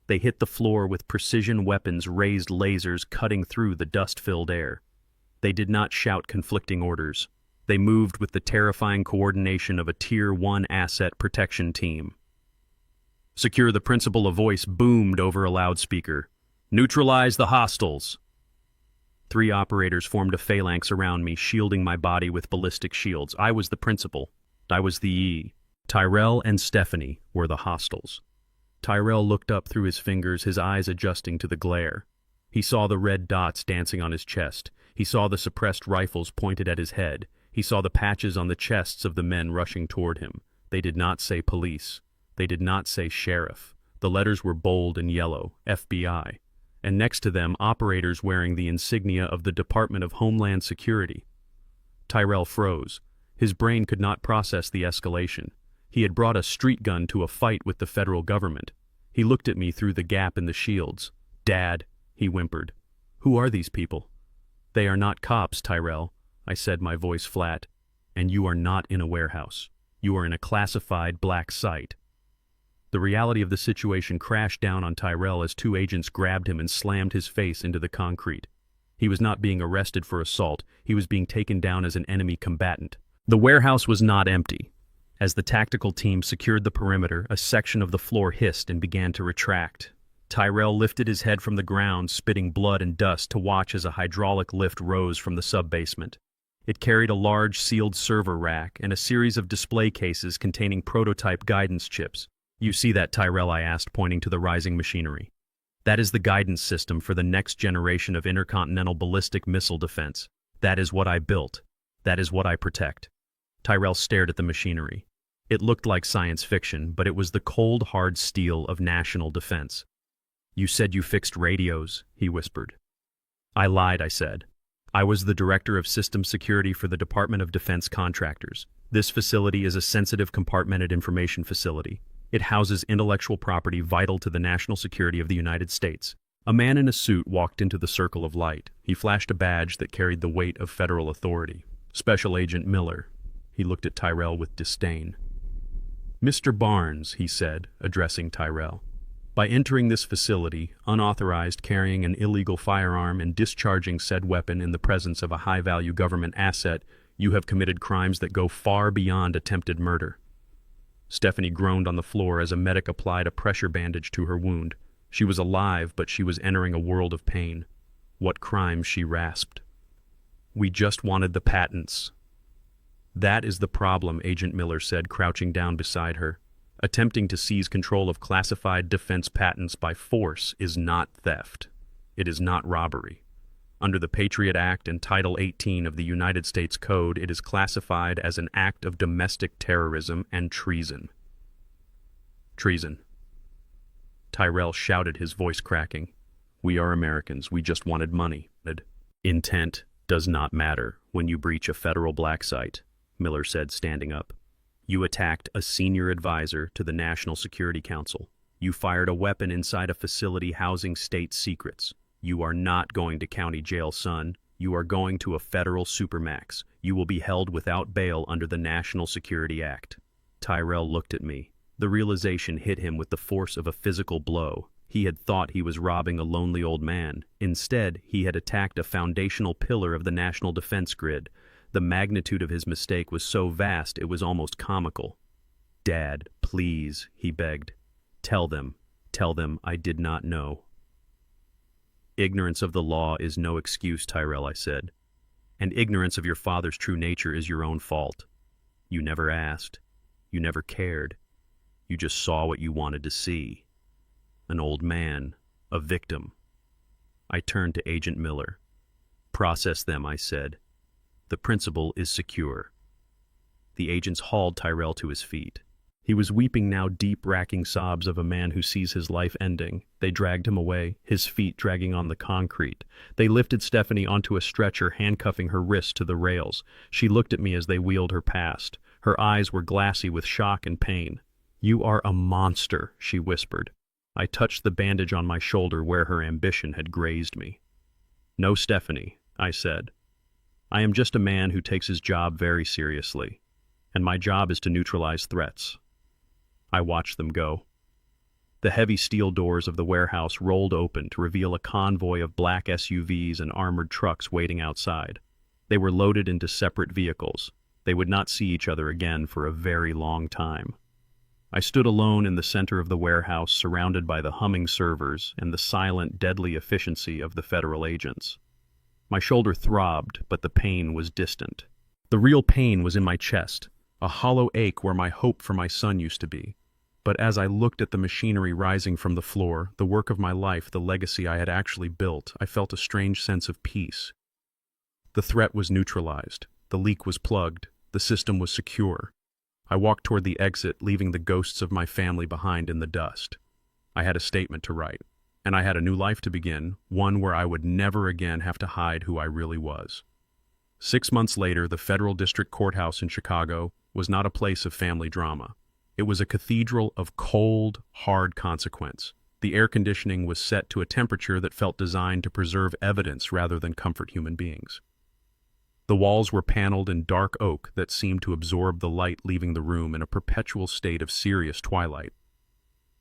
They hit the floor with precision weapons, raised lasers cutting through the dust-filled air. They did not shout conflicting orders. They moved with the terrifying coordination of a Tier 1 asset protection team. "Secure the principal," a voice boomed over a loudspeaker. "Neutralize the hostiles." 3 operators formed a phalanx around me, shielding my body with ballistic shields. I was the principal. I was the E. Tyrell and Stephanie were the hostiles. Tyrell looked up through his fingers, his eyes adjusting to the glare. He saw the red dots dancing on his chest. He saw the suppressed rifles pointed at his head. He saw the patches on the chests of the men rushing toward him. They did not say police. They did not say sheriff. The letters were bold and yellow, FBI. and next to them operators wearing the insignia of the Department of Homeland Security. Tyrell froze. His brain could not process the escalation. He had brought a street gun to a fight with the federal government. He looked at me through the gap in the shields. "Dad," he whimpered. "Who are these people?" "They are not cops, Tyrell," I said, my voice flat. "And you are not in a warehouse. You are in a classified black site." The reality of the situation crashed down on Tyrell as two agents grabbed him and slammed his face into the concrete. He was not being arrested for assault. He was being taken down as an enemy combatant. The warehouse was not empty. As the tactical team secured the perimeter, a section of the floor hissed and began to retract. Tyrell lifted his head from the ground, spitting blood and dust, to watch as a hydraulic lift rose from the sub-basement. It carried a large sealed server rack and a series of display cases containing prototype guidance chips. "You see that, Tyrell?" I asked, pointing to the rising machinery. "That is the guidance system for the next generation of intercontinental ballistic missile defense. That is what I built. That is what I protect." Tyrell stared at the machinery. It looked like science fiction, but it was the cold, hard steel of national defense. "You said you fixed radios," he whispered. "I lied," I said. "I was the director of system security for the Department of Defense contractors. This facility is a sensitive compartmented information facility. It houses intellectual property vital to the national security of the United States." A man in a suit walked into the circle of light. He flashed a badge that carried the weight of federal authority. "Special Agent Miller." He looked at Tyrell with disdain. "Mr. Barnes," he said, addressing Tyrell, "by entering this facility, unauthorized, carrying an illegal firearm and discharging said weapon in the presence of a high-value government asset, you have committed crimes that go far beyond attempted murder." Stephanie groaned on the floor as a medic applied a pressure bandage to her wound. She was alive, but she was entering a world of pain. What crimes, she rasped. "We just wanted the patents." "That is the problem," Agent Miller said, crouching down beside her. "Attempting to seize control of classified defense patents by force is not theft. It is not robbery. Under the Patriot Act and Title 18 of the United States Code, it is classified as an act of domestic terrorism and treason." "Treason." Tyrell shouted, his voice cracking. "We are Americans. We just wanted money." "Intent does not matter when you breach a federal black site," Miller said, standing up. "You attacked a senior advisor to the National Security Council. You fired a weapon inside a facility housing state secrets. You are not going to county jail, son. You are going to a federal supermax. You will be held without bail under the National Security Act." Tyrell looked at me. The realization hit him with the force of a physical blow. He had thought he was robbing a lonely old man. Instead, he had attacked a foundational pillar of the national defense grid. The magnitude of his mistake was so vast it was almost comical. "Dad, please," he begged. Tell them I did not know." "Ignorance of the law is no excuse, Tyrell," I said. "And ignorance of your father's true nature is your own fault. You never asked. You never cared. You just saw what you wanted to see. An old man, a victim." I turned to Agent Miller. "Process them," I said. "The principal is secure." The agents hauled Tyrell to his feet. He was weeping now, deep, racking sobs of a man who sees his life ending. They dragged him away, his feet dragging on the concrete. They lifted Stephanie onto a stretcher, handcuffing her wrists to the rails. She looked at me as they wheeled her past. Her eyes were glassy with shock and pain. "You are a monster," she whispered. I touched the bandage on my shoulder where her ambition had grazed me. "No, Stephanie," I said. "I am just a man who takes his job very seriously, and my job is to neutralize threats." I watched them go. The heavy steel doors of the warehouse rolled open to reveal a convoy of black SUVs and armored trucks waiting outside. They were loaded into separate vehicles. They would not see each other again for a very long time. I stood alone in the center of the warehouse, surrounded by the humming servers and the silent, deadly efficiency of the federal agents. My shoulder throbbed, but the pain was distant. The real pain was in my chest, a hollow ache where my hope for my son used to be. But as I looked at the machinery rising from the floor, the work of my life, the legacy I had actually built, I felt a strange sense of peace. The threat was neutralized. The leak was plugged. The system was secure. I walked toward the exit, leaving the ghosts of my family behind in the dust. I had a statement to write. and I had a new life to begin, one where I would never again have to hide who I really was. 6 months later, the federal district courthouse in Chicago was not a place of family drama. It was a cathedral of cold, hard consequence. The air conditioning was set to a temperature that felt designed to preserve evidence rather than comfort human beings. The walls were paneled in dark oak that seemed to absorb the light, leaving the room in a perpetual state of serious twilight.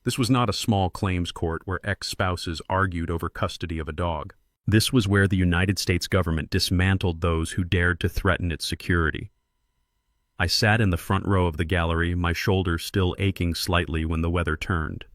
This was not a small claims court where ex-spouses argued over custody of a dog. This was where the United States government dismantled those who dared to threaten its security. I sat in the front row of the gallery, my shoulders still aching slightly when the weather turned.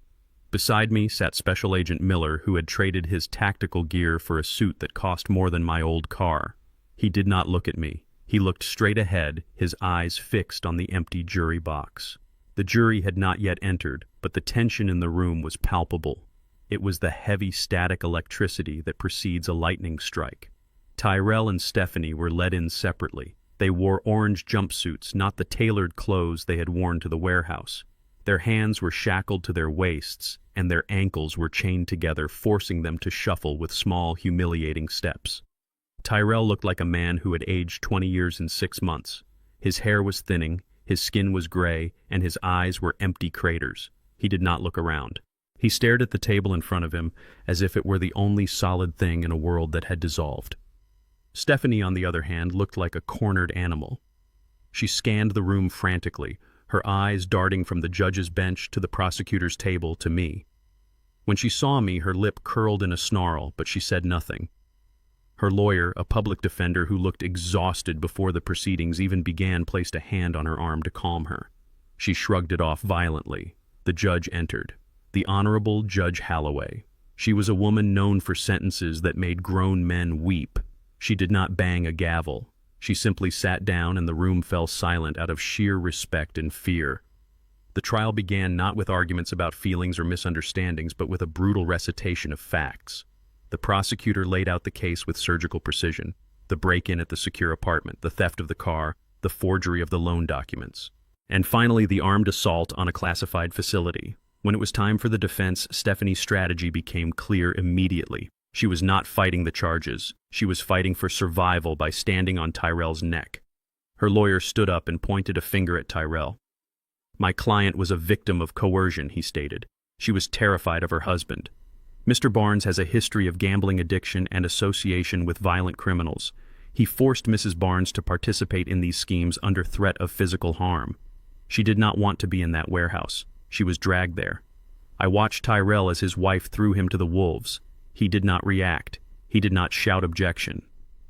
Beside me sat Special Agent Miller, who had traded his tactical gear for a suit that cost more than my old car. He did not look at me. He looked straight ahead, his eyes fixed on the empty jury box. The jury had not yet entered, but the tension in the room was palpable. It was the heavy static electricity that precedes a lightning strike. Tyrell and Stephanie were led in separately. They wore orange jumpsuits, not the tailored clothes they had worn to the warehouse. Their hands were shackled to their waists, and their ankles were chained together, forcing them to shuffle with small, humiliating steps. Tyrell looked like a man who had aged 20 years in 6 months. His hair was thinning, his skin was gray, and his eyes were empty craters. He did not look around. He stared at the table in front of him as if it were the only solid thing in a world that had dissolved. Stephanie, on the other hand, looked like a cornered animal. She scanned the room frantically, her eyes darting from the judge's bench to the prosecutor's table to me. When she saw me, her lip curled in a snarl, but she said nothing. Her lawyer, a public defender who looked exhausted before the proceedings even began, placed a hand on her arm to calm her. She shrugged it off violently. The judge entered. The Honorable Judge Holloway. She was a woman known for sentences that made grown men weep. She did not bang a gavel. She simply sat down and the room fell silent out of sheer respect and fear. The trial began not with arguments about feelings or misunderstandings, but with a brutal recitation of facts. The prosecutor laid out the case with surgical precision. The break-in at the secure apartment, the theft of the car, the forgery of the loan documents. And finally, the armed assault on a classified facility. When it was time for the defense, Stephanie's strategy became clear immediately. She was not fighting the charges. She was fighting for survival by standing on Tyrell's neck. Her lawyer stood up and pointed a finger at Tyrell. "My client was a victim of coercion," he stated. "She was terrified of her husband. Mr. Barnes has a history of gambling addiction and association with violent criminals. He forced Mrs. Barnes to participate in these schemes under threat of physical harm. She did not want to be in that warehouse. She was dragged there. I watched Tyrell as his wife threw him to the wolves. He did not react. He did not shout objection.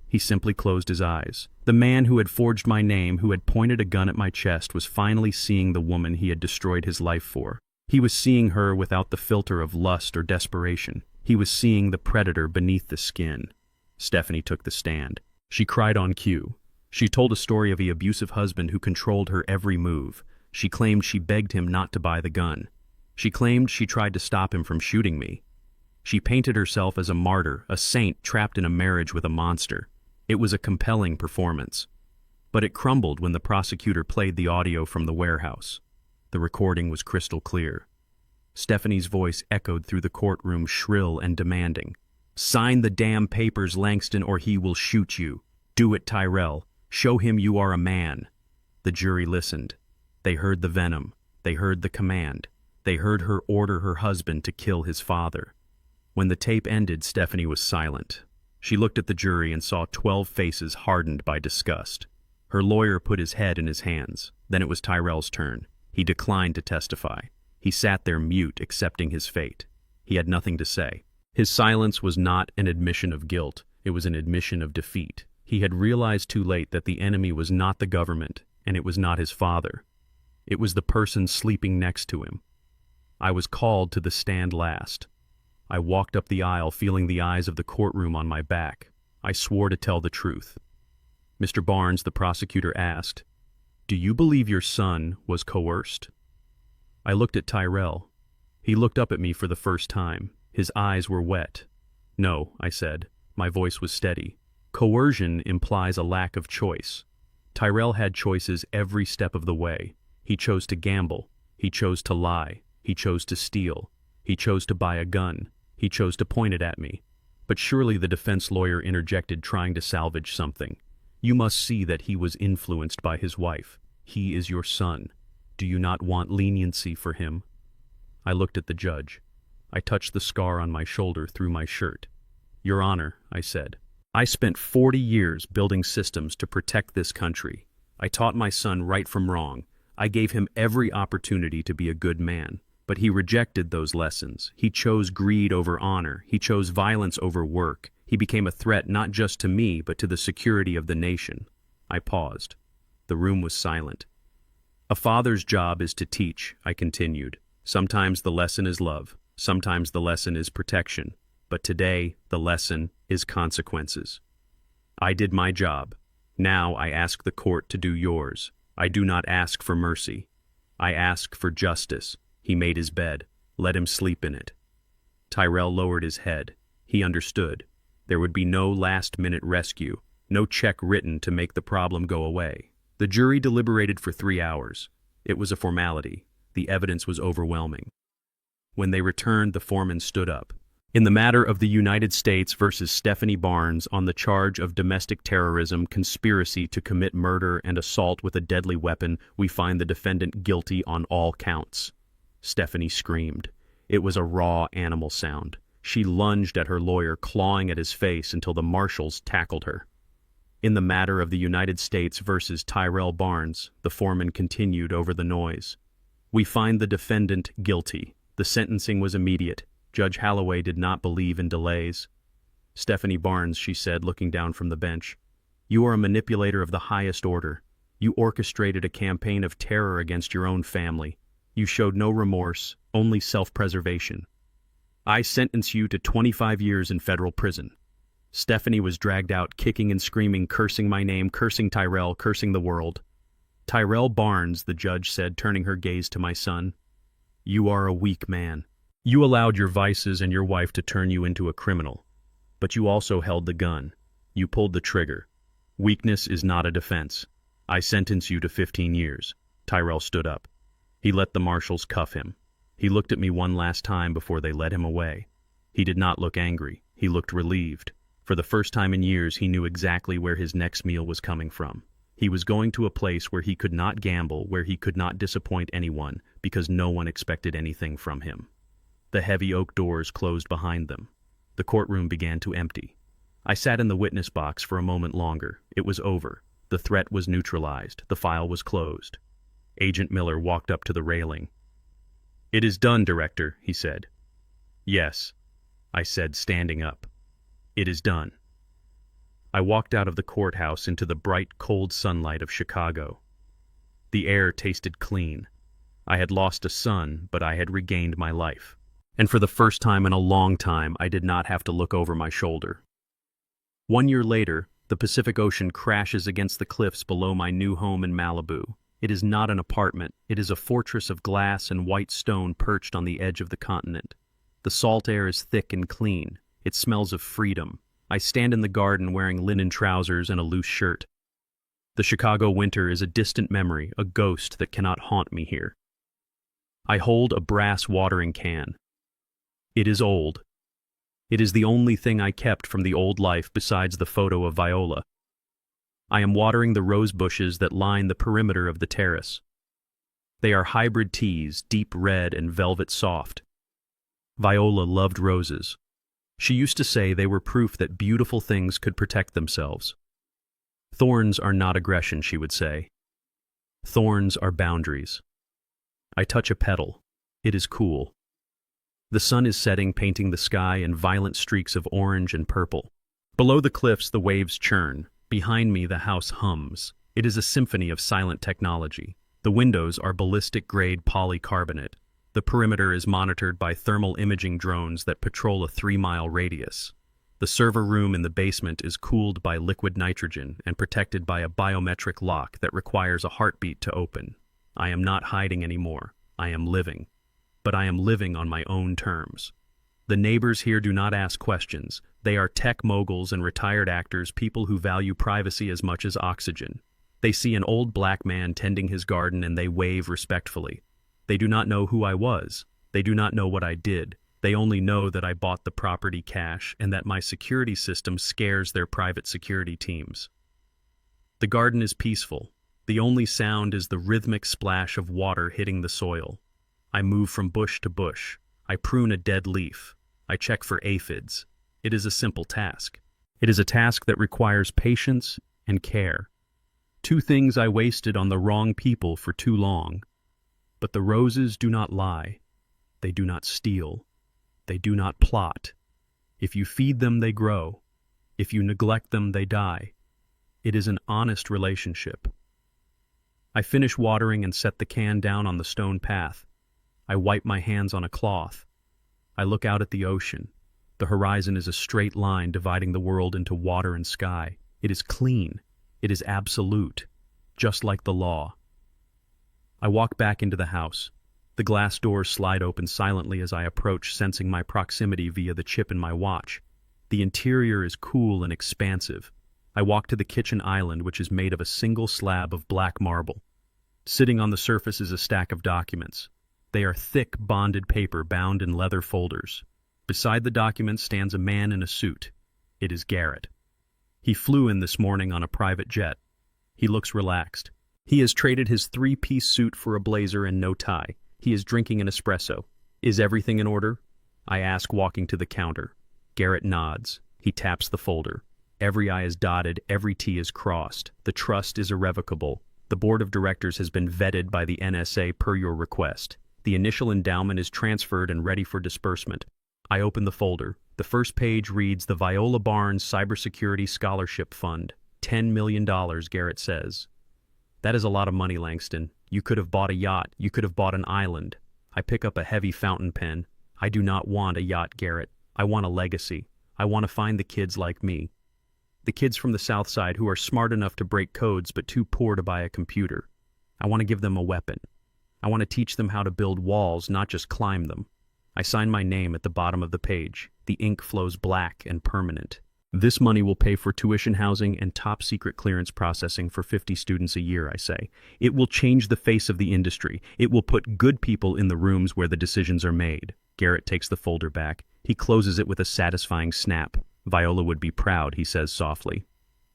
He simply closed his eyes. The man who had forged my name, who had pointed a gun at my chest, was finally seeing the woman he had destroyed his life for. He was seeing her without the filter of lust or desperation. He was seeing the predator beneath the skin." Stephanie took the stand. She cried on cue. She told a story of the abusive husband who controlled her every move. She claimed she begged him not to buy the gun. She claimed she tried to stop him from shooting me. She painted herself as a martyr, a saint trapped in a marriage with a monster. It was a compelling performance. But it crumbled when the prosecutor played the audio from the warehouse. The recording was crystal clear. Stephanie's voice echoed through the courtroom, shrill and demanding. "Sign the damn papers, Langston, or he will shoot you. Do it, Tyrell. Show him you are a man." The jury listened. They heard the venom. They heard the command. They heard her order her husband to kill his father. When the tape ended, Stephanie was silent. She looked at the jury and saw 12 faces hardened by disgust. Her lawyer put his head in his hands. Then it was Tyrell's turn. He declined to testify. He sat there mute, accepting his fate. He had nothing to say. His silence was not an admission of guilt. It was an admission of defeat. He had realized too late that the enemy was not the government, and it was not his father. It was the person sleeping next to him. I was called to the stand last. I walked up the aisle, feeling the eyes of the courtroom on my back. I swore to tell the truth. "Mr. Barnes," the prosecutor asked, "do you believe your son was coerced?" I looked at Tyrell. He looked up at me for the first time. His eyes were wet. "No," I said. My voice was steady. "Coercion implies a lack of choice. Tyrell had choices every step of the way. He chose to gamble. He chose to lie. He chose to steal. He chose to buy a gun. He chose to point it at me. But surely the defense lawyer interjected, trying to salvage something. You must see that he was influenced by his wife. He is your son. Do you not want leniency for him? I looked at the judge. I touched the scar on my shoulder through my shirt. Your Honor, I said, I spent 40 years building systems to protect this country. I taught my son right from wrong. I gave him every opportunity to be a good man. But he rejected those lessons. He chose greed over honor. He chose violence over work. He became a threat not just to me, but to the security of the nation. I paused. The room was silent. A father's job is to teach, I continued. Sometimes the lesson is love. Sometimes the lesson is protection. But today, the lesson is consequences. I did my job. Now I ask the court to do yours. I do not ask for mercy. I ask for justice. He made his bed. Let him sleep in it. Tyrell lowered his head. He understood. There would be no last-minute rescue, no check written to make the problem go away. The jury deliberated for 3 hours. It was a formality. The evidence was overwhelming. When they returned, the foreman stood up. In the matter of the United States versus Stephanie Barnes on the charge of domestic terrorism, conspiracy to commit murder, and assault with a deadly weapon, we find the defendant guilty on all counts. Stephanie screamed. It was a raw animal sound. She lunged at her lawyer, clawing at his face until the marshals tackled her. In the matter of the United States versus Tyrell Barnes, the foreman continued over the noise. We find the defendant guilty. The sentencing was immediate. Judge Holloway did not believe in delays. Stephanie Barnes, she said, looking down from the bench, you are a manipulator of the highest order. You orchestrated a campaign of terror against your own family. You showed no remorse, only self-preservation. I sentence you to 25 years in federal prison. Stephanie was dragged out, kicking and screaming, cursing my name, cursing Tyrell, cursing the world. Tyrell Barnes, the judge said, turning her gaze to my son, you are a weak man. You allowed your vices and your wife to turn you into a criminal. But you also held the gun. You pulled the trigger. Weakness is not a defense. I sentence you to 15 years. Tyrell stood up. He let the marshals cuff him. He looked at me one last time before they led him away. He did not look angry. He looked relieved. For the first time in years, he knew exactly where his next meal was coming from. He was going to a place where he could not gamble, where he could not disappoint anyone, because no one expected anything from him. The heavy oak doors closed behind them. The courtroom began to empty. I sat in the witness box for a moment longer. It was over. The threat was neutralized. The file was closed. Agent Miller walked up to the railing. It is done, Director, he said. Yes, I said, standing up. It is done. I walked out of the courthouse into the bright, cold sunlight of Chicago. The air tasted clean. I had lost a son, but I had regained my life. And for the first time in a long time, I did not have to look over my shoulder. 1 year later, the Pacific Ocean crashes against the cliffs below my new home in Malibu. It is not an apartment. It is a fortress of glass and white stone perched on the edge of the continent. The salt air is thick and clean. It smells of freedom. I stand in the garden wearing linen trousers and a loose shirt. The Chicago winter is a distant memory, a ghost that cannot haunt me here. I hold a brass watering can. It is old. It is the only thing I kept from the old life besides the photo of Viola. I am watering the rose bushes that line the perimeter of the terrace. They are hybrid teas, deep red and velvet soft. Viola loved roses. She used to say they were proof that beautiful things could protect themselves. Thorns are not aggression, she would say. Thorns are boundaries. I touch a petal. It is cool. The sun is setting, painting the sky in violent streaks of orange and purple. Below the cliffs, the waves churn. Behind me, the house hums. It is a symphony of silent technology. The windows are ballistic-grade polycarbonate. The perimeter is monitored by thermal imaging drones that patrol a 3-mile radius. The server room in the basement is cooled by liquid nitrogen and protected by a biometric lock that requires a heartbeat to open. I am not hiding anymore. I am living. But I am living on my own terms. The neighbors here do not ask questions. They are tech moguls and retired actors, people who value privacy as much as oxygen. They see an old black man tending his garden and they wave respectfully. They do not know who I was. They do not know what I did. They only know that I bought the property cash and that my security system scares their private security teams. The garden is peaceful. The only sound is the rhythmic splash of water hitting the soil. I move from bush to bush. I prune a dead leaf. I check for aphids. It is a simple task. It is a task that requires patience and care. Two things I wasted on the wrong people for too long. But the roses do not lie. They do not steal. They do not plot. If you feed them, they grow. If you neglect them, they die. It is an honest relationship. I finish watering and set the can down on the stone path. I wipe my hands on a cloth. I look out at the ocean. The horizon is a straight line dividing the world into water and sky. It is clean. It is absolute, just like the law. I walk back into the house. The glass doors slide open silently as I approach, sensing my proximity via the chip in my watch. The interior is cool and expansive. I walk to the kitchen island, which is made of a single slab of black marble. Sitting on the surface is a stack of documents. They are thick, bonded paper bound in leather folders. Beside the documents stands a man in a suit. It is Garrett. He flew in this morning on a private jet. He looks relaxed. He has traded his three-piece suit for a blazer and no tie. He is drinking an espresso. Is everything in order? I ask, walking to the counter. Garrett nods. He taps the folder. Every I is dotted, every T is crossed. The trust is irrevocable. The board of directors has been vetted by the NSA per your request. The initial endowment is transferred and ready for disbursement. I open the folder. The first page reads the Viola Barnes Cybersecurity Scholarship Fund. $10 million, Garrett says. That is a lot of money, Langston. You could have bought a yacht. You could have bought an island. I pick up a heavy fountain pen. I do not want a yacht, Garrett. I want a legacy. I want to find the kids like me. The kids from the South Side who are smart enough to break codes but too poor to buy a computer. I want to give them a weapon. I want to teach them how to build walls, not just climb them. I sign my name at the bottom of the page. The ink flows black and permanent. This money will pay for tuition, housing, and top-secret clearance processing for 50 students a year, I say. It will change the face of the industry. It will put good people in the rooms where the decisions are made. Garrett takes the folder back. He closes it with a satisfying snap. Viola would be proud, he says softly.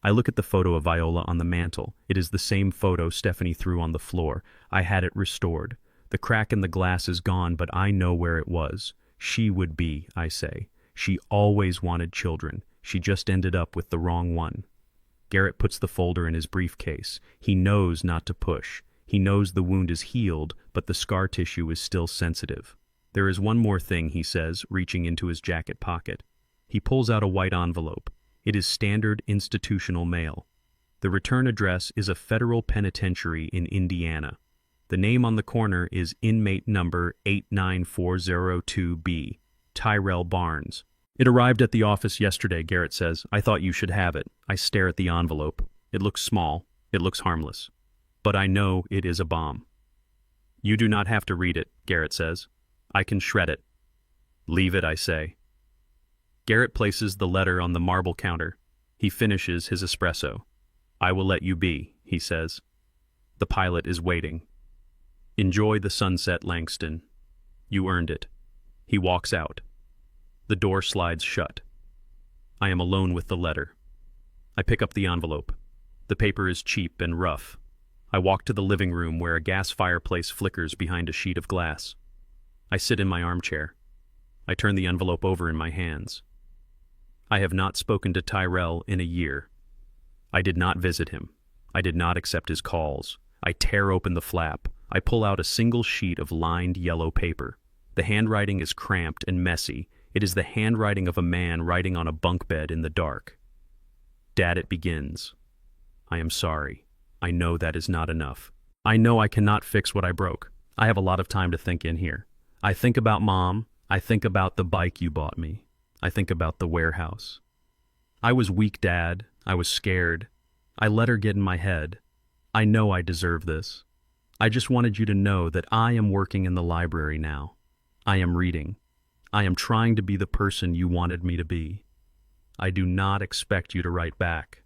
I look at the photo of Viola on the mantel. It is the same photo Stephanie threw on the floor. I had it restored. The crack in the glass is gone, but I know where it was. She would be, I say. She always wanted children. She just ended up with the wrong one. Garrett puts the folder in his briefcase. He knows not to push. He knows the wound is healed, but the scar tissue is still sensitive. There is one more thing, he says, reaching into his jacket pocket. He pulls out a white envelope. It is standard institutional mail. The return address is a federal penitentiary in Indiana. The name on the corner is inmate number 89402B, Tyrell Barnes. It arrived at the office yesterday, Garrett says. I thought you should have it. I stare at the envelope. It looks small. It looks harmless. But I know it is a bomb. You do not have to read it, Garrett says. I can shred it. Leave it, I say. Garrett places the letter on the marble counter. He finishes his espresso. I will let you be, he says. The pilot is waiting. Enjoy the sunset, Langston. You earned it. He walks out. The door slides shut. I am alone with the letter. I pick up the envelope. The paper is cheap and rough. I walk to the living room where a gas fireplace flickers behind a sheet of glass. I sit in my armchair. I turn the envelope over in my hands. I have not spoken to Tyrell in a year. I did not visit him. I did not accept his calls. I tear open the flap. I pull out a single sheet of lined yellow paper. The handwriting is cramped and messy. It is the handwriting of a man writing on a bunk bed in the dark. Dad, it begins. I am sorry. I know that is not enough. I know I cannot fix what I broke. I have a lot of time to think in here. I think about Mom. I think about the bike you bought me. I think about the warehouse. I was weak, Dad. I was scared. I let her get in my head. I know I deserve this. I just wanted you to know that I am working in the library now. I am reading. I am trying to be the person you wanted me to be. I do not expect you to write back.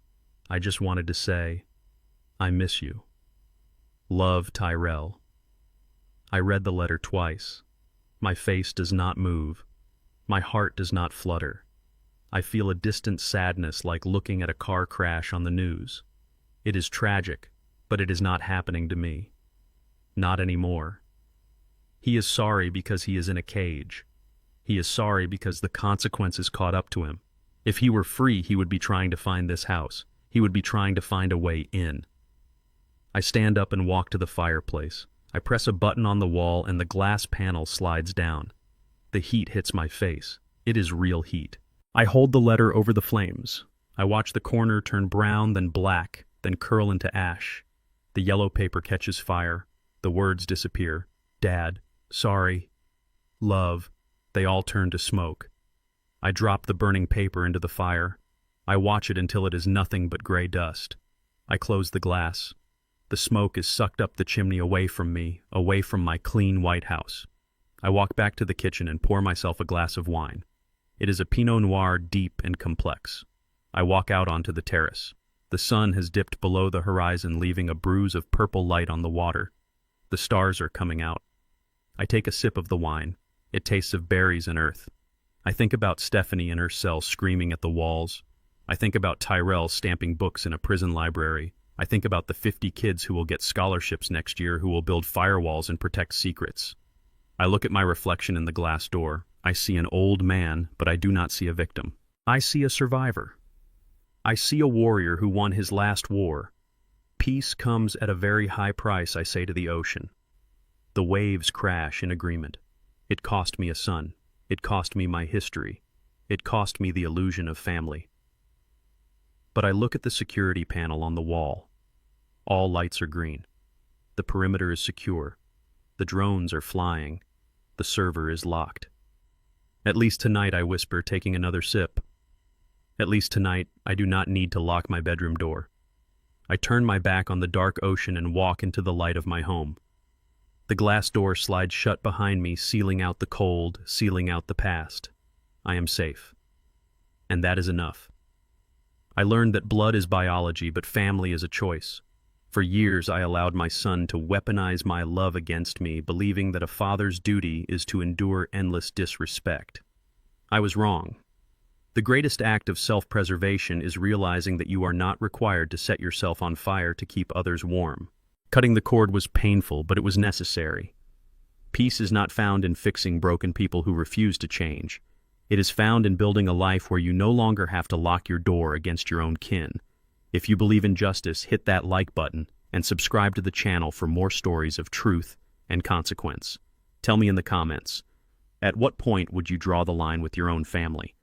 I just wanted to say, I miss you. Love, Tyrell. I read the letter twice. My face does not move. My heart does not flutter. I feel a distant sadness like looking at a car crash on the news. It is tragic, but it is not happening to me. Not anymore. He is sorry because he is in a cage. He is sorry because the consequences caught up to him. If he were free, he would be trying to find this house. He would be trying to find a way in. I stand up and walk to the fireplace. I press a button on the wall and the glass panel slides down. The heat hits my face. It is real heat. I hold the letter over the flames. I watch the corner turn brown, then black, then curl into ash. The yellow paper catches fire. The words disappear. Dad, sorry, love, they all turn to smoke. I drop the burning paper into the fire. I watch it until it is nothing but gray dust. I close the glass. The smoke is sucked up the chimney away from me, away from my clean white house. I walk back to the kitchen and pour myself a glass of wine. It is a Pinot Noir, deep and complex. I walk out onto the terrace. The sun has dipped below the horizon, leaving a bruise of purple light on the water. The stars are coming out. I take a sip of the wine. It tastes of berries and earth. I think about Stephanie in her cell screaming at the walls. I think about Tyrell stamping books in a prison library. I think about the 50 kids who will get scholarships next year, who will build firewalls and protect secrets. I look at my reflection in the glass door. I see an old man, but I do not see a victim. I see a survivor. I see a warrior who won his last war. Peace comes at a very high price, I say to the ocean. The waves crash in agreement. It cost me a son. It cost me my history. It cost me the illusion of family. But I look at the security panel on the wall. All lights are green. The perimeter is secure. The drones are flying. The server is locked. At least tonight, I whisper, taking another sip. At least tonight, I do not need to lock my bedroom door. I turn my back on the dark ocean and walk into the light of my home. The glass door slides shut behind me, sealing out the cold, sealing out the past. I am safe. And that is enough. I learned that blood is biology, but family is a choice. For years, I allowed my son to weaponize my love against me, believing that a father's duty is to endure endless disrespect. I was wrong. The greatest act of self-preservation is realizing that you are not required to set yourself on fire to keep others warm. Cutting the cord was painful, but it was necessary. Peace is not found in fixing broken people who refuse to change. It is found in building a life where you no longer have to lock your door against your own kin. If you believe in justice, hit that like button and subscribe to the channel for more stories of truth and consequence. Tell me in the comments, at what point would you draw the line with your own family?